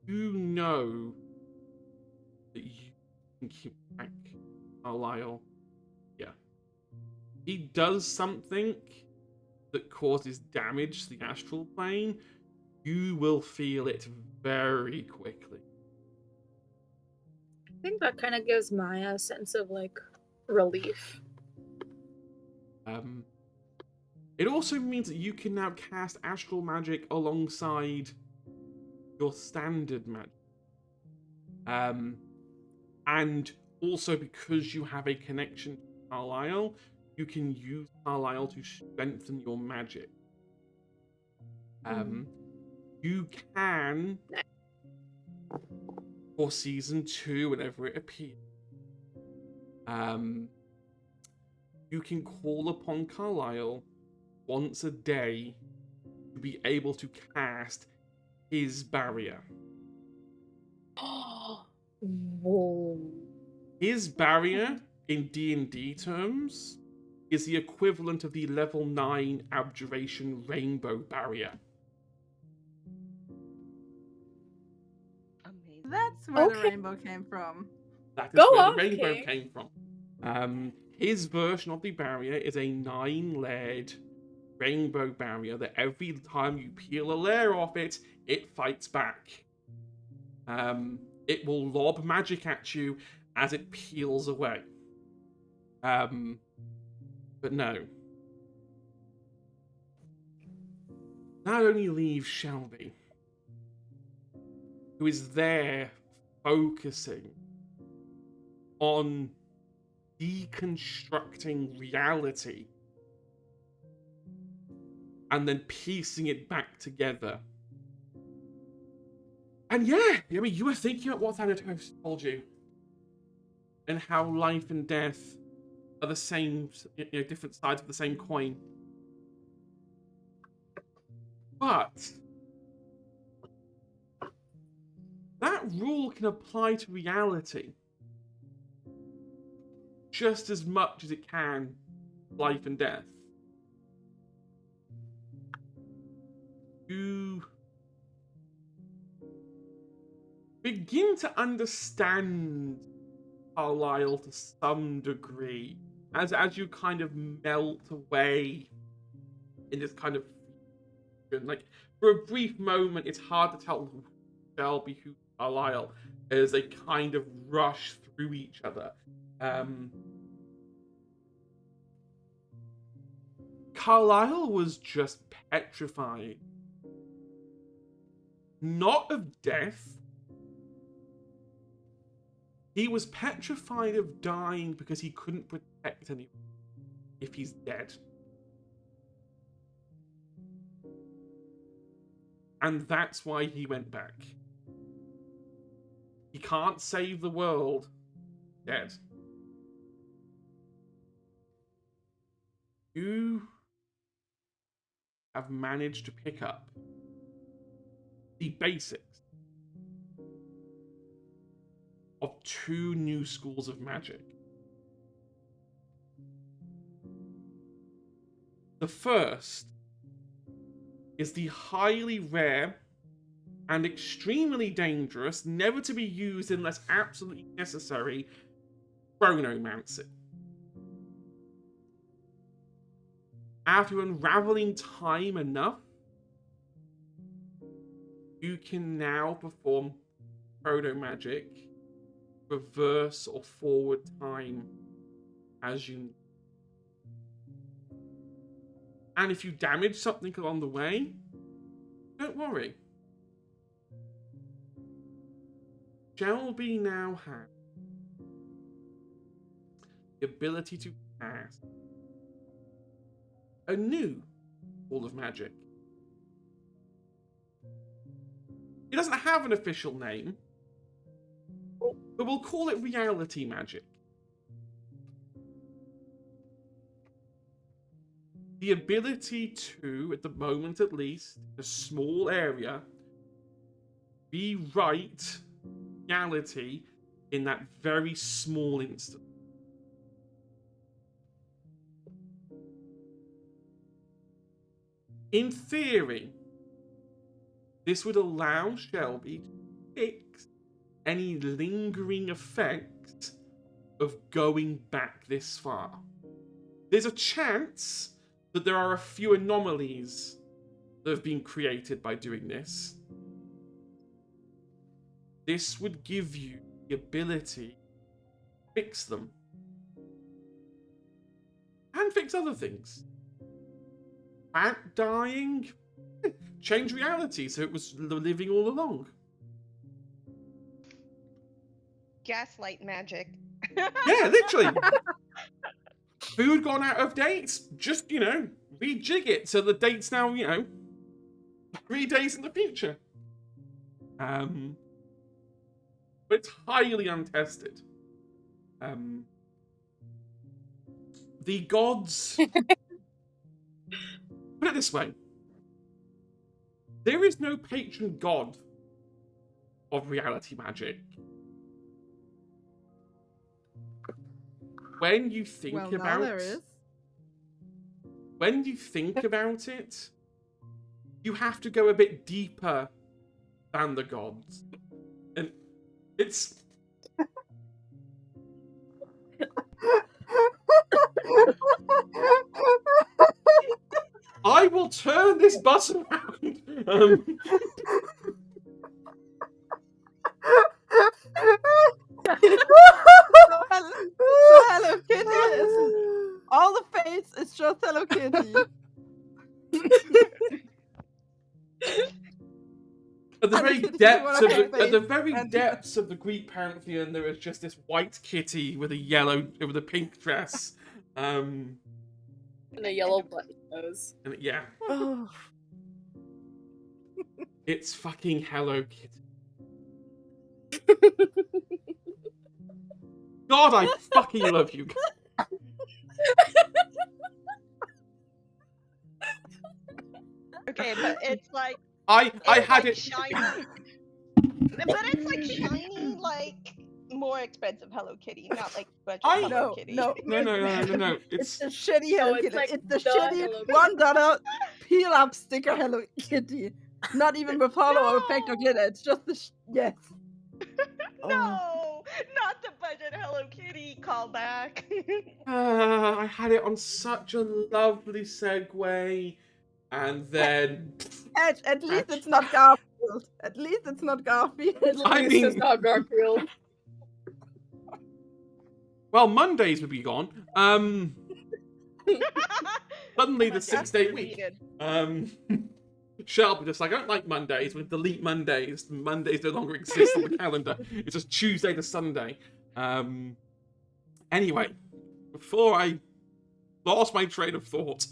You know that you can keep back Carlisle. Yeah. He does something that causes damage to the astral plane. You will feel it very quickly. I think that kind of gives Maya a sense of like relief. It also means that you can now cast astral magic alongside your standard magic. And also because you have a connection to Carlisle, you can use Carlisle to strengthen your magic. You can, for season 2, whenever it appears, you can call upon Carlisle once a day to be able to cast his barrier. Whoa. His barrier, in D&D terms, is the equivalent of the level 9 Abjuration Rainbow Barrier. Amazing. That's where the Okay. rainbow came from. That is Go where off, the rainbow King. came from. His version of the barrier is a 9-layered rainbow barrier that every time you peel a layer off it, it fights back. It will lob magic at you as it peels away. But no. That only leaves Shelby, who is there focusing on deconstructing reality and then piecing it back together. And yeah, I mean, you were thinking about what Thanatos told you and how life and death are the same, different sides of the same coin. But that rule can apply to reality just as much as it can life and death. You begin to understand Carlisle to some degree as you kind of melt away in this kind of, like, for a brief moment it's hard to tell who Shelby, who Carlisle, as they kind of rush through each other. Carlisle was just petrified, not of death. He was petrified of dying because he couldn't protect anyone if he's dead. And that's why he went back. He can't save the world dead. You have managed to pick up the basics of 2 new schools of magic. The first is the highly rare and extremely dangerous, never to be used unless absolutely necessary, chronomancy. After unraveling time enough, you can now perform chronomagic, reverse or forward time as you need. And if you damage something along the way, don't worry. Shelby now has the ability to cast a new Hall of Magic. It doesn't have an official name, but we'll call it Reality Magic. The ability to, at the moment at least, in a small area, rewrite reality in that very small instant. In theory, this would allow Shelby to fix any lingering effect of going back this far. There's a chance that there are a few anomalies that have been created by doing this. This would give you the ability to fix them. And fix other things. cat dying, change reality, so it was living all along. Gaslight magic. Yeah, literally. Food gone out of date, just, rejig it so the date's now, 3 days in the future. But it's highly untested. The gods... Put it this way. There is no patron god of reality magic. When you think Well, now about there is. When you think about it, you have to go a bit deeper than the gods. And it's I will turn this bus around. So Hello Kitty is all the face is just Hello Kitty. At the And very the kitty depths with of a the, at the face very and- depths of the Greek pantheon, there is just this white kitty with a pink dress. And a yellow button nose. And yeah, Oh, it's fucking Hello Kitty. God, I fucking love you. Okay, but it's like I it's had like it. shiny. But it's like shiny, like more expensive Hello Kitty, not like budget I Hello No, Kitty. no. No. It's It's the shitty Hello it's Kitty. like It's the the shitty Hello Kitty. $1 peel up sticker Hello Kitty. Not even with hollow effect or glitter. It's just the yes. No, not the budget Hello Kitty callback. I had it on such a lovely segue, and then Edge, at least Edge. it's not Garfield. At least it's not Garfield. I It's mean- just not Garfield. well, Mondays would be gone. Suddenly the 6-day week. Shelby just like, I don't like Mondays. We delete Mondays. Mondays no longer exist on the calendar. It's just Tuesday to Sunday. Anyway, before I lost my train of thought,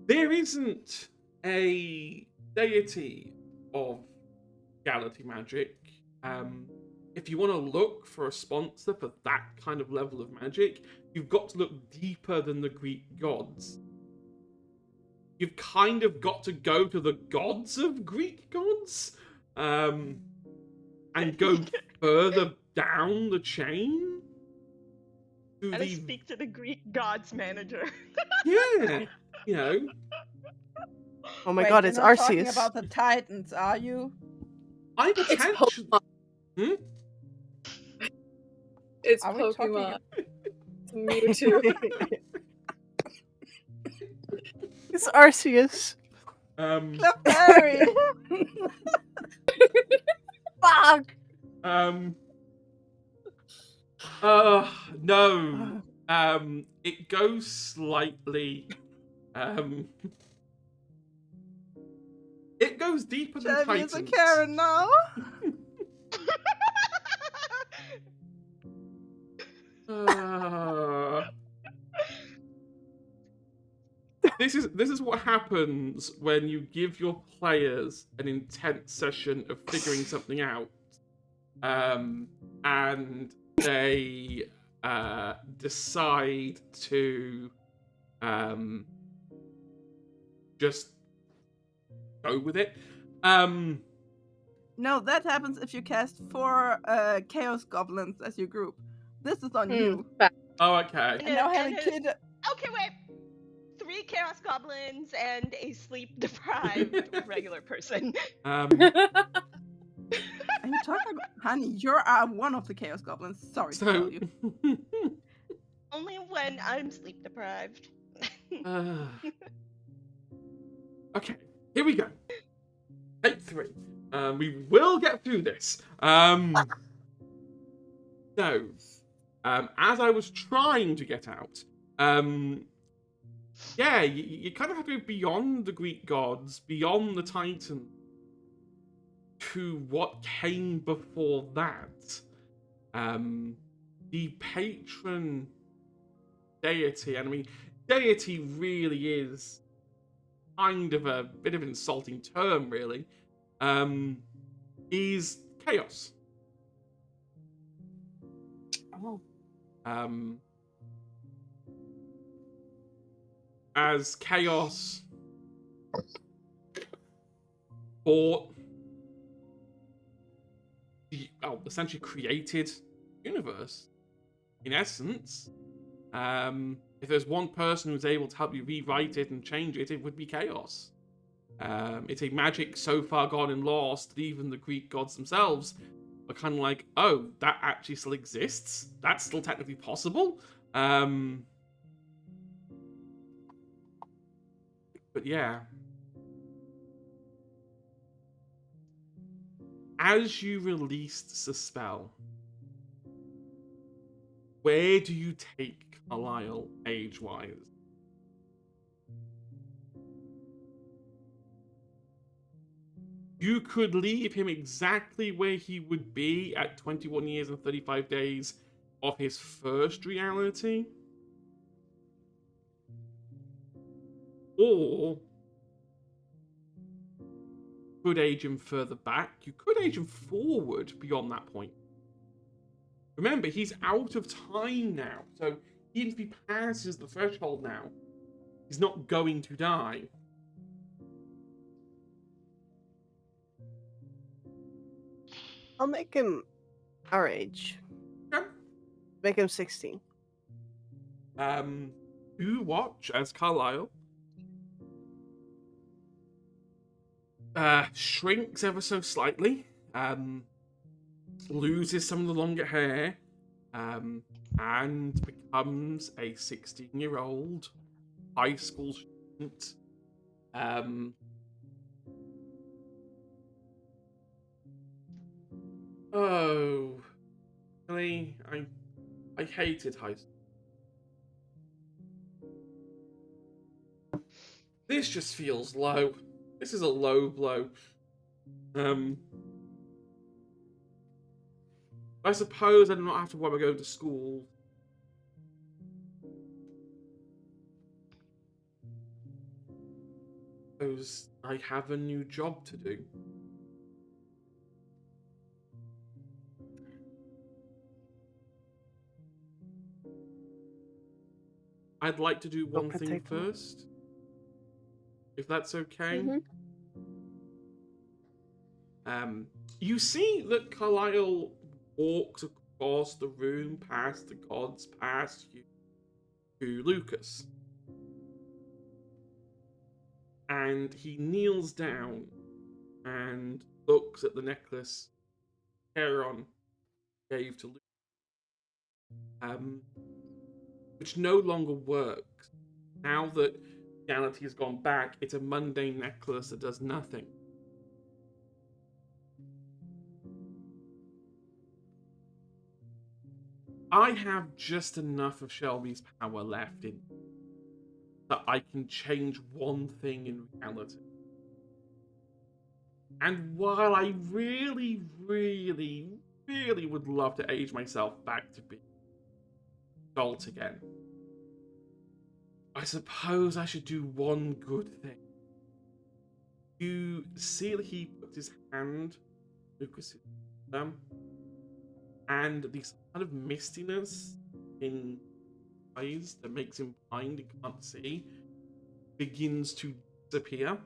there isn't a deity of reality magic. If you want to look for a sponsor for that kind of level of magic, you've got to look deeper than the Greek gods. You've kind of got to go to the gods of Greek gods, and go further down the chain. To And I the speak to the Greek gods manager. yeah, oh my Wait, god, you're it's not talking Arceus. about the Titans, are you? I It's potentially. Pokemon. It's Are we talking Pokemon. It's Mewtwo. It's Arceus. Clefairy! Fuck! No. It goes slightly. It goes deeper than Shelby is Titans. a Karen now. This is what happens when you give your players an intense session of figuring something out, and they decide to just go with it. No, that happens if you cast 4 Chaos Goblins as your group. This is on you. Oh, okay. And now have a And- kid. Okay, wait. 3 chaos goblins and a sleep deprived regular person. Are you talking about? Honey, you're one of the Chaos Goblins. Sorry to tell So, you. Only when I'm sleep deprived. okay, here we go. Take 3. We will get through this. So, as I was trying to get out, Yeah, you kind of have to go beyond the Greek gods, beyond the Titan, to what came before that. The patron deity, and I mean, deity really is kind of a bit of an insulting term, really, is chaos. Oh. As chaos fought, essentially created universe. In essence, if there's one person who's able to help you rewrite it and change it, it would be chaos. It's a magic so far gone and lost that even the Greek gods themselves are kind of like, oh, that actually still exists? That's still technically possible? But yeah. As you released the spell, where do you take Carlisle age-wise? You could leave him exactly where he would be at 21 years and 35 days of his first reality. Or could age him further back. You could age him forward beyond that point. Remember, he's out of time now. So even if he passes the threshold now, he's not going to die. I'll make him our age. Okay. Make him 16. You watch as Carlisle shrinks ever so slightly, loses some of the longer hair, and becomes a 16-year-old high school student. Oh, really? I hated high school. This just feels low. This is a low blow. I suppose I do not have to worry about going to school. Suppose I have a new job to do. I'd like to do one thing first, if that's okay. You see that Carlisle walks across the room, past the gods, past you, to Lucas. And he kneels down and looks at the necklace Charon gave to Lucas, which no longer works. Now that reality has gone back, it's a mundane necklace that does nothing. I have just enough of Shelby's power left in that I can change one thing in reality. And while I really, really, really would love to age myself back to be adult again, I suppose I should do one good thing. You see that he puts his hand, Lucas's thumb, and this kind of mistiness in eyes that makes him blind and can't see begins to disappear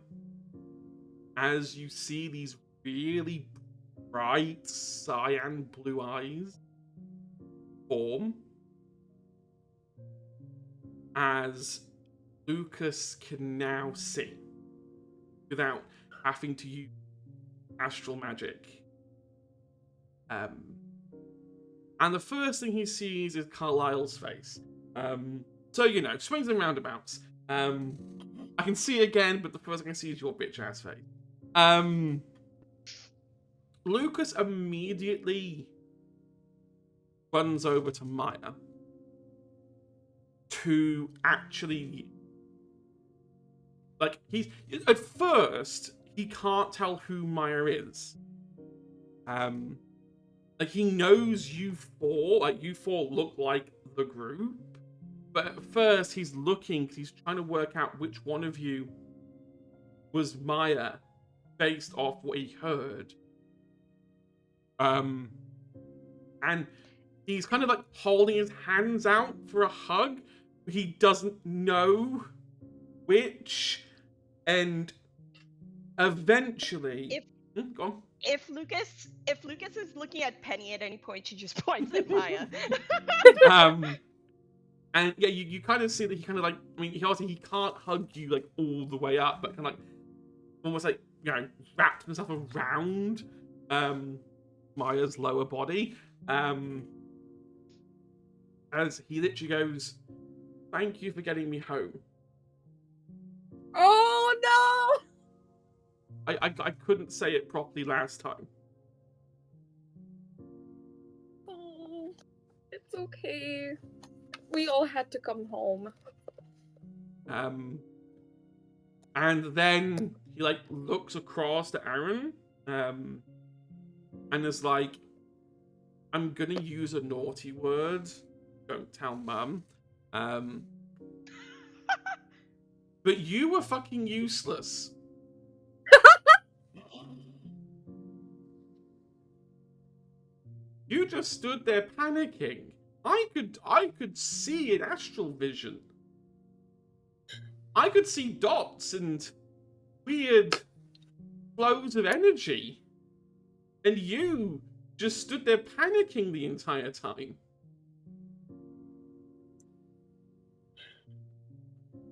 as you see these really bright cyan blue eyes form as Lucas can now see without having to use astral magic. And the first thing he sees is Carlisle's face. So, you know, swings and roundabouts. I can see again, but the first thing I see is your bitch-ass face. Lucas immediately runs over to Maya, to actually, like, he's at first he can't tell who Maya is. Like, he knows you four, like, you four look like the group, but at first he's looking, because he's trying to work out which one of you was Maya based off what he heard. And he's kind of like holding his hands out for a hug. He doesn't know which, and eventually, go on. If Lucas is looking at Penny at any point, she just points at Maya. And yeah, you kind of see that he kind of like, I mean, he obviously he can't hug you like all the way up, but kind of like almost like, you know, wrapped himself around Maya's lower body. As he literally goes, "Thank you for getting me home." Oh no! I couldn't say it properly last time. Oh, it's okay. We all had to come home. And then he like looks across to Aaron, and is like, "I'm gonna use a naughty word. Don't tell Mum. But you were fucking useless." You just stood there panicking. I could see in astral vision. I could see dots and weird flows of energy. And you just stood there panicking the entire time.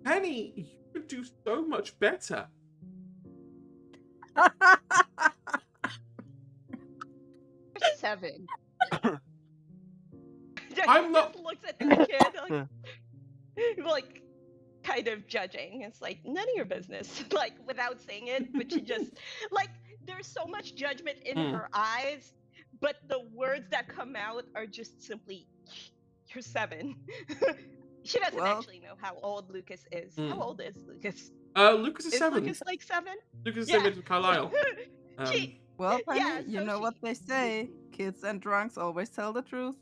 Penny, you could do so much better. You're 7. I'm not- Just looks at the kid like kind of judging. It's like, none of your business. Like, without saying it, but she just like, there's so much judgment in her eyes, but the words that come out are just simply, "You're 7." She doesn't actually know how old Lucas is. How old is Lucas? Lucas is 7. Lucas like 7? Lucas is 7 with Carlisle. Well, Penny, yeah, you so know what they say. Kids and drunks always tell the truth.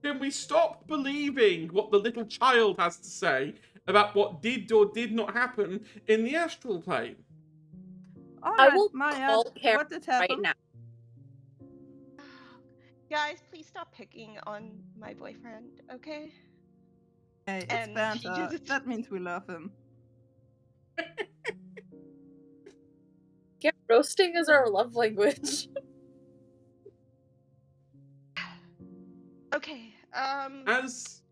Can we stop believing what the little child has to say about what did or did not happen in the astral plane? All I right, will Maya, call Karen what did happen? right now. Guys, please stop picking on my boyfriend, okay? Hey, it's And she banter. just- That means we love him. Yeah, roasting is our love language. Okay,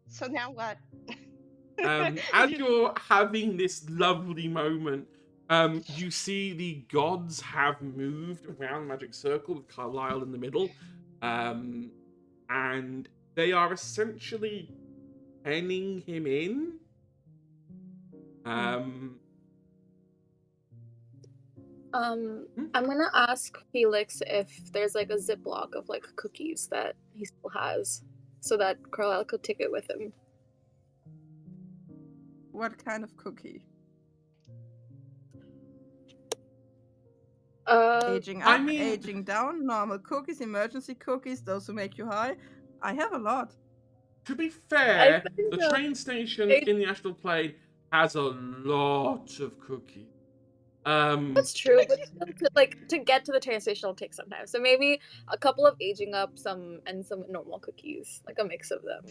so now what? As you're having this lovely moment, you see the gods have moved around the magic circle with Carlisle in the middle, and they are essentially penning him in. I'm gonna ask Felix if there's like a Ziploc of like cookies that he still has, so that Carlisle could take it with him. What kind of cookie? Aging up, aging down, normal cookies, emergency cookies, those who make you high. I have a lot. To be fair, the train station in the astral plane has a lot of cookies. That's true, but to get to the train station will take some time. So maybe a couple of aging up, some normal cookies, like a mix of them.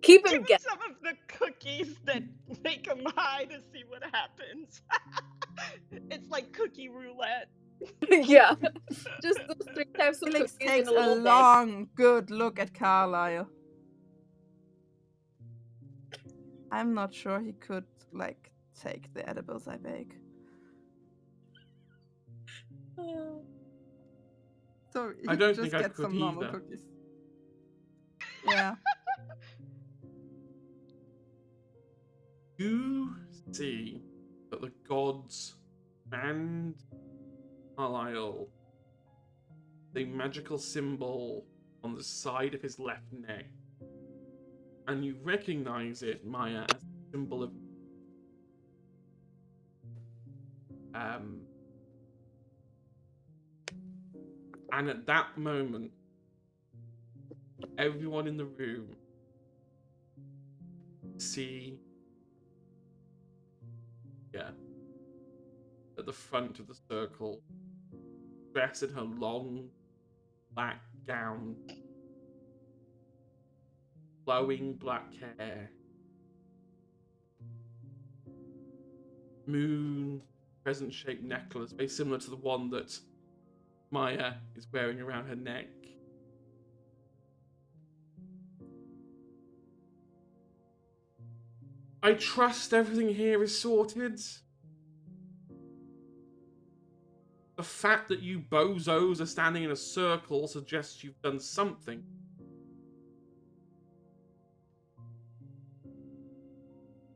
Keep him guessing. Some of the cookies that make him high to see what happens. It's like cookie roulette. Yeah, just those 3 types of Felix cookies takes in a little long, good look at Carlisle. I'm not sure he could like take the edibles I bake. So I don't just think I get could some normal either. cookies. Yeah. You see that the gods and Carlisle, the magical symbol on the side of his left neck. And you recognize it, Maya, as a symbol of and at that moment, everyone in the room see at the front of the circle, dressed in her long black gown, flowing black hair, moon crescent-shaped necklace, very similar to the one that Maya is wearing around her neck. I trust everything here is sorted. The fact that you bozos are standing in a circle suggests you've done something.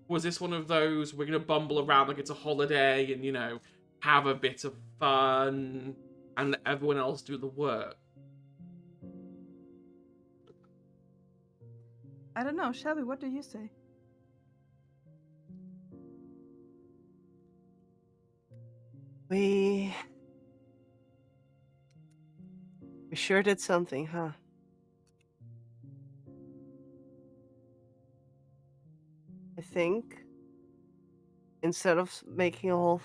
Was this one of those, we're going to bumble around like it's a holiday and, you know, have a bit of fun and let everyone else do the work? I don't know. Shelby, what do you say? We sure did something, huh? I think instead of making a whole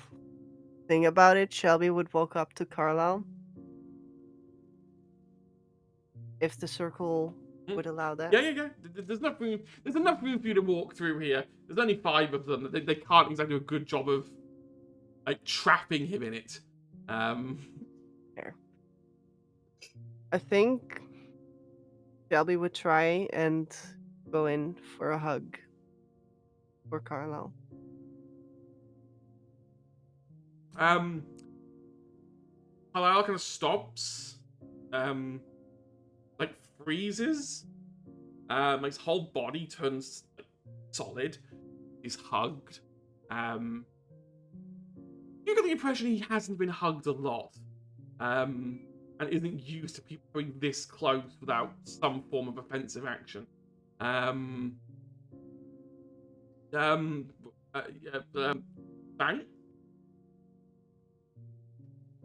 thing about it, Shelby would walk up to Carlisle. If the circle would allow that. Yeah. There's enough room. There's enough room for you to walk through here. There's only 5 of them. They can't exactly do a good job of like trapping him in it. Fair. I think Shelby would try and go in for a hug for Carlisle. Carlisle kind of stops, like freezes, like his whole body turns like, solid. He's hugged. You get the impression he hasn't been hugged a lot, and isn't used to people going this close without some form of offensive action. Bang.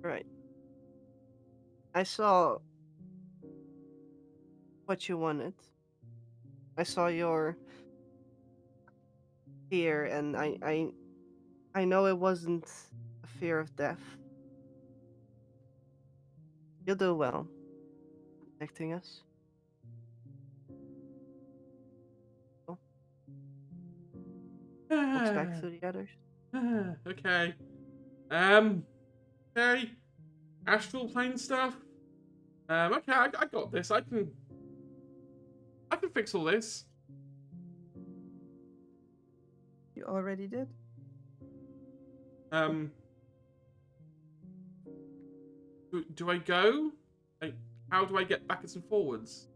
Right. I saw what you wanted. I saw your fear, and I know it wasn't a fear of death. You'll do well protecting us. Cool. Looks back to the others. Okay. Okay. Astral plane stuff. Okay, I got this. I can fix all this. You already did. Do I go? Like, how do I get backwards and forwards?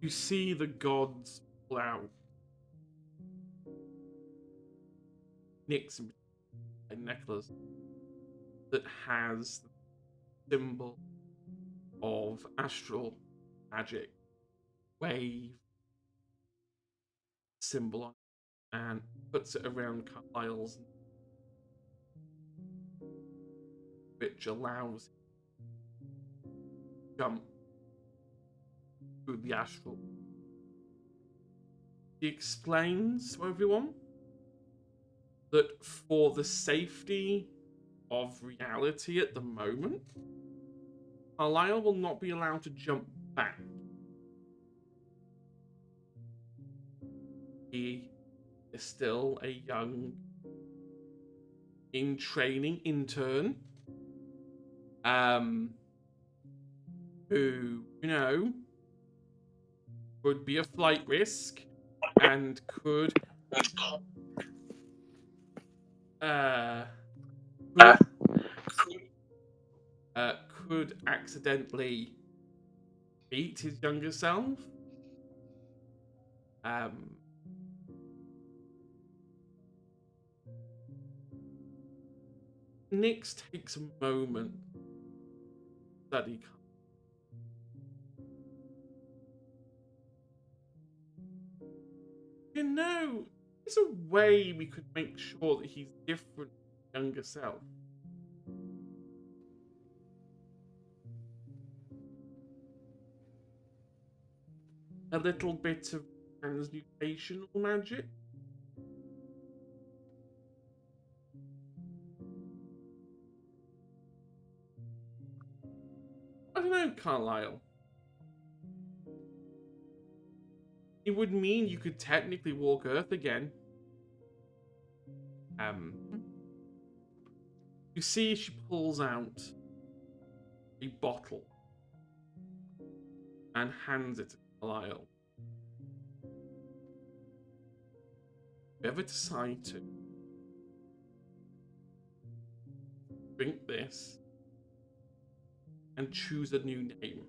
You see the gods pull out. Nyx a necklace that has the symbol of astral magic wave symbol on it, and puts it around Carlisle's, which allows him to jump through the astral. He explains to everyone that for the safety of reality at the moment, Carlisle will not be allowed to jump back. He is still a young, in-training intern, who, you know, would be a flight risk and could accidentally beat his younger self. Nyx takes a moment to study. You know, there's a way we could make sure that he's different from his younger self. A little bit of transmutational magic. I don't know, Carlisle. It would mean you could technically walk Earth again. You see she pulls out a bottle and hands it to Carlisle. If you ever decide to drink this and choose a new name,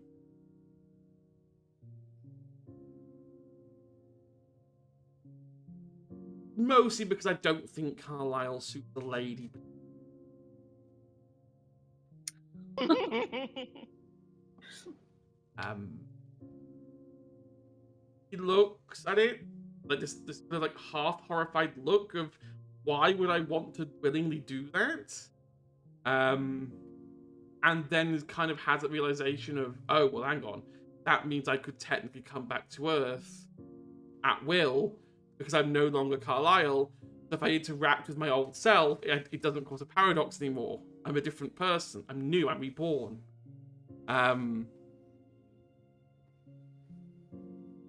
mostly because I don't think Carlisle suits the lady. He looks at it like this kind of like half horrified look of why would I want to willingly do that? And then kind of has that realization of, oh well, hang on, that means I could technically come back to Earth at will because I'm no longer Carlisle. So if I interact with my old self, it doesn't cause a paradox anymore. I'm a different person. I'm new. I'm reborn.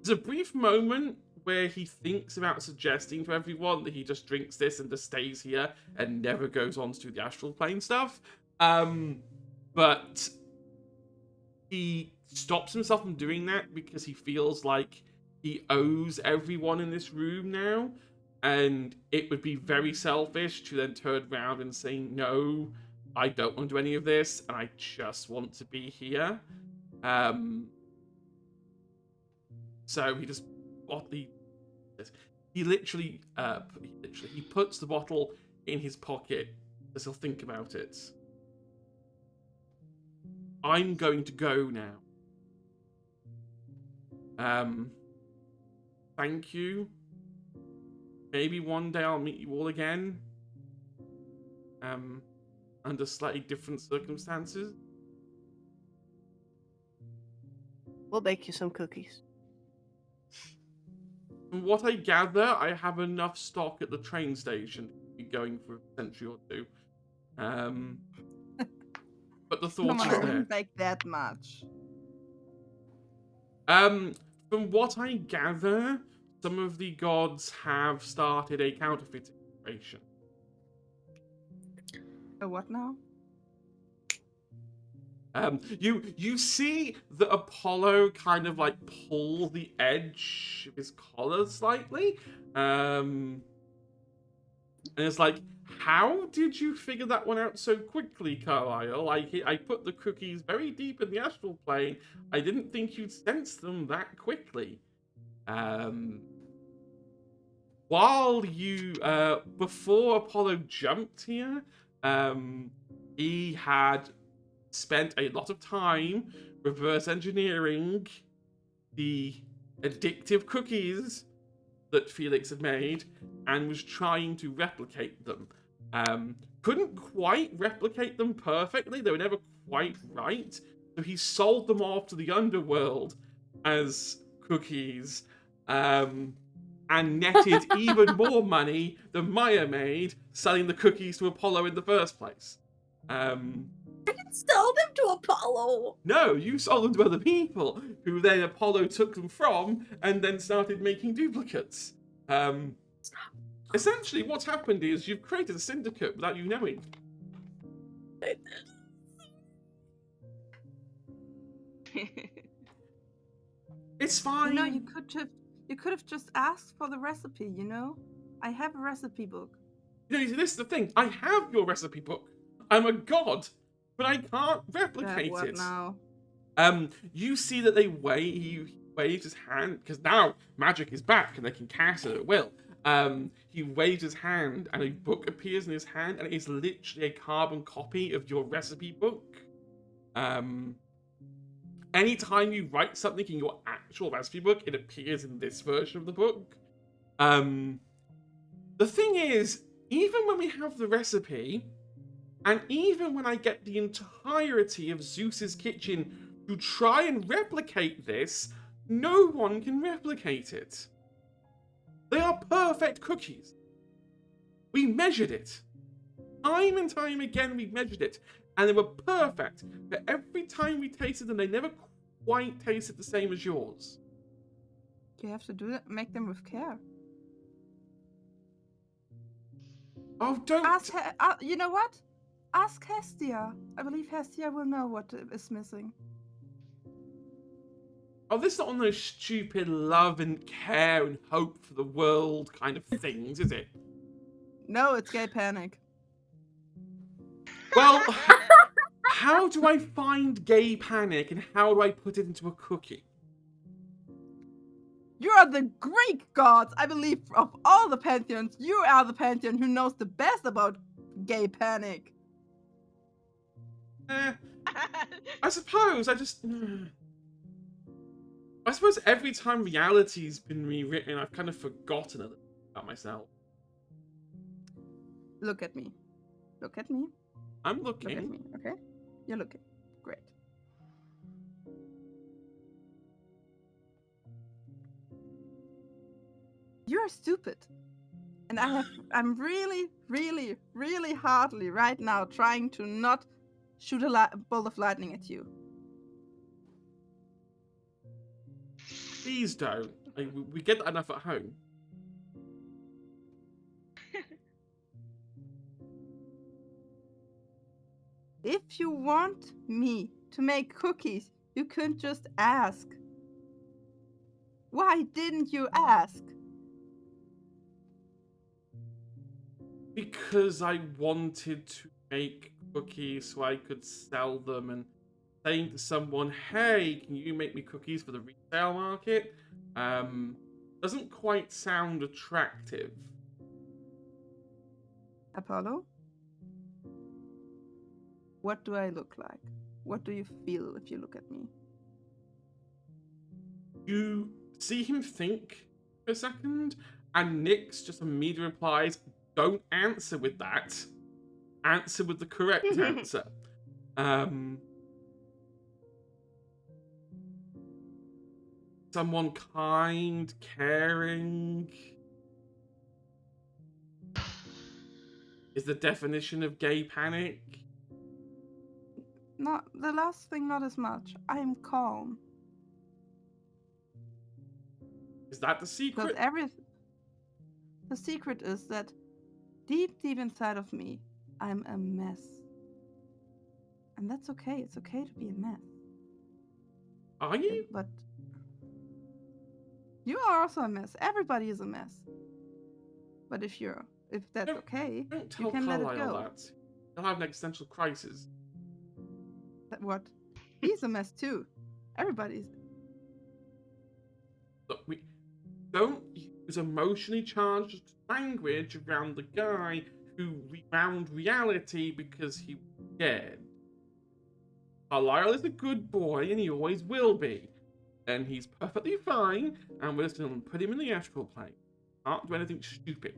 There's a brief moment where he thinks about suggesting to everyone that he just drinks this and just stays here and never goes on to do the astral plane stuff. But he stops himself from doing that because he feels like he owes everyone in this room now. And it would be very selfish to then turn around and say, no, I don't want to do any of this, and I just want to be here. So he just he literally he puts the bottle in his pocket as he'll think about it. I'm going to go now. Thank you. Maybe one day I'll meet you all again. Under slightly different circumstances. We'll bake you some cookies. From what I gather, I have enough stock at the train station to keep going for a century or two. But the thought is there. Like that much. From what I gather, some of the gods have started a counterfeiting operation. What now? You see that Apollo kind of like pull the edge of his collar slightly, and it's like, how did you figure that one out so quickly, Carlisle? I put the cookies very deep in the astral plane. I didn't think you'd sense them that quickly. While you before Apollo jumped here, he had spent a lot of time reverse engineering the addictive cookies that Felix had made and was trying to replicate them. Couldn't quite replicate them perfectly. They were never quite right. So he sold them off to the underworld as cookies, and netted even more money than Maya made selling the cookies to Apollo in the first place. I didn't sell them to Apollo. No, you sold them to other people, who then Apollo took them from, and then started making duplicates. Essentially, what's happened is you've created a syndicate without you knowing. It's fine. No, you could have just asked for the recipe. You know, I have a recipe book. You know, this is the thing. I have your recipe book. I'm a god, but I can't replicate What it. now? You see that he waves his hand, because now magic is back and they can cast it at will. He waves his hand, and a book appears in his hand, and it is literally a carbon copy of your recipe book. Anytime you write something in your actual recipe book, it appears in this version of the book. The thing is, even when we have the recipe, and even when I get the entirety of Zeus's kitchen to try and replicate this, no one can replicate it. They are perfect cookies. We measured it. Time and time again, we measured it. And they were perfect. But every time we tasted them, they never quite tasted the same as yours. You have to do that. Make them with care. Oh, don't... you know what? Ask Hestia. I believe Hestia will know what is missing. Oh, this is not one of those stupid love and care and hope for the world kind of things, is it? No, it's gay panic. Well, how do I find gay panic and how do I put it into a cookie? You are the Greek gods. I believe of all the pantheons, you are the pantheon who knows the best about gay panic. I suppose I suppose every time reality's been rewritten, I've kind of forgotten a little about myself. Look at me. Look at me. I'm looking. Look at me, okay? You're looking. Great. You're stupid. And I'm really, really, really hardly right now trying to not shoot a bolt of lightning at you. Please don't. We get that enough at home. If you want me to make cookies, you couldn't just ask. Why didn't you ask? Because I wanted to make cookies so I could sell them, and saying to someone, hey, can you make me cookies for the resale market? Doesn't quite sound attractive. Apollo? What do I look like? What do you feel if you look at me? You see him think for a second, and Nyx just immediately replies, don't answer with that. Answer with the correct answer. Someone kind, caring. Is the definition of gay panic. Not the last thing, not as much. I am calm. Is that the secret? Because the secret is that deep, deep inside of me, I'm a mess. And that's okay. It's okay to be a mess. Are you? But you are also a mess. Everybody is a mess. But if that's okay, Don't tell you can let it Carlisle go. that. He'll have an existential crisis. What? He's a mess too. Everybody's. Look, we don't use emotionally charged language around the guy who found reality because he was scared. Carlisle is a good boy and he always will be. And he's perfectly fine, and we're just going to put him in the astral plane. Can't do anything stupid.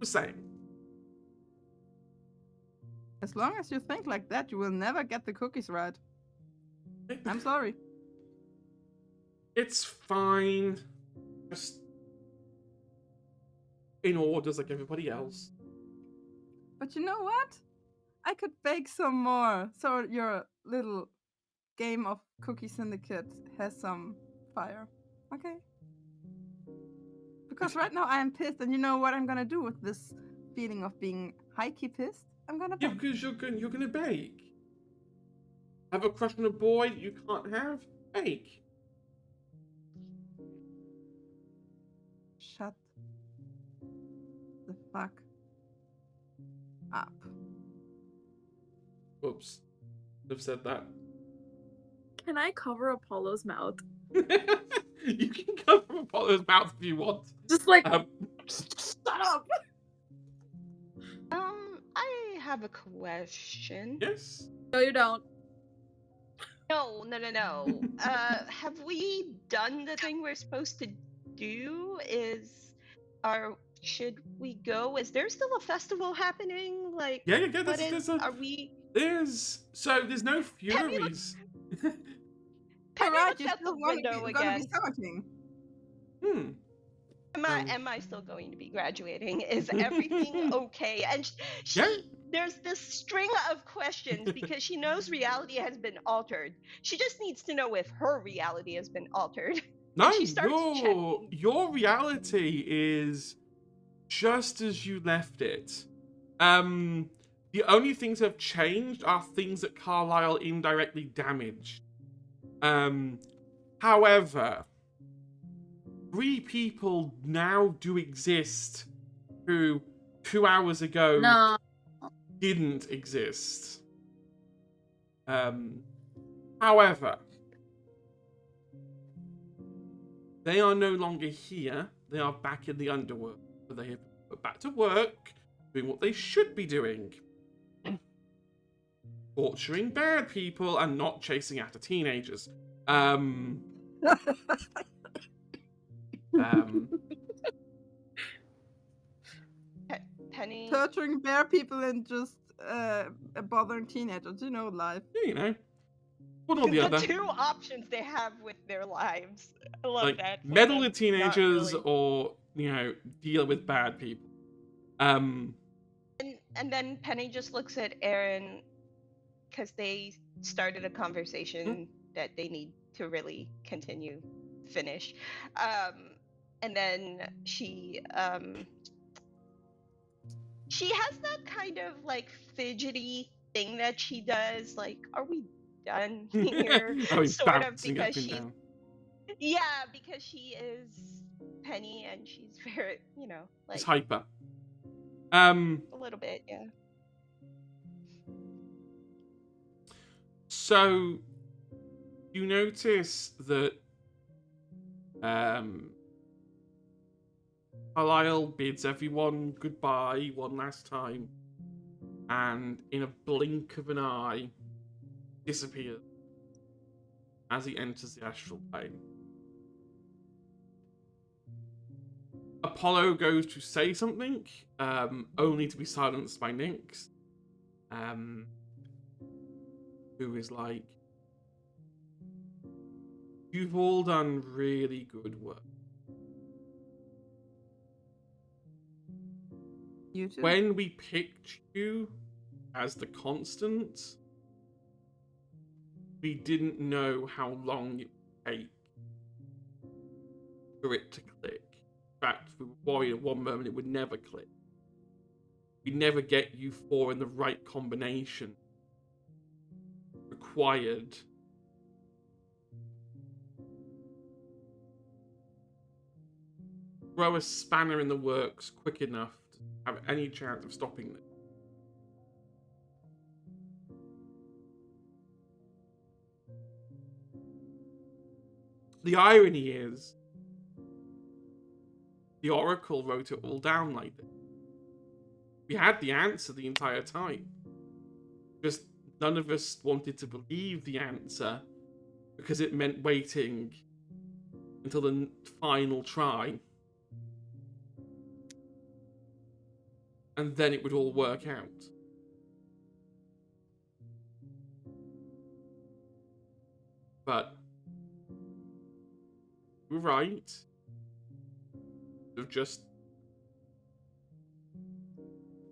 Just saying. As long as you think like that, you will never get the cookies right. I'm sorry. It's fine. Just in orders like everybody else. But you know what? I could bake some more, so your little game of Cookie Syndicate has some fire. Okay? Because right now I am pissed, and you know what I'm gonna do with this feeling of being high-key pissed? I'm gonna bake. Yeah, because you're gonna bake. Have a crush on a boy that you can't have? Bake. Shut the fuck up. Whoops. I've said that. Can I cover Apollo's mouth? You can come from Apollo's mouth if you want. Just like, Um, shut up. I have a question. yes. No, you don't. No. Have we done the thing we're supposed to do? Should we go? Is there still a festival happening? Like, Yeah. are we? There's no furies. Penny Alright, looks you're out still the window gonna be again. summiting. Am I still going to be graduating? Is everything okay? And she, Yeah. there's this string of questions because she knows reality has been altered. She just needs to know if her reality has been altered. No, And she starts checking. your reality is just as you left it. The only things that have changed are things that Carlisle indirectly damaged. However, 3 people now do exist who 2 hours ago No. didn't exist. However, they are no longer here. They are back in the underworld. But they have put back to work, doing what they should be doing. Torturing bad people and not chasing after teenagers. Penny. Torturing bear people and just bothering teenagers, you know, life. You know, one or the other. 2 options they have with their lives. I love Like, that. meddle Sometimes with not teenagers really. or, deal with bad people. And then Penny just looks at Aaron because they started a conversation that they need to really finish. And then she has that kind of like fidgety thing that she does, like, are we done here? Sort of, because she's down. because she is Penny and she's very, like, It's hyper. a little bit, yeah. So you notice that Carlisle bids everyone goodbye one last time, and in a blink of an eye disappears as he enters the astral plane. Apollo goes to say something, only to be silenced by Nyx, who is like, "You've all done really good work. You too. When we picked you as the constant, we didn't know how long it would take for it to click. In fact, we were worried at one moment it would never click. We'd never get you 4 in the right combination required throw a spanner in the works quick enough to have any chance of stopping this. The irony is, the Oracle wrote it all down like this. We had the answer the entire time. Just none of us wanted to believe the answer because it meant waiting until the final try. And then it would all work out. But we're right. We've just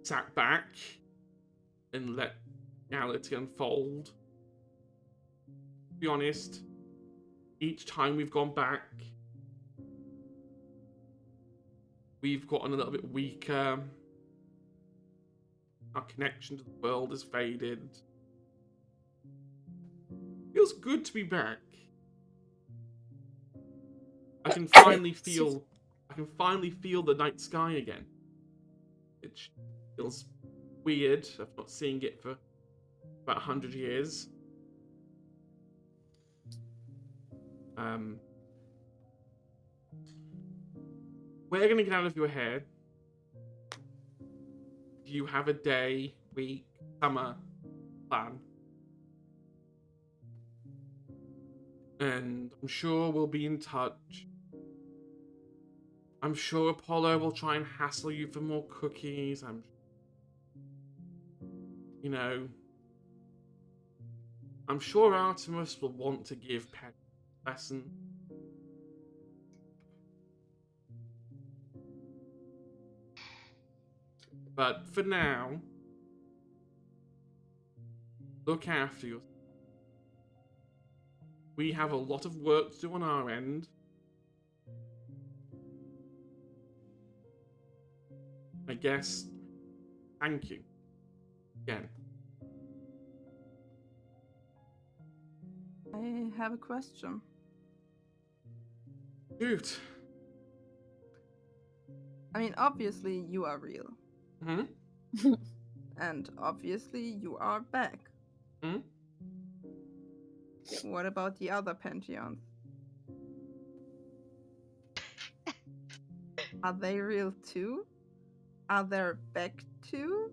sat back and let reality unfold. To be honest, each time we've gone back, we've gotten a little bit weaker. Our connection to the world has faded. Feels good to be back. I can finally feel the night sky again. It feels weird. I've not seen it for about 100 years. we're going to get out of your hair. Do you have a day, week, summer plan? And I'm sure we'll be in touch. I'm sure Apollo will try and hassle you for more cookies. I'm sure Artemis will want to give Penny a lesson. But for now, look after yourself. We have a lot of work to do on our end. I guess, thank you. Again. I have a question. Shoot. I mean, obviously you are real. Hmm? And obviously you are back. Hmm? What about the other pantheons? Are they real too? Are they back too?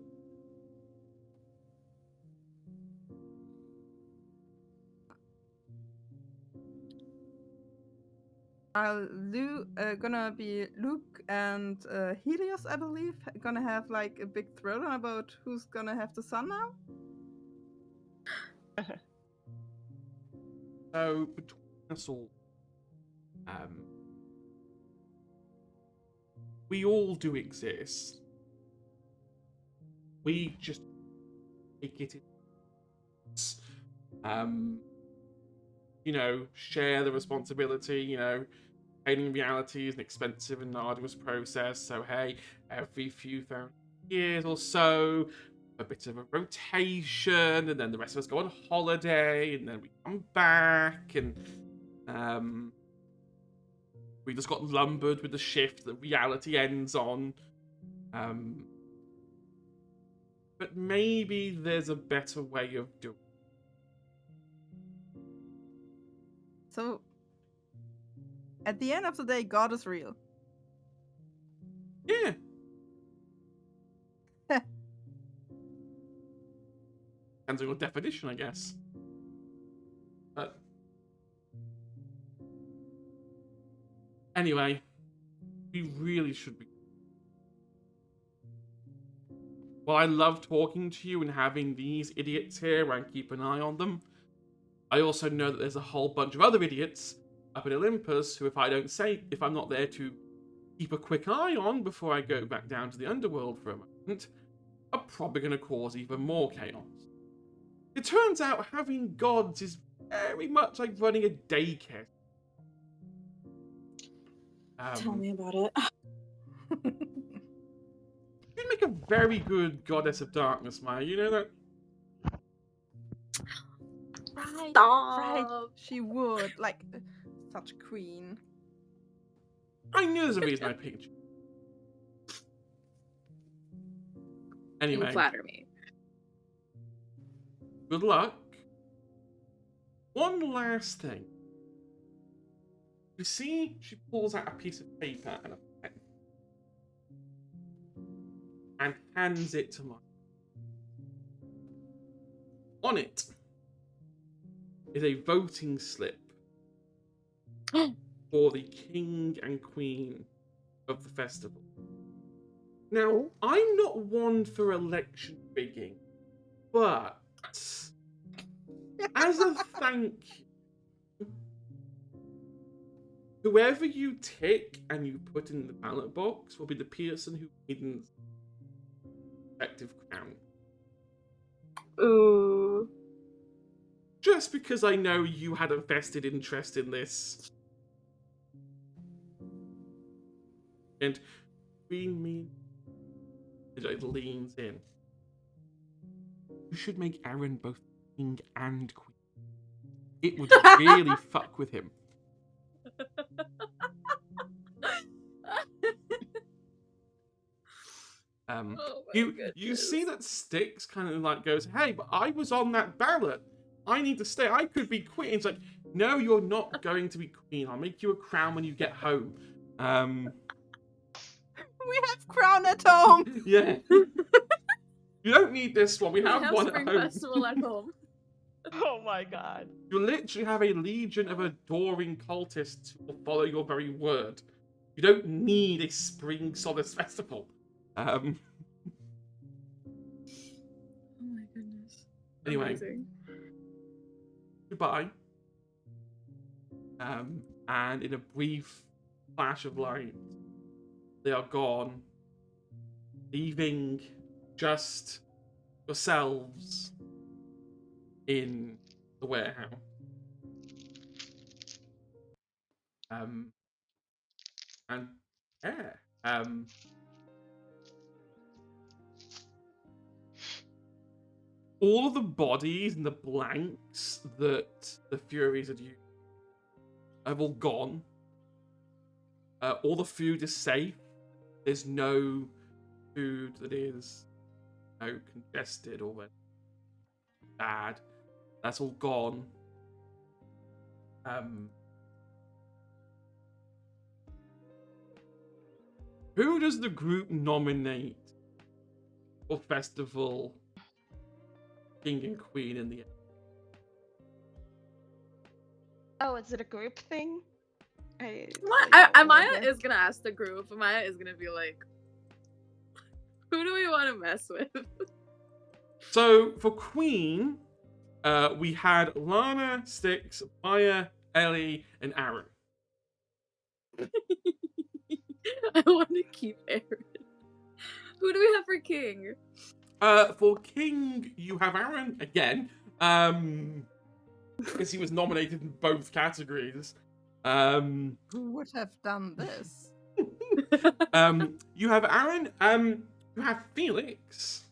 Gonna be Luke and Helios, I believe, gonna have like a big throwdown about who's gonna have the sun now. So between us all, we all do exist. We just take it in. Share the responsibility. Painting reality is an expensive and arduous process. So hey, every few thousand years or so, a bit of a rotation, and then the rest of us go on holiday, and then we come back, and we just got lumbered with the shift that reality ends on. But maybe there's a better way of doing it. So, at the end of the day, God is real. Yeah. Depends on your definition, I guess. But anyway, we really should be. Well, I love talking to you and having these idiots here and keep an eye on them. I also know that there's a whole bunch of other idiots up in Olympus who, if I'm not there to keep a quick eye on before I go back down to the underworld for a moment, are probably going to cause even more chaos. It turns out having gods is very much like running a daycare. Tell me about it. You'd make a very good goddess of darkness, Maya. You know that? Right, Stop. right. She would, like, such a queen. I knew there's a reason I picked you. Anyway. You flatter me. Good luck. One last thing. You see, she pulls out a piece of paper and a pen. And hands it to Maya. On it is a voting slip for the king and queen of the festival. Now, I'm not one for election rigging, but as a thank you, whoever you tick and you put in the ballot box will be the person who wins the respective crown. Ooh. Just because I know you had a vested interest in this. And Queen me leans in. You should make Aaron both king and queen. It would really fuck with him. You see that Styx kind of like goes, hey, but I was on that ballot. I need to stay. I could be queen. It's like, no, you're not going to be queen. I'll make you a crown when you get home. We have crown at home. Yeah. You don't need this one. We We have have one Spring at home. Festival at home. Oh my god. You literally have a legion of adoring cultists who will follow your very word. You don't need a Spring Solace Festival. Oh my goodness. Anyway, Amazing. goodbye. And in a brief flash of light, they are gone, leaving just yourselves in the warehouse. And yeah, all of the bodies and the blanks that the Furies had used have all gone. All the food is safe. There's no food that is congested or bad. That's all gone. Who does the group nominate for festival king and queen in the end? Oh, is it a group thing? Maya is gonna ask the group. Maya is gonna be like, who do we want to mess with? So for queen, we had Lana, Styx, Maya, Ellie, and Aaron. I want to keep Aaron. Who do we have for king? For king, you have Aaron again. Because he was nominated in both categories. Who would have done this? You have Aaron. You have Felix.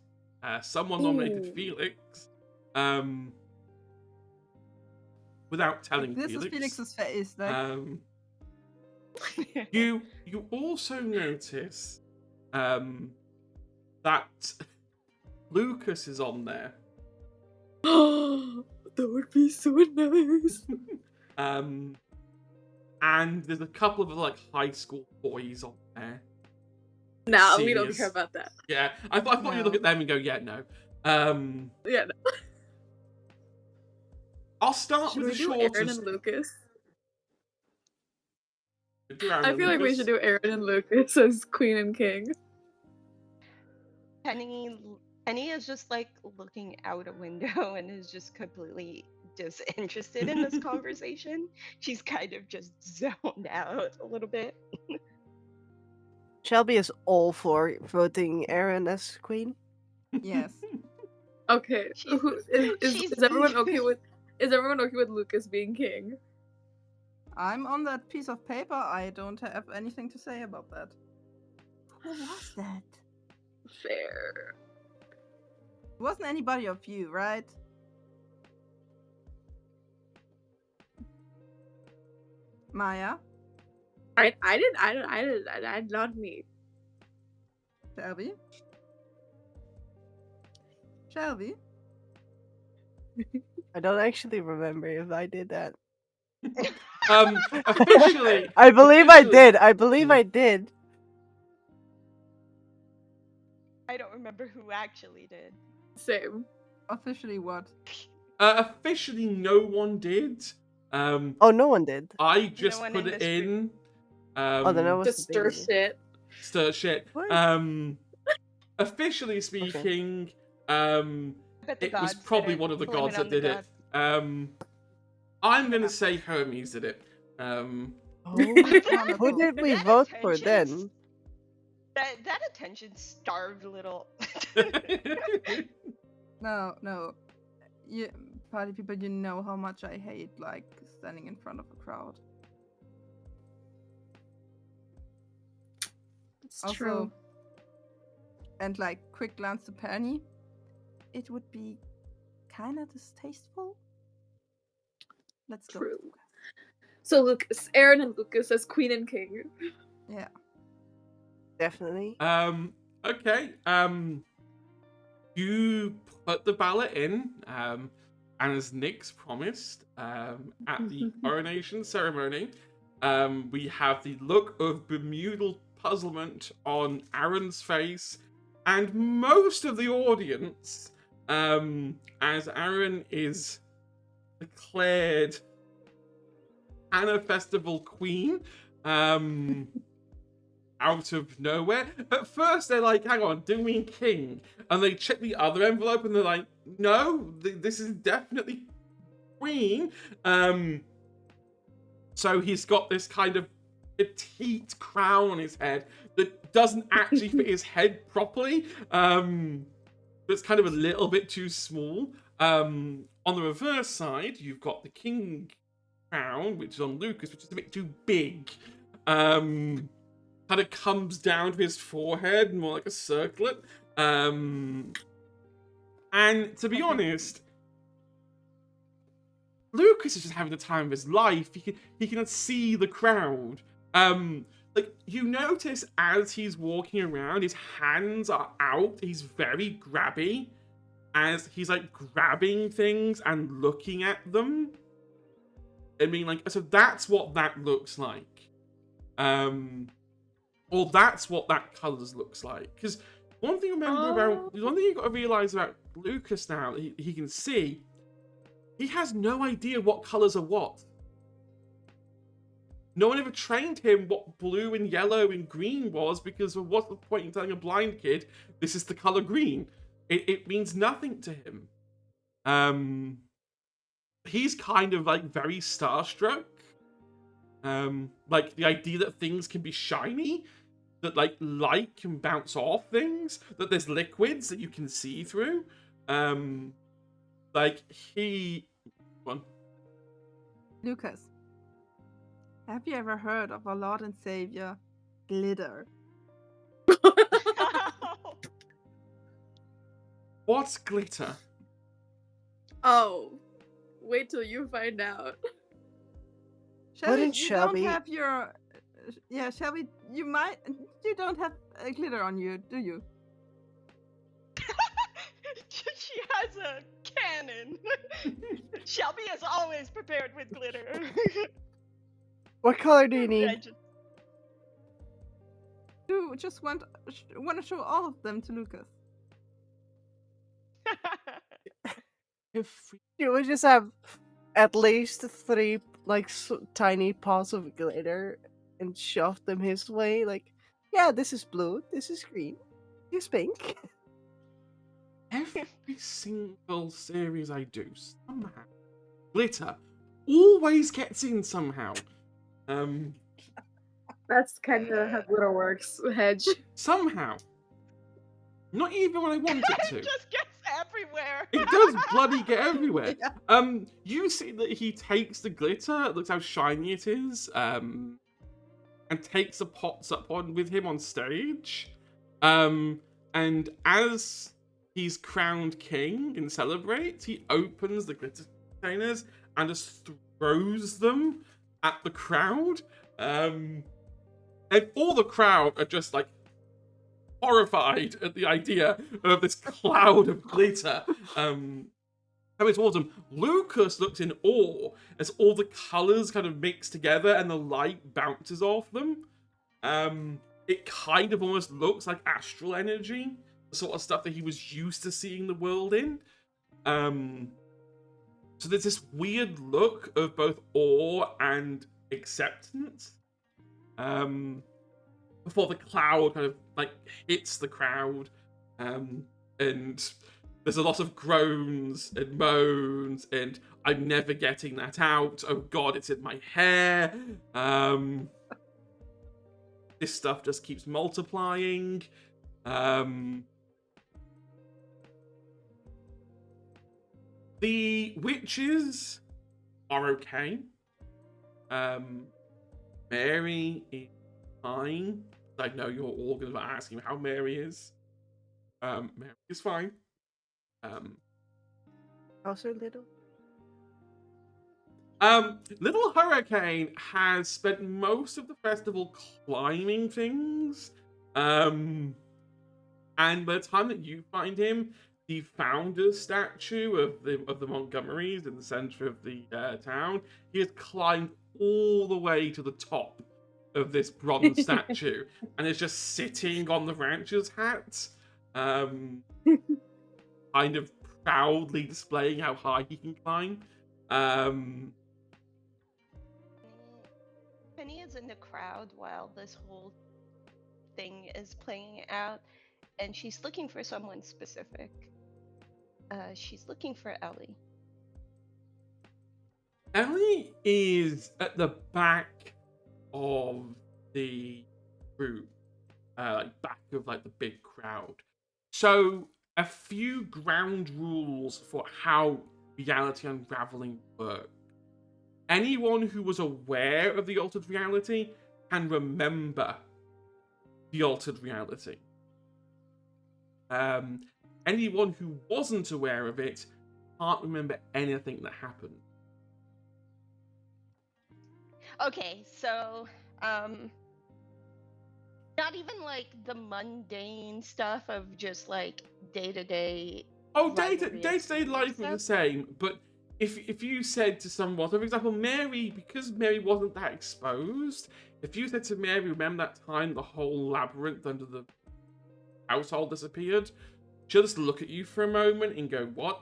Someone nominated Felix. Without telling This Felix. is Felix's face. Like, You also notice that Lucas is on there. That would be so nice. And there's a couple of like high school boys on there. Nah, we don't Seniors. care about that. Yeah, I thought you'd look at them and go, yeah, no. Yeah, no. I'll start Should with we the do shortest. Aaron and Lucas? Do Aaron I and feel like we Lucas. should do Aaron and Lucas as queen and king. Penny is just like looking out a window and is just completely disinterested in this conversation. She's kind of just zoned out a little bit. Shelby is all for voting Aaron as queen. yes. Okay, She's- is she's- everyone okay with? Is everyone okay with Lucas being king? I'm on that piece of paper. I don't have anything to say about that. Who was that? Fair. It wasn't anybody of you, right? Maya? I did not me. Shelby? Shelby? I don't actually remember if I did that. Officially, I believe I officially- did. I believe I did. I don't remember who actually did. Same. Officially what? Officially, no one did. Oh, no one did. I just one put in it this group. in. Oh, then I was Just stir shit. Stir shit. What? Officially speaking, But the it was gods did probably it. one of the Blame gods it that on the did it. gods. I'm gonna say Hermes did it. Who Wonderful. did we That vote for attention's- then? That attention starved little. No. You, party people, you know how much I hate, like, standing in front of a crowd. It's Also, true. and like, quick glance to Penny. It would be kind of distasteful. Let's go. True. So Lucas, Aaron and Lucas as queen and king. Yeah. Definitely. Okay. You put the ballot in, and as Nyx promised, at the coronation ceremony, we have the look of Bermuda puzzlement on Aaron's face and most of the audience, as Aaron is declared Anna Festival Queen, out of nowhere. At first, they're like, hang on, do you mean king? And they check the other envelope and they're like, no, this is definitely queen. So he's got this kind of petite crown on his head that doesn't actually fit his head properly. It's kind of a little bit too small. On the reverse side, you've got the king crown, which is on Lucas, which is a bit too big. Kind of comes down to his forehead, more like a circlet. And to be honest, Lucas is just having the time of his life. He can see the crowd. Like, you notice as he's walking around, his hands are out. He's very grabby as he's like grabbing things and looking at them. I mean, like, so that's what that looks like. Or that's what that colours looks like. Because one thing you've got to realise about Lucas now that he can see, he has no idea what colours are what. No one ever trained him what blue and yellow and green was, because what's the point in telling a blind kid this is the colour green? It means nothing to him. He's kind of like very starstruck. Like the idea that things can be shiny, that like light can bounce off things, that there's liquids that you can see through. Like he... Lucas, have you ever heard of our Lord and Savior, glitter? What's glitter? Oh, wait till you find out. Shelby, Wouldn't you Shelby- don't have your... Yeah, Shelby, you don't have a glitter on you, do you? She has a cannon. Shelby is always prepared with glitter. What color do you I need? just- You just want to show all of them to Lucas. You would just have at least 3 like tiny pots of glitter and shove them his way. Like, yeah, this is blue, this is green, this is pink. Every single series I do, somehow, glitter always gets in somehow. That's kind of how glitter works, Hedge. Somehow. Not even when I want it It to. just gets everywhere. It does bloody get everywhere. Yeah. You see that he takes the glitter, looks how shiny it is, and takes the pots up on with him on stage. And as he's crowned king and celebrates, he opens the glitter containers and just throws them at the crowd. And all the crowd are just like horrified at the idea of this cloud of glitter coming towards him. Lucas looks in awe as all the colours kind of mix together and the light bounces off them. It kind of almost looks like astral energy, the sort of stuff that he was used to seeing the world in. So there's this weird look of both awe and acceptance. Before the cloud kind of like hits the crowd, and there's a lot of groans and moans, and I'm never getting that out. Oh God, it's in my hair. This stuff just keeps multiplying. The witches are okay. Mary is fine. I know you're all going to be asking how Mary is. Mary is fine. Also little. Little Hurricane has spent most of the festival climbing things. And by the time that you find him, the founder's statue of the Montgomerys in the center of the town, he has climbed all the way to the top of this bronze statue, and is just sitting on the rancher's hat, kind of proudly displaying how high he can climb. Penny is in the crowd while this whole thing is playing out, and she's looking for someone specific. She's looking for Ellie. Ellie is at the back of the group, like back of like the big crowd. So a few ground rules for how reality unraveling work. Anyone who was aware of the altered reality can remember the altered reality. Anyone who wasn't aware of it can't remember anything that happened. Okay, so not even like the mundane stuff of just like day-to-day. Oh, day-to-day life was the same, but if you said to someone, so for example, Mary, because Mary wasn't that exposed, if you said to Mary, remember that time the whole labyrinth under the household disappeared, she'll just look at you for a moment and go, what?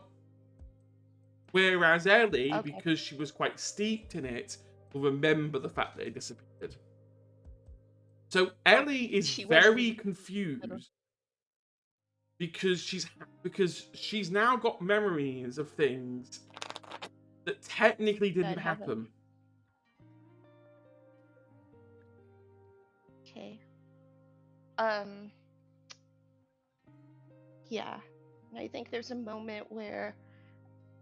Whereas Ellie, because she was quite steeped in it, will remember the fact that it disappeared. So Ellie is very confused because she's now got memories of things that technically didn't happen. Okay. Yeah. And I think there's a moment where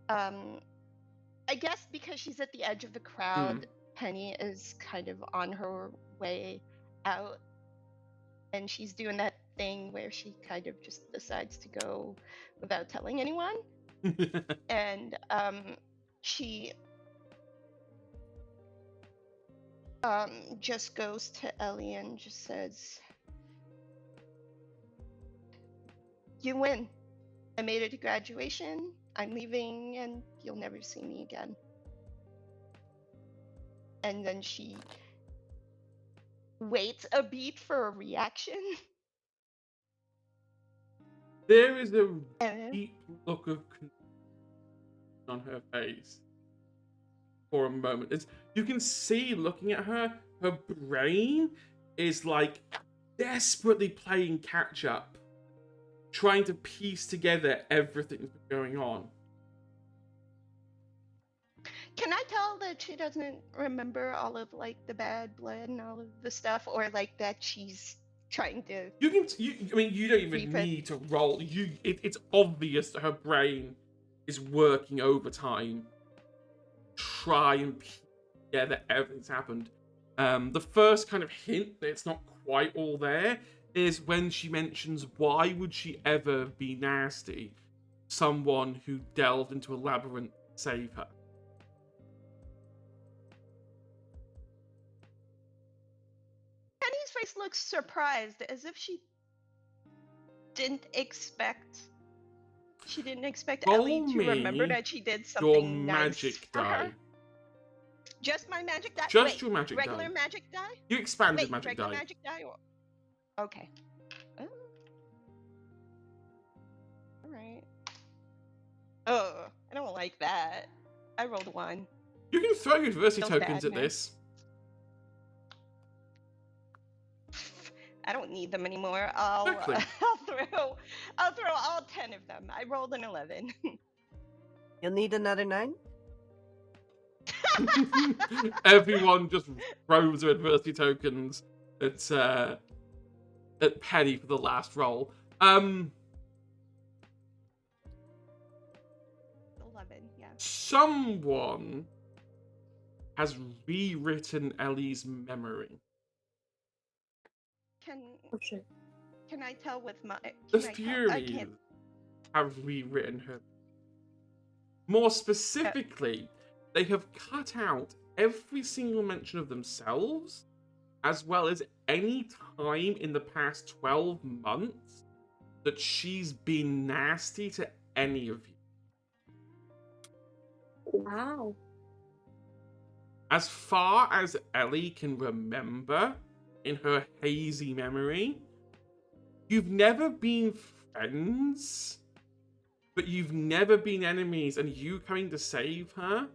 I guess because she's at the edge of the crowd, Penny is kind of on her way out, and she's doing that thing where she kind of just decides to go without telling anyone. And she just goes to Ellie and just says, "You win. I made it to graduation. I'm leaving and you'll never see me again." And then she waits a beat for a reaction. There is a deep look of confusion on her face for a moment. You can see, looking at her, her brain is like desperately playing catch up, trying to piece together everything that's been going on. Can I tell that she doesn't remember all of like the bad blood and all of the stuff, or like that she's trying to? You don't even need to roll. It's obvious that her brain is working overtime, try and piece together everything's happened. The first kind of hint that it's not quite all there is when she mentions, why would she ever be nasty? Someone who delved into a labyrinth to save her. Penny's face looks surprised, as if she didn't expect Ellie to remember that she did something your nice magic for die. her. Just my magic die? Just your magic regular die. magic die? You expanded Wait, magic regular die. magic die? Or... Okay. Oh. Alright. Oh, I don't like that. I rolled a 1. You can throw your adversity Feels tokens bad, at man. this. I don't need them anymore. I'll throw all 10 of them. I rolled an 11. You'll need another 9? Everyone just throws their adversity tokens at Penny for the last roll. 11, yeah. Someone has rewritten Ellie's memory. Can I tell with my... The Furies have rewritten her. More specifically, they have cut out every single mention of themselves, as well as any time in the past 12 months that she's been nasty to any of you. Wow. as far as Ellie can remember in her hazy memory, you've never been friends, but you've never been enemies, and you coming to save her,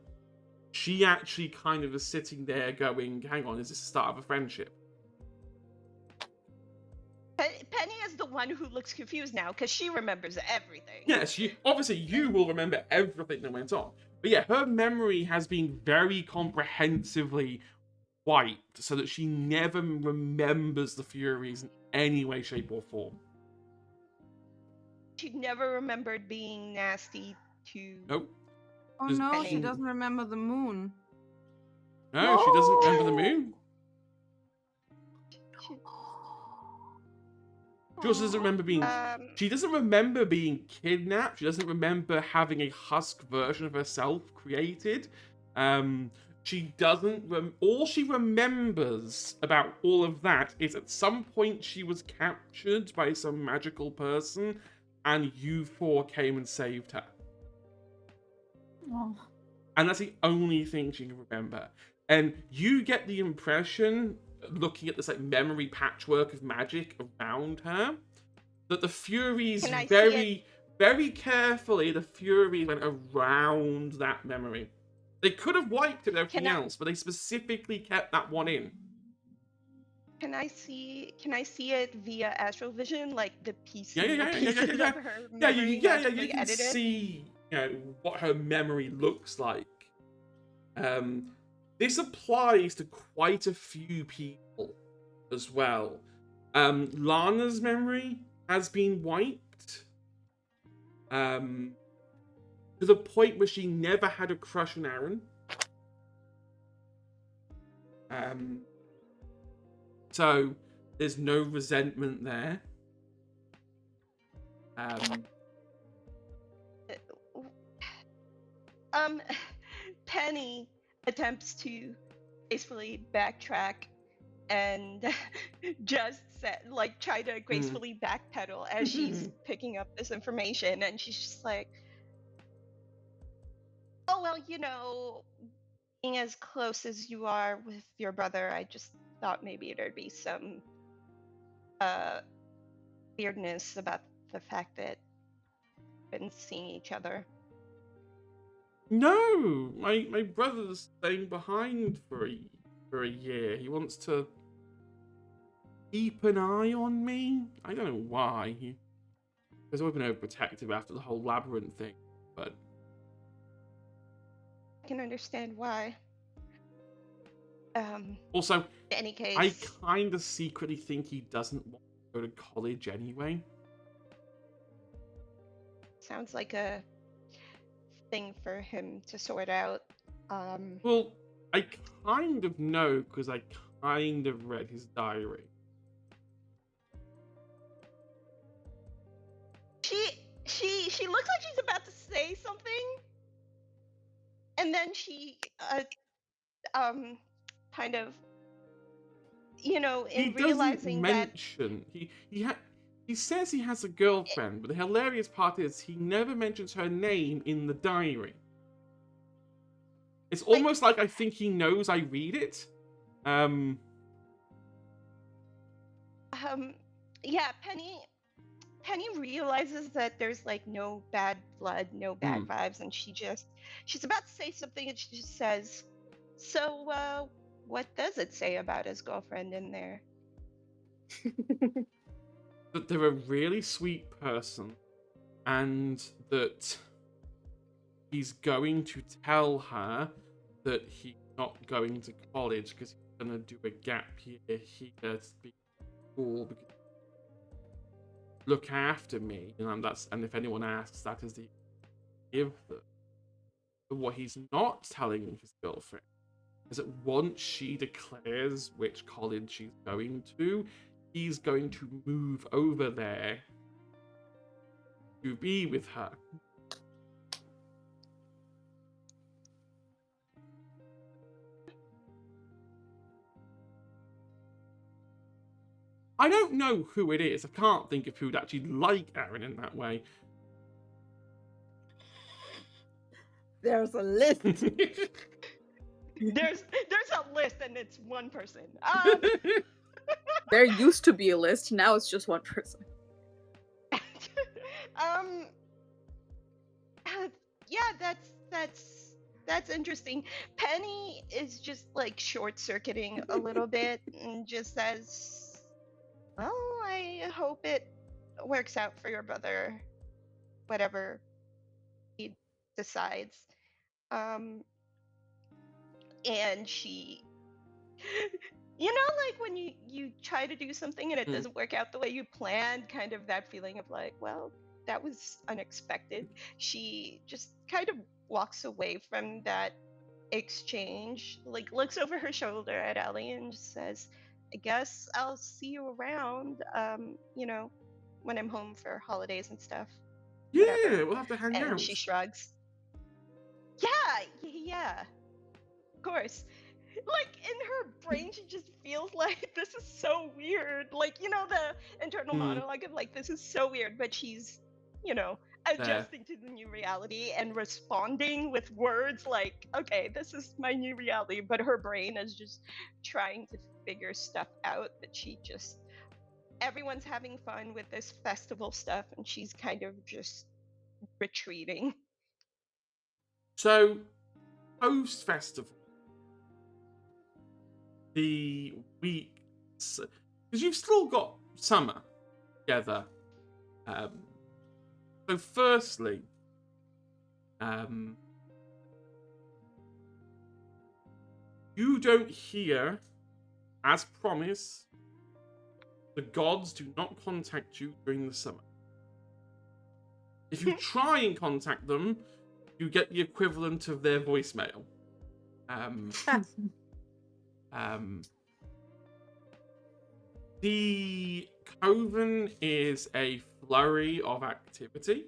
she actually kind of is sitting there going, hang on, is this the start of a friendship? Penny is the one who looks confused now because she remembers everything. Yes, obviously you will remember everything that went on. But yeah, her memory has been very comprehensively wiped so that she never remembers the Furies in any way, shape, or form. She never remembered being nasty to. Nope. Oh Does- no, she doesn't remember the moon. No, she doesn't remember the moon. She also doesn't remember being. She doesn't remember being kidnapped. She doesn't remember having a husk version of herself created. She doesn't. All she remembers about all of that is at some point she was captured by some magical person, and you four came and saved her. Oh. And that's the only thing she can remember. And you get the impression, looking at this like memory patchwork of magic around her, that the Furies very carefully, the Furies went around that memory. They could have wiped it with everything else, but they specifically kept that one in. Can I see it via astral vision, like the pieces? Yeah. You can see, what her memory looks like. This applies to quite a few people as well. Lana's memory has been wiped. To the point where she never had a crush on Aaron. So there's no resentment there. Penny attempts to gracefully backtrack and just try to gracefully backpedal as she's picking up this information, and she's just like, oh well, being as close as you are with your brother, I just thought maybe there'd be some weirdness about the fact that we've been seeing each other. No, my brother's staying behind for a year. He wants to keep an eye on me. I don't know why. He's always been overprotective after the whole labyrinth thing, but I can understand why. Also, in any case, I kind of secretly think he doesn't want to go to college anyway. Sounds like a thing for him to sort out. Well, I kind of know because I kind of read his diary. She looks like she's about to say something, and then she kind of, in realizing mention that he says he has a girlfriend, but the hilarious part is he never mentions her name in the diary. It's almost like I think he knows I read it. Yeah, Penny realizes that there's no bad blood, no bad vibes, and she's about to say something, and she just says, so what does it say about his girlfriend in there? That they're a really sweet person, and that he's going to tell her that he's not going to college because he's going to do a gap year here to be cool, because look after me, and if anyone asks, that is the give them. But what he's not telling his girlfriend is that once she declares which college she's going to, he's going to move over there to be with her. I don't know who it is. I can't think of who'd actually like Aaron in that way. There's a list. There's a list and it's one person. There used to be a list, now it's just one person. um, yeah, that's interesting. Penny is just like short circuiting a little bit and just says, "Well, I hope it works out for your brother, whatever he decides." And she, like when you try to do something and it doesn't work out the way you planned, kind of that feeling of like, well, that was unexpected. She just kind of walks away from that exchange, like looks over her shoulder at Ellie and just says, "I guess I'll see you around, when I'm home for holidays and stuff." Yeah, Whatever. we'll have to hang And out. she shrugs. Yeah, of course. Like in her brain, she just feels like this is so weird. Like, the internal monologue of like, this is so weird, but she's, adjusting to the new reality and responding with words like, okay, this is my new reality. But her brain is just trying to figure stuff out that everyone's having fun with this festival stuff, and she's kind of just retreating. So, post festival, the weeks, because you've still got summer together. So, firstly, you don't hear, as promised, the gods do not contact you during the summer. If you try and contact them, you get the equivalent of their voicemail. The Coven is a flurry of activity.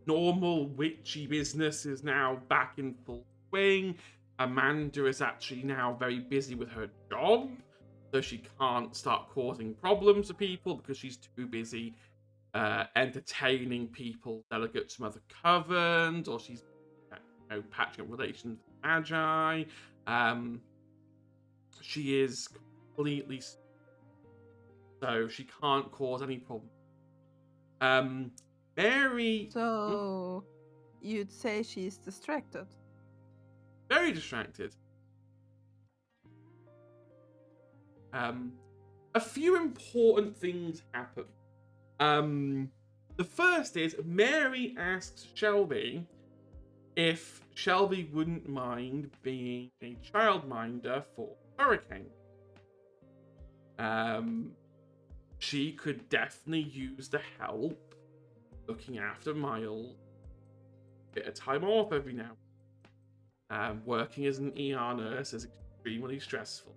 Normal witchy business is now back in full swing. Amanda is actually now very busy with her job, so she can't start causing problems to people because she's too busy entertaining people, delegates from other covens, or she's patching up relations with Magi. She is completely, so she can't cause any problem. Mary. So, you'd say she's distracted. Very distracted. A few important things happen. The first is Mary asks Shelby if Shelby wouldn't mind being a childminder for Hurricane. She could definitely use the help looking after Miles. Bit of time off every now. Working as an ER nurse is extremely stressful.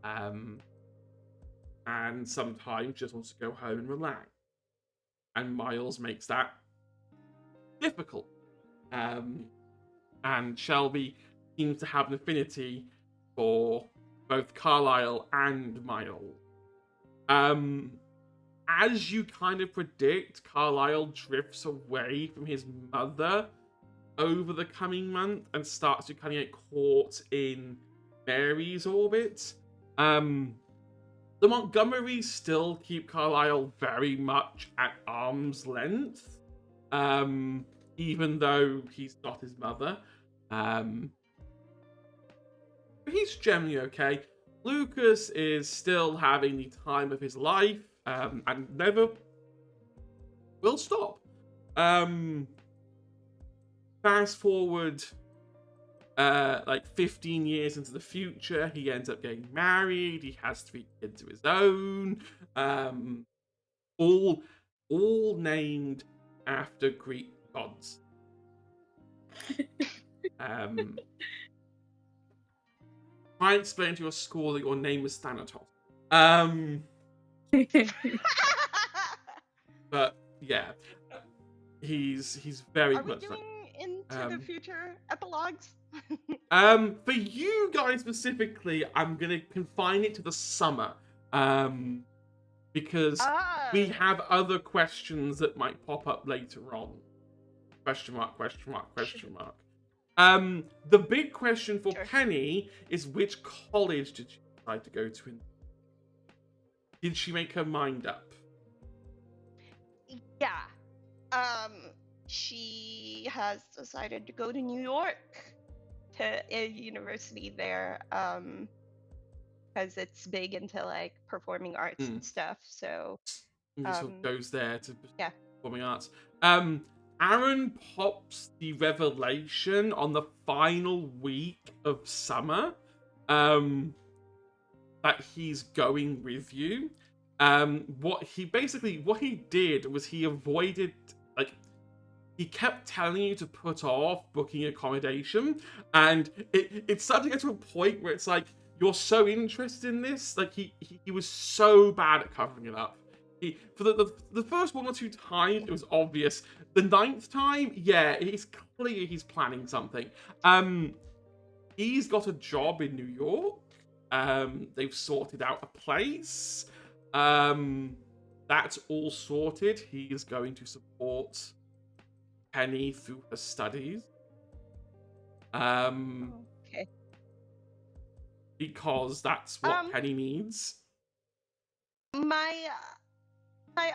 And sometimes just wants to go home and relax. And Miles makes that difficult. And Shelby seems to have an affinity for both Carlisle and Miles. As you kind of predict, Carlisle drifts away from his mother over the coming month and starts to kind of get caught in Mary's orbit. The Montgomerys still keep Carlisle very much at arm's length, even though he's not his mother. But he's generally okay. Lucas is still having the time of his life, and never will stop. Fast forward like 15 years into the future, he ends up getting married. He has 3 kids of his own, all named after Greek gods. Try and explain to your school that your name is Thanatos. But yeah, he's very Are we much doing like, into the future epilogues? for you guys specifically, I'm gonna confine it to the summer, because we have other questions that might pop up later on. Question mark, question mark, question mark. The big question for Sure. Penny is which college did she decide to go to? Did she make her mind up? Yeah. She has decided to go to New York to a university there, because it's big into like performing arts and stuff. So And just sort of goes there to yeah. performing arts. Aaron pops the revelation on the final week of summer that he's going with you. What he did was he avoided, like, he kept telling you to put off booking accommodation, and it started to get to a point where it's like, you're so interested in this, like he was so bad at covering it up. For the first 1 or 2 times, it was obvious. The 9th time, yeah, it's clear he's planning something. He's got a job in New York. They've sorted out a place. That's all sorted. He is going to support Penny through her studies. Okay. Because that's what Penny needs. My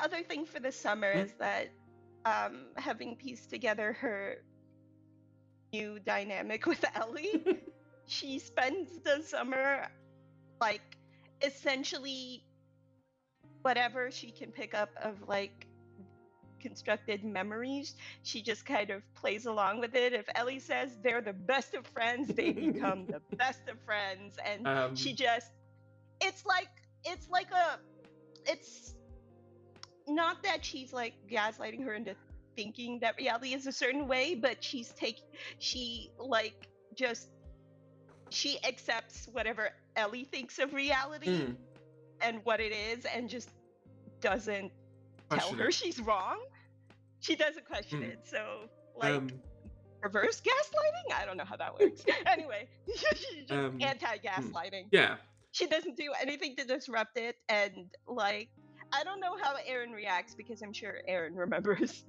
other thing for the summer is that having pieced together her new dynamic with Ellie, she spends the summer like essentially whatever she can pick up of like constructed memories, she just kind of plays along with it. If Ellie says they're the best of friends, they become the best of friends, and she just it's not that she's like gaslighting her into thinking that reality is a certain way, but she accepts whatever Ellie thinks of reality and what it is, and just doesn't tell her she's wrong. She doesn't question it. So like reverse gaslighting? I don't know how that works. Anyway, she's just anti-gaslighting. Yeah. She doesn't do anything to disrupt it, and like I don't know how Aaron reacts, because I'm sure Aaron remembers.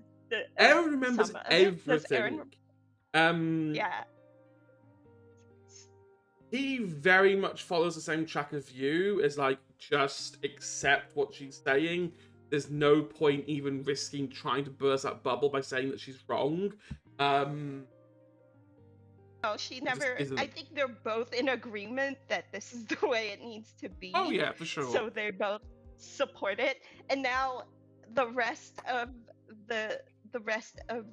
Aaron remembers everything. Yeah. He very much follows the same track as you, as like, just accept what she's saying. There's no point even risking trying to burst that bubble by saying that she's wrong. No, she never. I think they're both in agreement that this is the way it needs to be. Oh yeah, for sure. So they both support it, and now the rest of the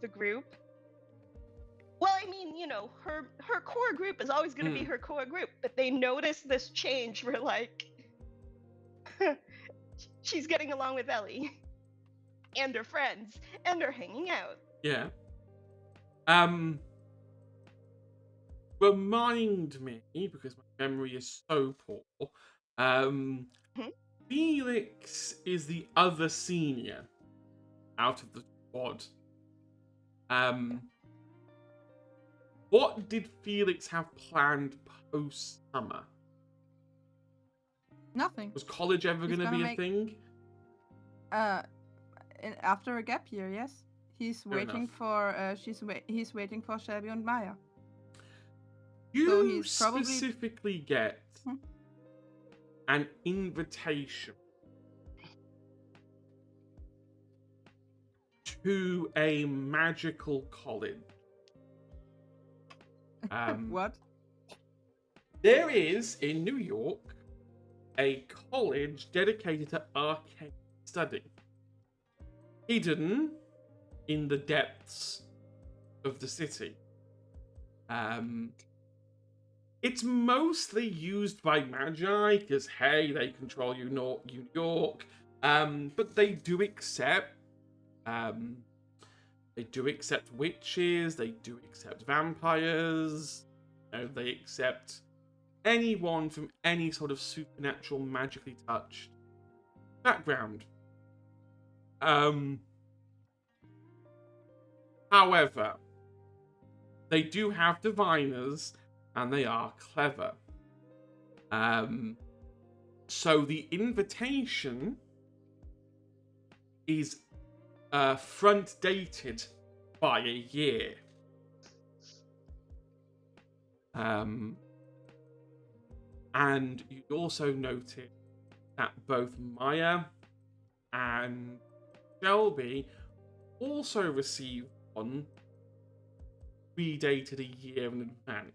group. Well, I mean, you know, her core group is always going to be her core group, but they notice this change where like she's getting along with Ellie and her friends, and they're hanging out. Yeah. Remind me, because my memory is so poor. Felix is the other senior out of the squad. What did Felix have planned post-summer? Nothing. Was college ever going to be a thing? After a gap year, yes. He's waiting for he's waiting for Shelby and Maya. You specifically get an invitation to a magical college. What? There is, in New York, a college dedicated to arcane study. Hidden in the depths of the city. It's mostly used by magi, because, hey, they control New York. But they do accept witches, they do accept vampires, you know, they accept anyone from any sort of supernatural, magically touched background. However, they do have diviners, and they are clever. So the invitation is front dated by a year. And you also notice that both Maya and Shelby also received one predated a year in advance.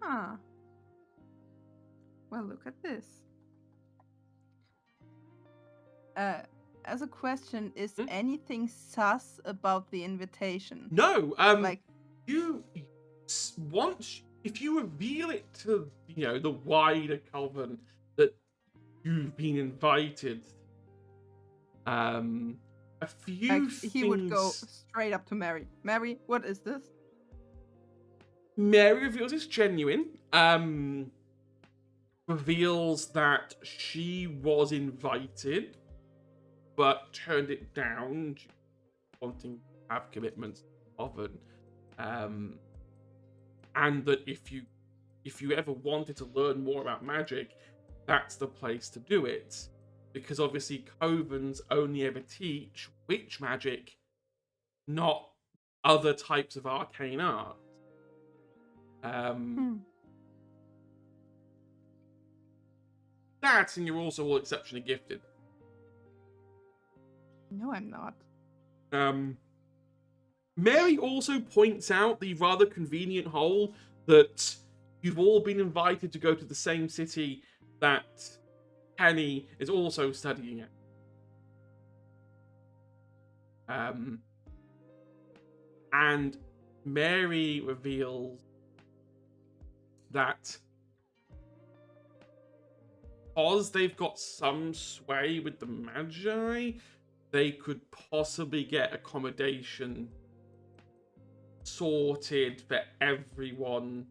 Huh. Well, look at this. As a question, is anything sus about the invitation? No, Like, you once if you reveal it to the wider coven that you've been invited, a few like things. he would go straight up to Mary. Mary, what is this? Mary reveals it's genuine. Reveals that she was invited, but turned it down, wanting to have commitments often. And that if you ever wanted to learn more about magic, that's the place to do it. Because obviously covens only ever teach witch magic, not other types of arcane art. That, and you're also all exceptionally gifted. No, I'm not. Mary also points out the rather convenient hole that you've all been invited to go to the same city that Penny is also studying at. And Mary reveals that because they've got some sway with the Magi, they could possibly get accommodation sorted for everyone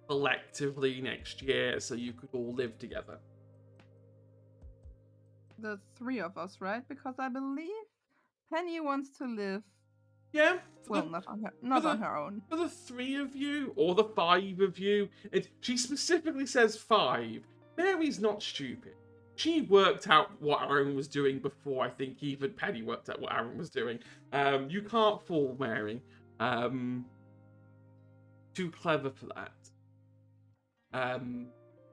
collectively next year so you could all live together. The three of us, right? Because I believe Penny wants to live. Yeah. Well, not on her own. For the three of you, or the five of you, she specifically says 5. Mary's not stupid. She worked out what Aaron was doing before I think even Penny worked out what Aaron was doing. You can't fool Mary. Too clever for that.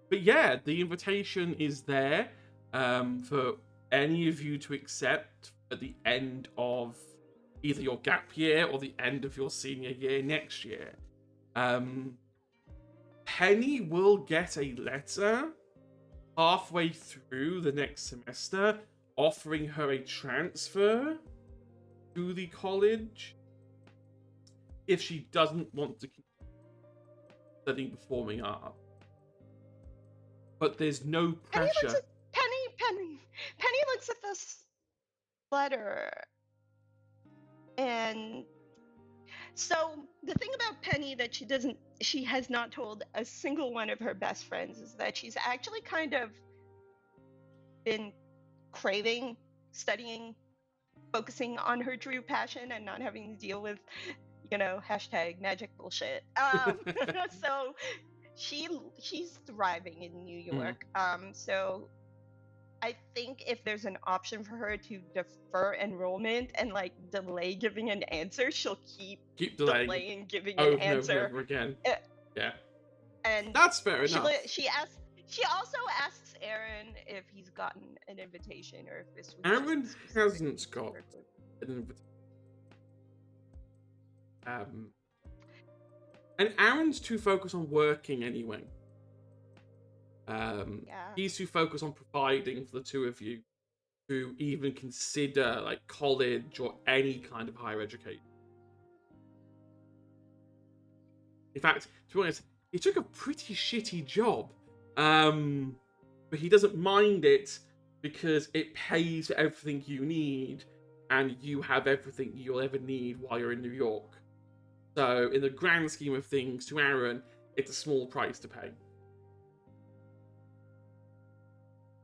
But yeah, the invitation is there for any of you to accept at the end of either your gap year or the end of your senior year next year. Penny will get a letter halfway through the next semester offering her a transfer to the college if she doesn't want to keep studying performing art. But there's no pressure. Penny looks at this letter, and so the thing about Penny that she has not told a single one of her best friends is that she's actually kind of been craving studying, focusing on her true passion and not having to deal with, hashtag magic bullshit. So she's thriving in New York. So I think if there's an option for her to defer enrollment and delay giving an answer, she'll keep delaying giving an answer and over again. Yeah, and that's fair enough. She also asks Aaron if he's gotten an invitation or if this was Aaron hasn't got an invitation. And Aaron's too focused on working anyway. He's too focused on providing for the two of you to even consider college or any kind of higher education. In fact, to be honest, he took a pretty shitty job, but he doesn't mind it because it pays for everything you need, and you have everything you'll ever need while you're in New York. So, in the grand scheme of things, to Aaron, it's a small price to pay.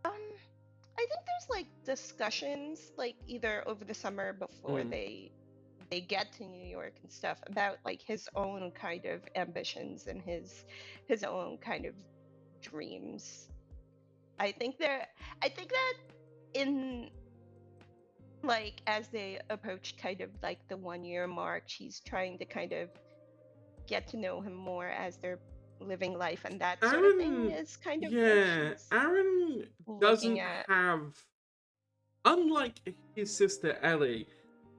I think there's discussions either over the summer before they get to New York and stuff about his own kind of ambitions and his own kind of dreams. I think that in like as they approach kind of like the 1 year mark, she's trying to kind of get to know him more as they're living life and that sort of thing is kind of what she's Aaron looking doesn't at. have, unlike his sister Ellie,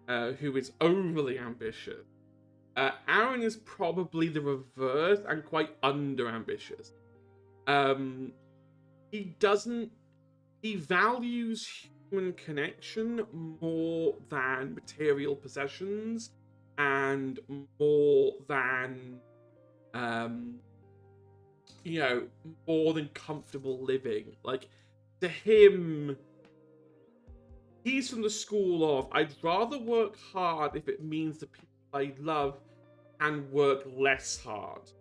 who is overly ambitious. Aaron is probably the reverse and quite under-ambitious. He values human connection more than material possessions and more than, more than comfortable living. Like, to him, he's from the school of, I'd rather work hard if it means the people I love can work less hard.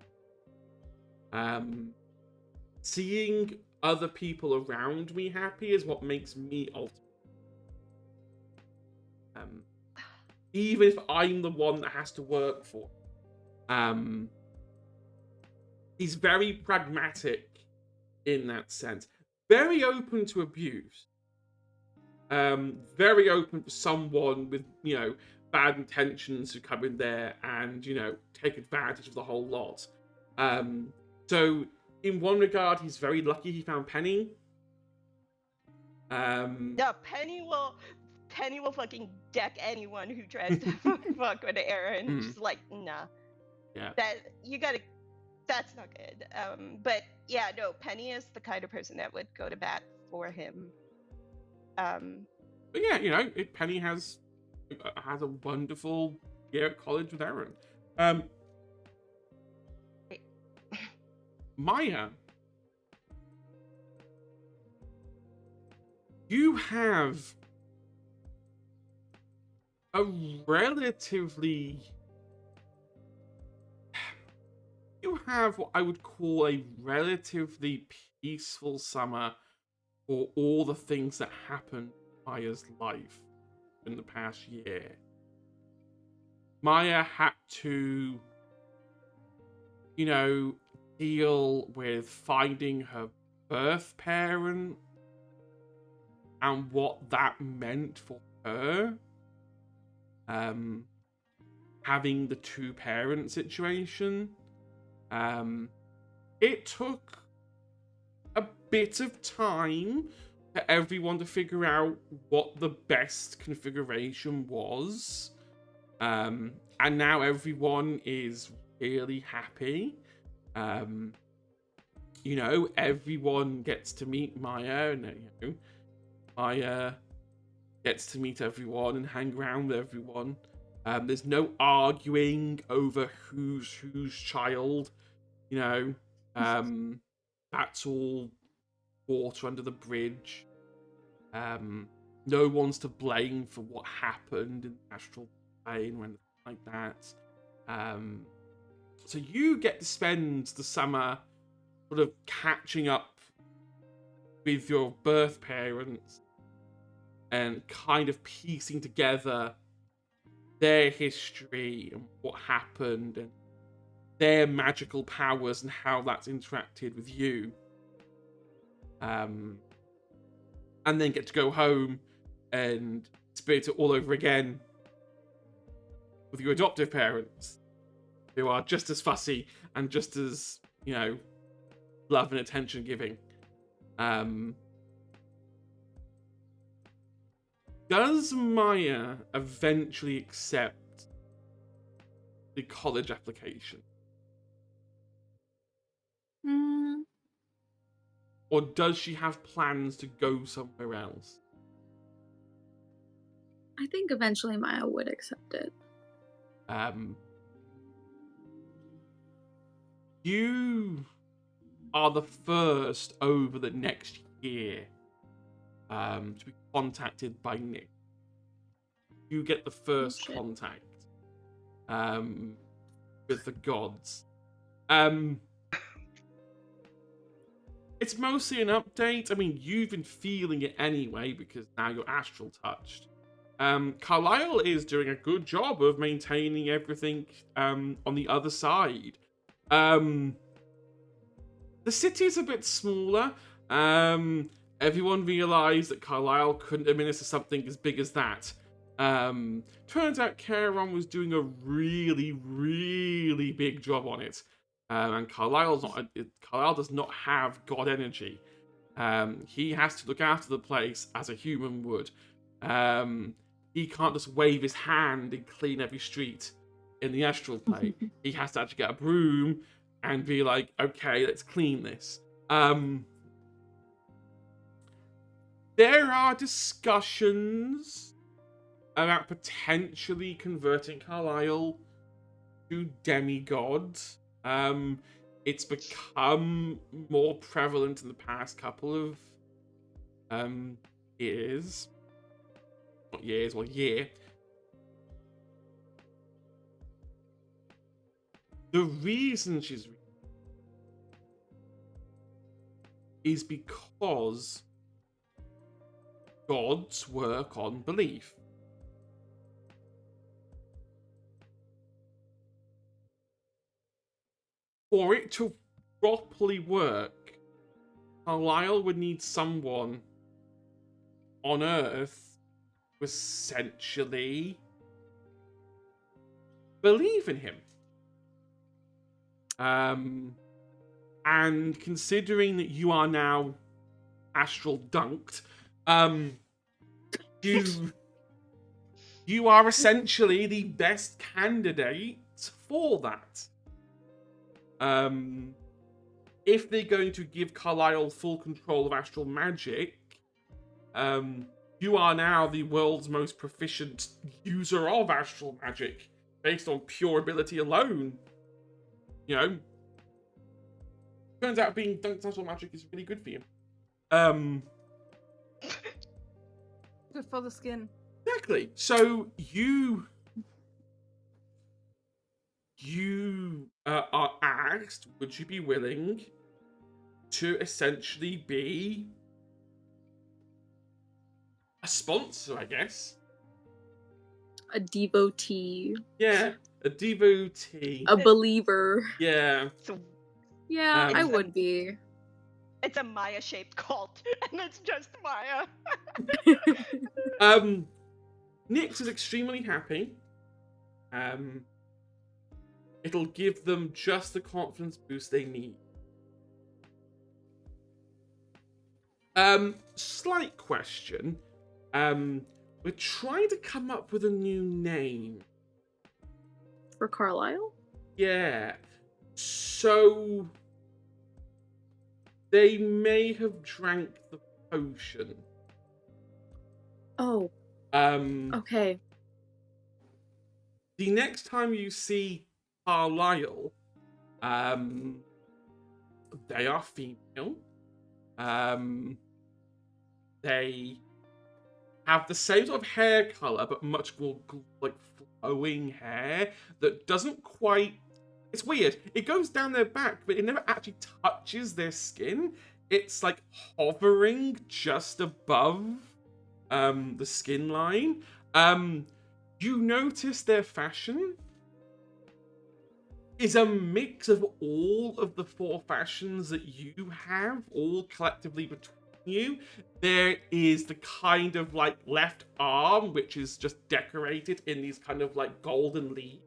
Seeing other people around me happy is what makes me ultimate. Even if I'm the one that has to work for. He's very pragmatic in that sense. Very open to abuse. Very open to someone with, bad intentions to come in there and, take advantage of the whole lot. So, in one regard, he's very lucky he found Penny. Yeah, Penny will fucking deck anyone who tries to fuck with Aaron. She's like, nah. Yeah. That's not good. But yeah, no, Penny is the kind of person that would go to bat for him. But yeah, Penny has a wonderful year at college with Aaron. Maya, you have a relatively... You have what I would call a relatively peaceful summer for all the things that happened in Maya's life in the past year. Maya had to, deal with finding her birth parent and what that meant for her. Having the two-parent situation. It took a bit of time for everyone to figure out what the best configuration was. And now everyone is really happy. Everyone gets to meet Maya, and Maya gets to meet everyone and hang around with everyone. There's no arguing over who's child. That's all water under the bridge. No one's to blame for what happened in the astral plane or anything like that. So you get to spend the summer sort of catching up with your birth parents and kind of piecing together their history and what happened and their magical powers and how that's interacted with you. And then get to go home and experience it all over again with your adoptive parents, who are just as fussy and just as, love and attention giving. Does Maya eventually accept the college application? Or does she have plans to go somewhere else? I think eventually Maya would accept it. You are the first over the next year to be contacted by Nick. You get the first contact with the gods. It's mostly an update. I mean, you've been feeling it anyway because now you're astral touched. Carlisle is doing a good job of maintaining everything on the other side. The city's a bit smaller. everyone realised that Carlisle couldn't administer something as big as that. Turns out Charon was doing a really, really big job on it. And Carlisle does not have god energy. He has to look after the place as a human would. He can't just wave his hand and clean every street in the astral plane. He has to actually get a broom and be like, okay, let's clean this. There are discussions about potentially converting Carlisle to demigods. It's become more prevalent in the past couple of years. Not years, well, year. The reason is because gods work on belief. For it to properly work, Carlisle would need someone on Earth to essentially believe in him. And considering that you are now astral dunked, you are essentially the best candidate for that. If they're going to give Carlisle full control of astral magic, you are now the world's most proficient user of astral magic based on pure ability alone. You know, turns out being dunked astral magic is really good for you. Good for the skin. Exactly. So you are asked, would you be willing to essentially be a sponsor, I guess? A devotee. Yeah, a devotee. A believer. Yeah. So Yeah, I Um, would be. it's a Maya-shaped cult, and it's just Maya. Nyx is extremely happy. It'll give them just the confidence boost they need. Slight question. We're trying to come up with a new name. For Carlisle? Yeah. So they may have drank the potion. Oh, okay. The next time you see Carlisle, they are female. They have the same sort of hair color, but much more like flowing hair that doesn't quite. It's weird. It goes down their back, but it never actually touches their skin. It's like hovering just above the skin line. You notice their fashion is a mix of all of the four fashions that you have, all collectively between you. There is the kind of like left arm, which is just decorated in these kind of like golden leaves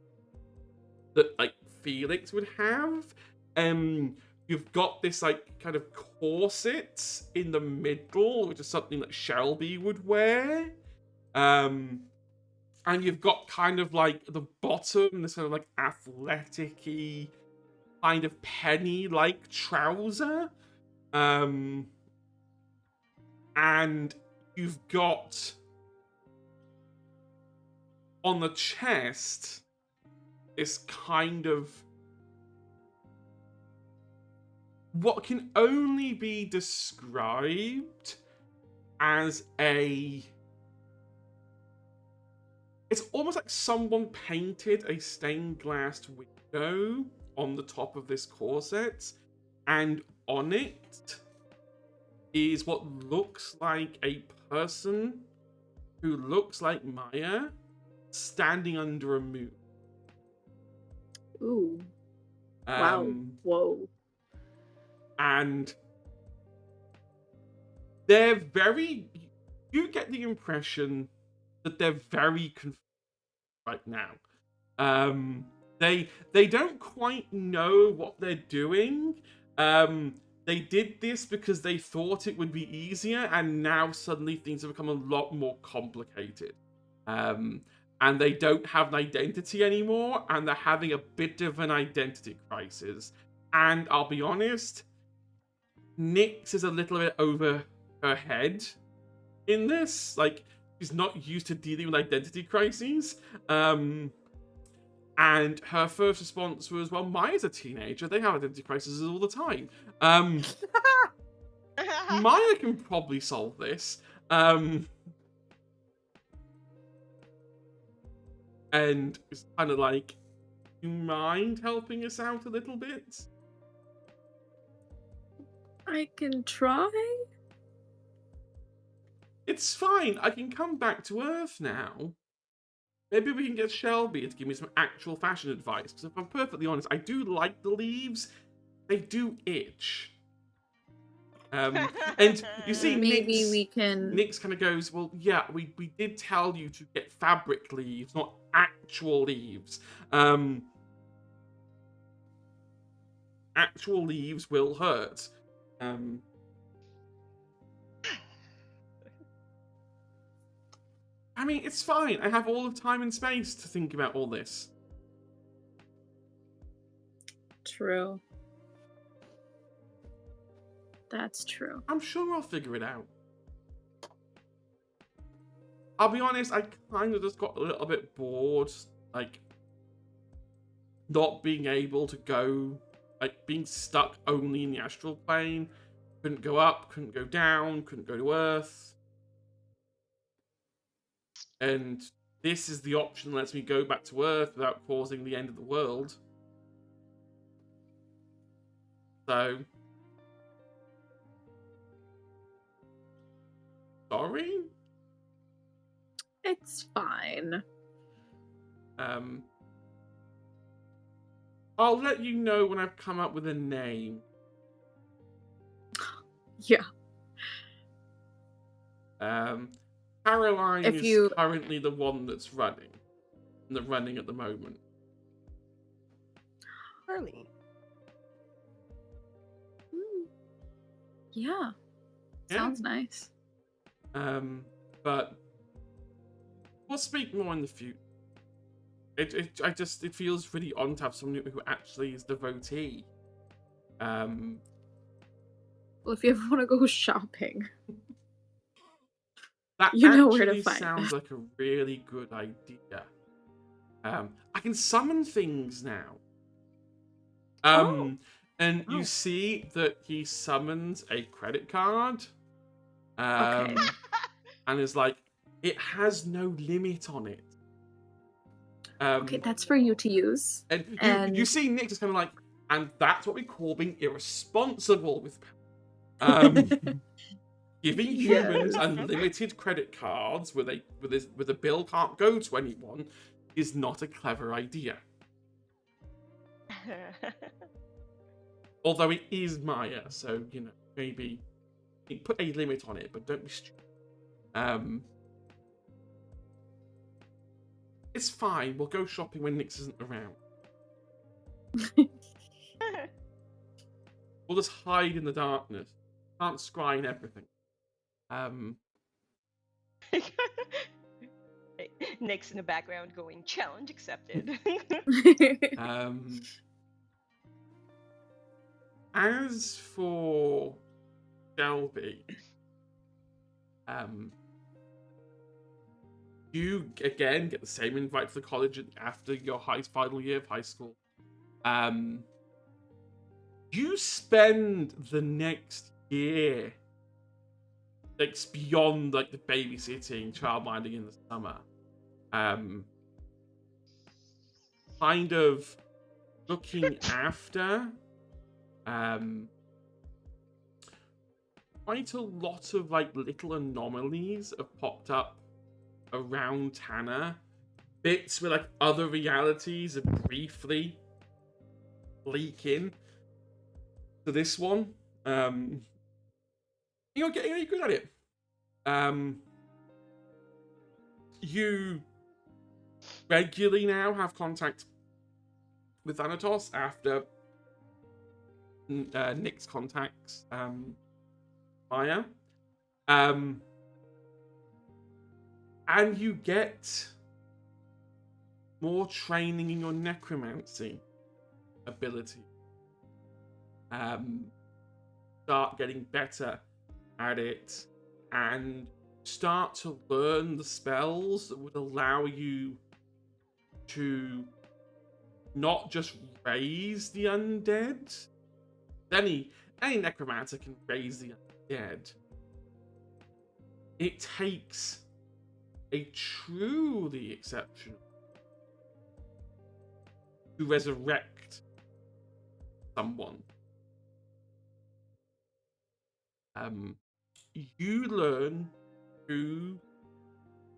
that like Felix would have. You've got this like kind of corset in the middle, which is something that Shelby would wear. And you've got kind of like the bottom, this kind of like athletic-y kind of penny-like trouser. And you've got on the chest this kind of what can only be described as a... It's almost like someone painted a stained glass window on the top of this corset, and on it is what looks like a person who looks like Maya standing under a moon. Ooh. Wow. Whoa. And they're very. You get the impression that they're very confused right now. They don't quite know what they're doing. They did this because they thought it would be easier, and now suddenly things have become a lot more complicated. And they don't have an identity anymore, and they're having a bit of an identity crisis. And I'll be honest, Nyx is a little bit over her head in this. Like, she's not used to dealing with identity crises. And her first response was, well, Maya's a teenager. They have identity crises all the time. Maya can probably solve this. And it's kind of like, you mind helping us out a little bit? I can try. It's fine. I can come back to Earth now. Maybe we can get Shelby to give me some actual fashion advice. Because if I'm perfectly honest, I do like the leaves. They do itch. And you see, Maybe we can. Nyx kind of goes, well, yeah, we did tell you to get fabric leaves, not actual leaves. Actual leaves will hurt. I mean, it's fine. I have all the time and space to think about all this. True. That's true. I'm sure I'll figure it out. I'll be honest, I kind of just got a little bit bored, like, not being able to go, like, being stuck only in the astral plane. Couldn't go up, couldn't go down, couldn't go to Earth. And this is the option that lets me go back to Earth without causing the end of the world. So... sorry? It's fine. I'll let you know when I've come up with a name. Yeah. Carlisle If is you- currently the one that's running. In the running at the moment. Early. Yeah. Yeah. Sounds nice. But we'll speak more in the future. It feels really odd to have someone who actually is devotee. Well, if you ever want to go shopping, That you know where to actually find sounds like a really good idea. I can summon things now. And you see that he summons a credit card. Okay. And is like, it has no limit on it. Okay, that's for you to use. And you see Nick is kind of like, and that's what we call being irresponsible with giving humans unlimited credit cards where the bill can't go to anyone is not a clever idea. Although it is Maya, so you know, maybe you put a limit on it, but don't be stupid. It's fine. We'll go shopping when Nyx isn't around. We'll just hide in the darkness. Can't scry in everything. Nyx in the background going, challenge accepted. As for Shelby, you again get the same invite to the college after your final year of high school. You spend the next year, like beyond like the babysitting, childminding in the summer, kind of looking after quite a lot of like little anomalies have popped up around Tanner. Bits where like other realities are briefly leak in to this one. You're getting really good at it. You regularly now have contact with Thanatos after Nyx contacts Maya. And you get more training in your necromancy ability. Start getting better at it and start to learn the spells that would allow you to not just raise the undead. Any necromancer can raise the undead. It takes a truly exceptional to resurrect someone. You learn 2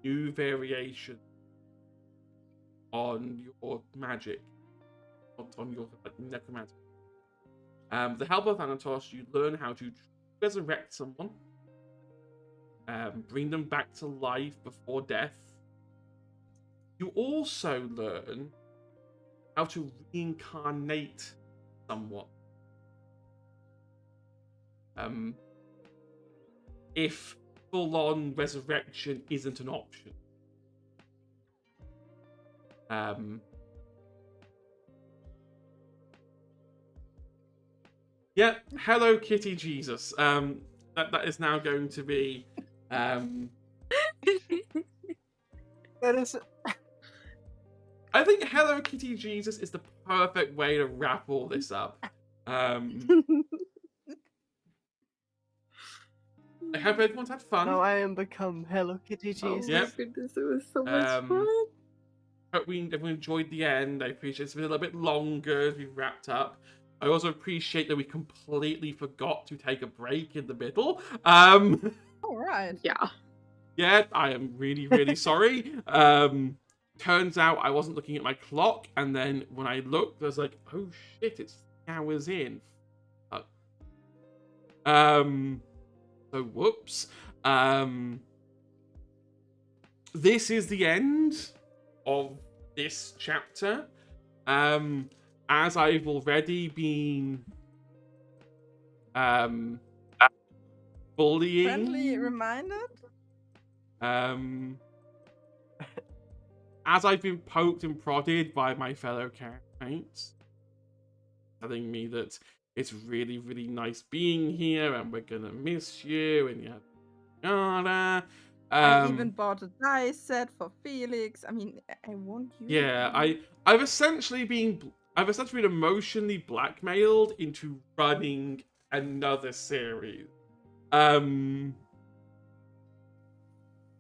new variations on your magic, on your necromancy. With the help of Thanatos, you learn how to resurrect someone, bring them back to life before death. You also learn how to reincarnate someone. If full-on resurrection isn't an option. Yeah, Hello Kitty Jesus. That is now going to be That is. I think Hello Kitty Jesus is the perfect way to wrap all this up. I hope everyone's had fun. Now I am become Hello Kitty Jesus. Oh Yep. my goodness, it was so much fun. Hope everyone enjoyed the end. I appreciate it's been a little bit longer as we wrapped up. I also appreciate that we completely forgot to take a break in the middle. All right. Yeah. Yeah, I am really, really sorry. Turns out I wasn't looking at my clock, and then when I looked, I was like, oh shit, it's 3 hours in. So whoops. This is the end of this chapter. As I've already been bullying. Friendly reminded. As I've been poked and prodded by my fellow campmates, telling me that it's really, really nice being here and we're gonna miss you and yada. I even bought a dice set for Felix. I mean, I won't use it. Yeah, I've essentially been emotionally blackmailed into running another series.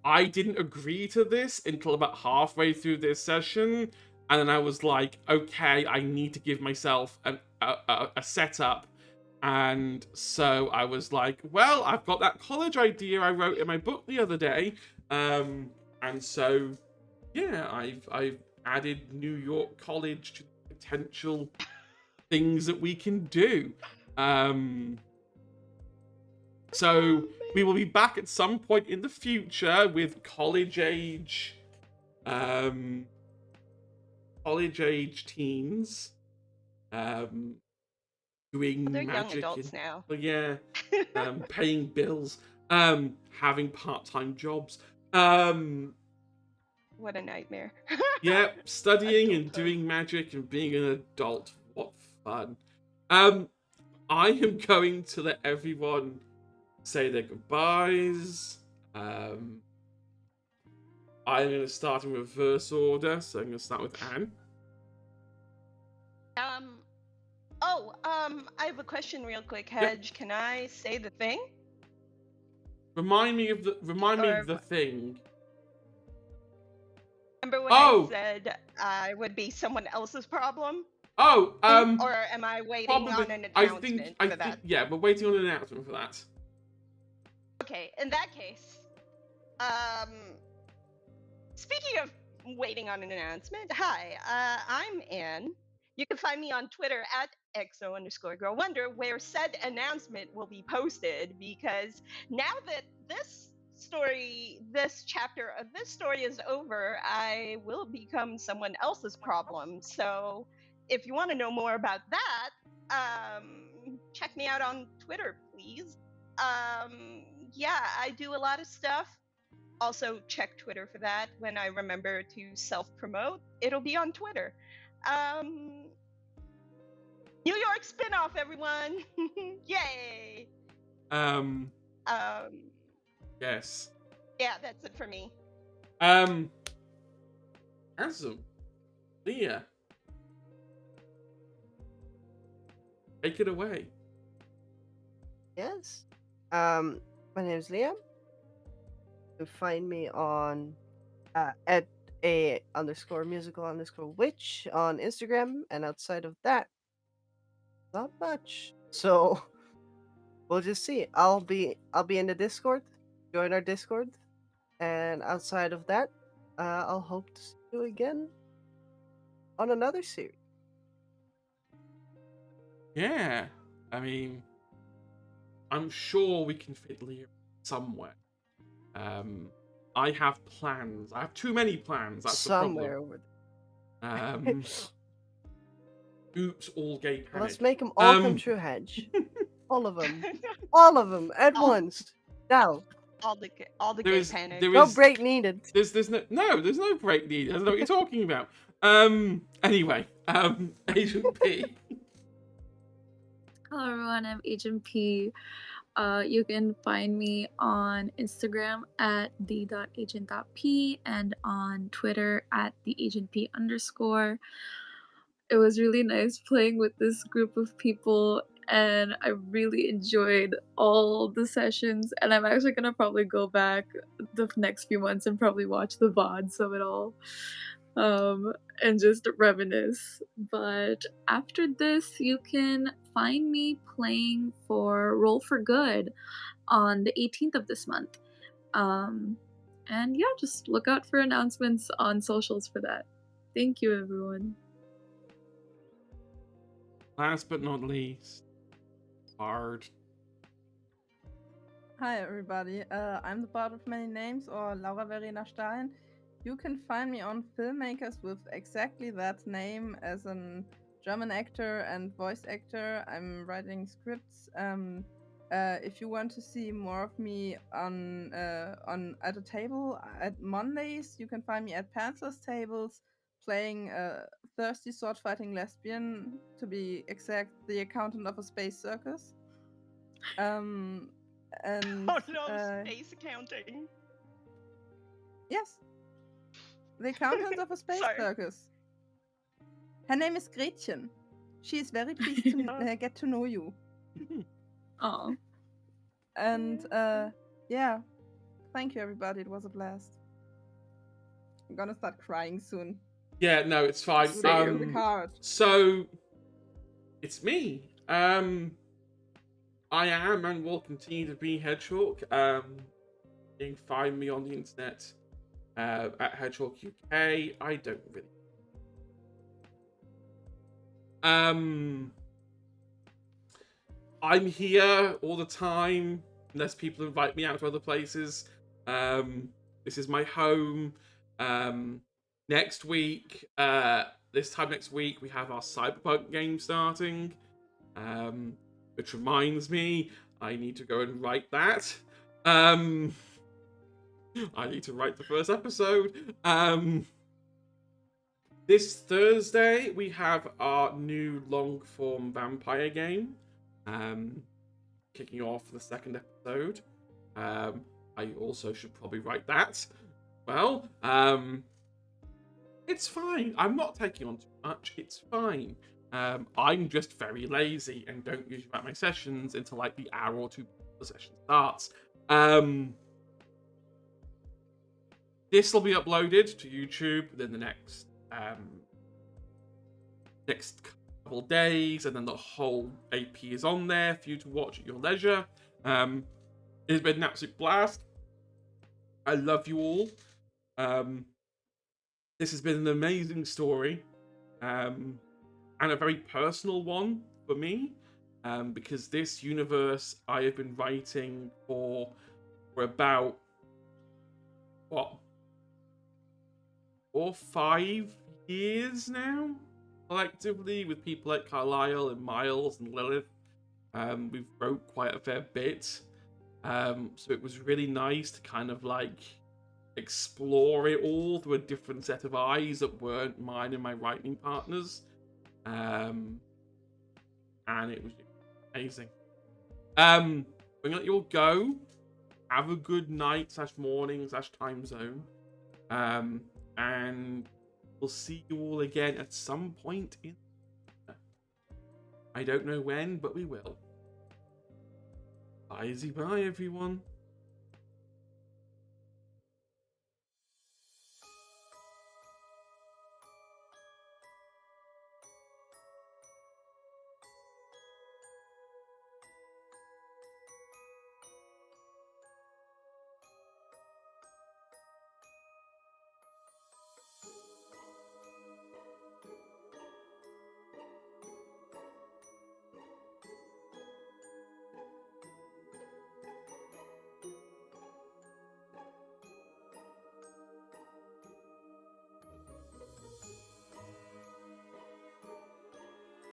I didn't agree to this until about halfway through this session, and then I was like, okay, I need to give myself a setup. And so I was like, well, I've got that college idea I wrote in my book the other day. And so, yeah, I've added New York College to the potential things that we can do. So we will be back at some point in the future with college age teens. Doing They're magic young adults now. Yeah, paying bills, having part-time jobs. What a nightmare. Yeah, studying and Adulthood. doing magic and being an adult. What fun. I am going to let everyone say their goodbyes. I'm going to start in reverse order, so I'm going to start with Anne. I have a question real quick, Hedge. Can I say the thing? Remind me of the thing. Remember when I said I would be someone else's problem? Or am I waiting on an announcement for that? Yeah, we're waiting on an announcement for that. Okay, in that case, speaking of waiting on an announcement, hi, I'm Anne. You can find me on Twitter at @exo_girl wonder, where said announcement will be posted, because now that this chapter of this story is over, I will become someone else's problem. So if you want to know more about that, check me out on Twitter, please. Yeah, I do a lot of stuff. Also, check Twitter for that. When I remember to self-promote, it'll be on Twitter. New York spinoff, everyone! Yay! Yes. Yeah, that's it for me. Handsome. Leah. Take it away. Yes. My name is Liam. You find me on at @a_musical_witch on Instagram, and outside of that, not much. So we'll just see. I'll be in the Discord. Join our Discord, and outside of that, I'll hope to see you again on another series. Yeah. I mean, I'm sure we can fit Leah somewhere. I have plans. I have too many plans. That's Somewhere the over problem. there. Oops, all gay panic. Let's make them all come true, Hedge. All of them. All of them at once. Now. All the gay panic. No break needed. There's no break needed. I don't know what you're talking about. Anyway, Agent P. Hello everyone, I'm Agent P. You can find me on Instagram at the.agent.p and on Twitter at theagentp_. It was really nice playing with this group of people, and I really enjoyed all the sessions, and I'm actually gonna probably go back the next few months and probably watch the VODs of it all. And just reminisce. But after this, you can find me playing for Roll for Good on the 18th of this month. And yeah, just look out for announcements on socials for that. Thank you, everyone. Last but not least, Bard. Hi everybody, I'm the Bard of Many Names, or Laura Verena Stein. You can find me on Filmmakers with exactly that name, as a German actor and voice actor. I'm writing scripts. If you want to see more of me on at a table at Mondays, you can find me at Panzer's tables, playing a thirsty sword-fighting lesbian, to be exact, the accountant of a space circus. And oh no, space accounting. Yes. The accountant of a space circus. Her name is Gretchen. She is very pleased to get to know you. Oh. And yeah, thank you everybody. It was a blast. I'm gonna start crying soon. Yeah, no, it's fine. So it's me. I am and will continue to be Hedgehog. You can find me on the internet at Hedgehog UK. I don't really. I'm here all the time, unless people invite me out to other places. This is my home. Next week, this time next week, we have our Cyberpunk game starting. Which reminds me, I need to go and write that. I need to write the first episode. This Thursday, we have our new long-form vampire game. Kicking off the second episode. I also should probably write that. Well, it's fine. I'm not taking on too much. It's fine. I'm just very lazy and don't usually write my sessions until like the hour or two before the session starts. This will be uploaded to YouTube within the next couple days, and then the whole AP is on there for you to watch at your leisure. It's been an absolute blast. I love you all. This has been an amazing story. And a very personal one for me, because this universe I have been writing for about, what, 4 or 5 years now, collectively, with people like Carlisle and Miles and Lilith. We've wrote quite a fair bit, so it was really nice to kind of like explore it all through a different set of eyes that weren't mine and my writing partners, and it was amazing. We're gonna let you all go. Have a good night / morning / time zone, and we'll see you all again at some point in. I don't know when, but we will. Bye, everyone.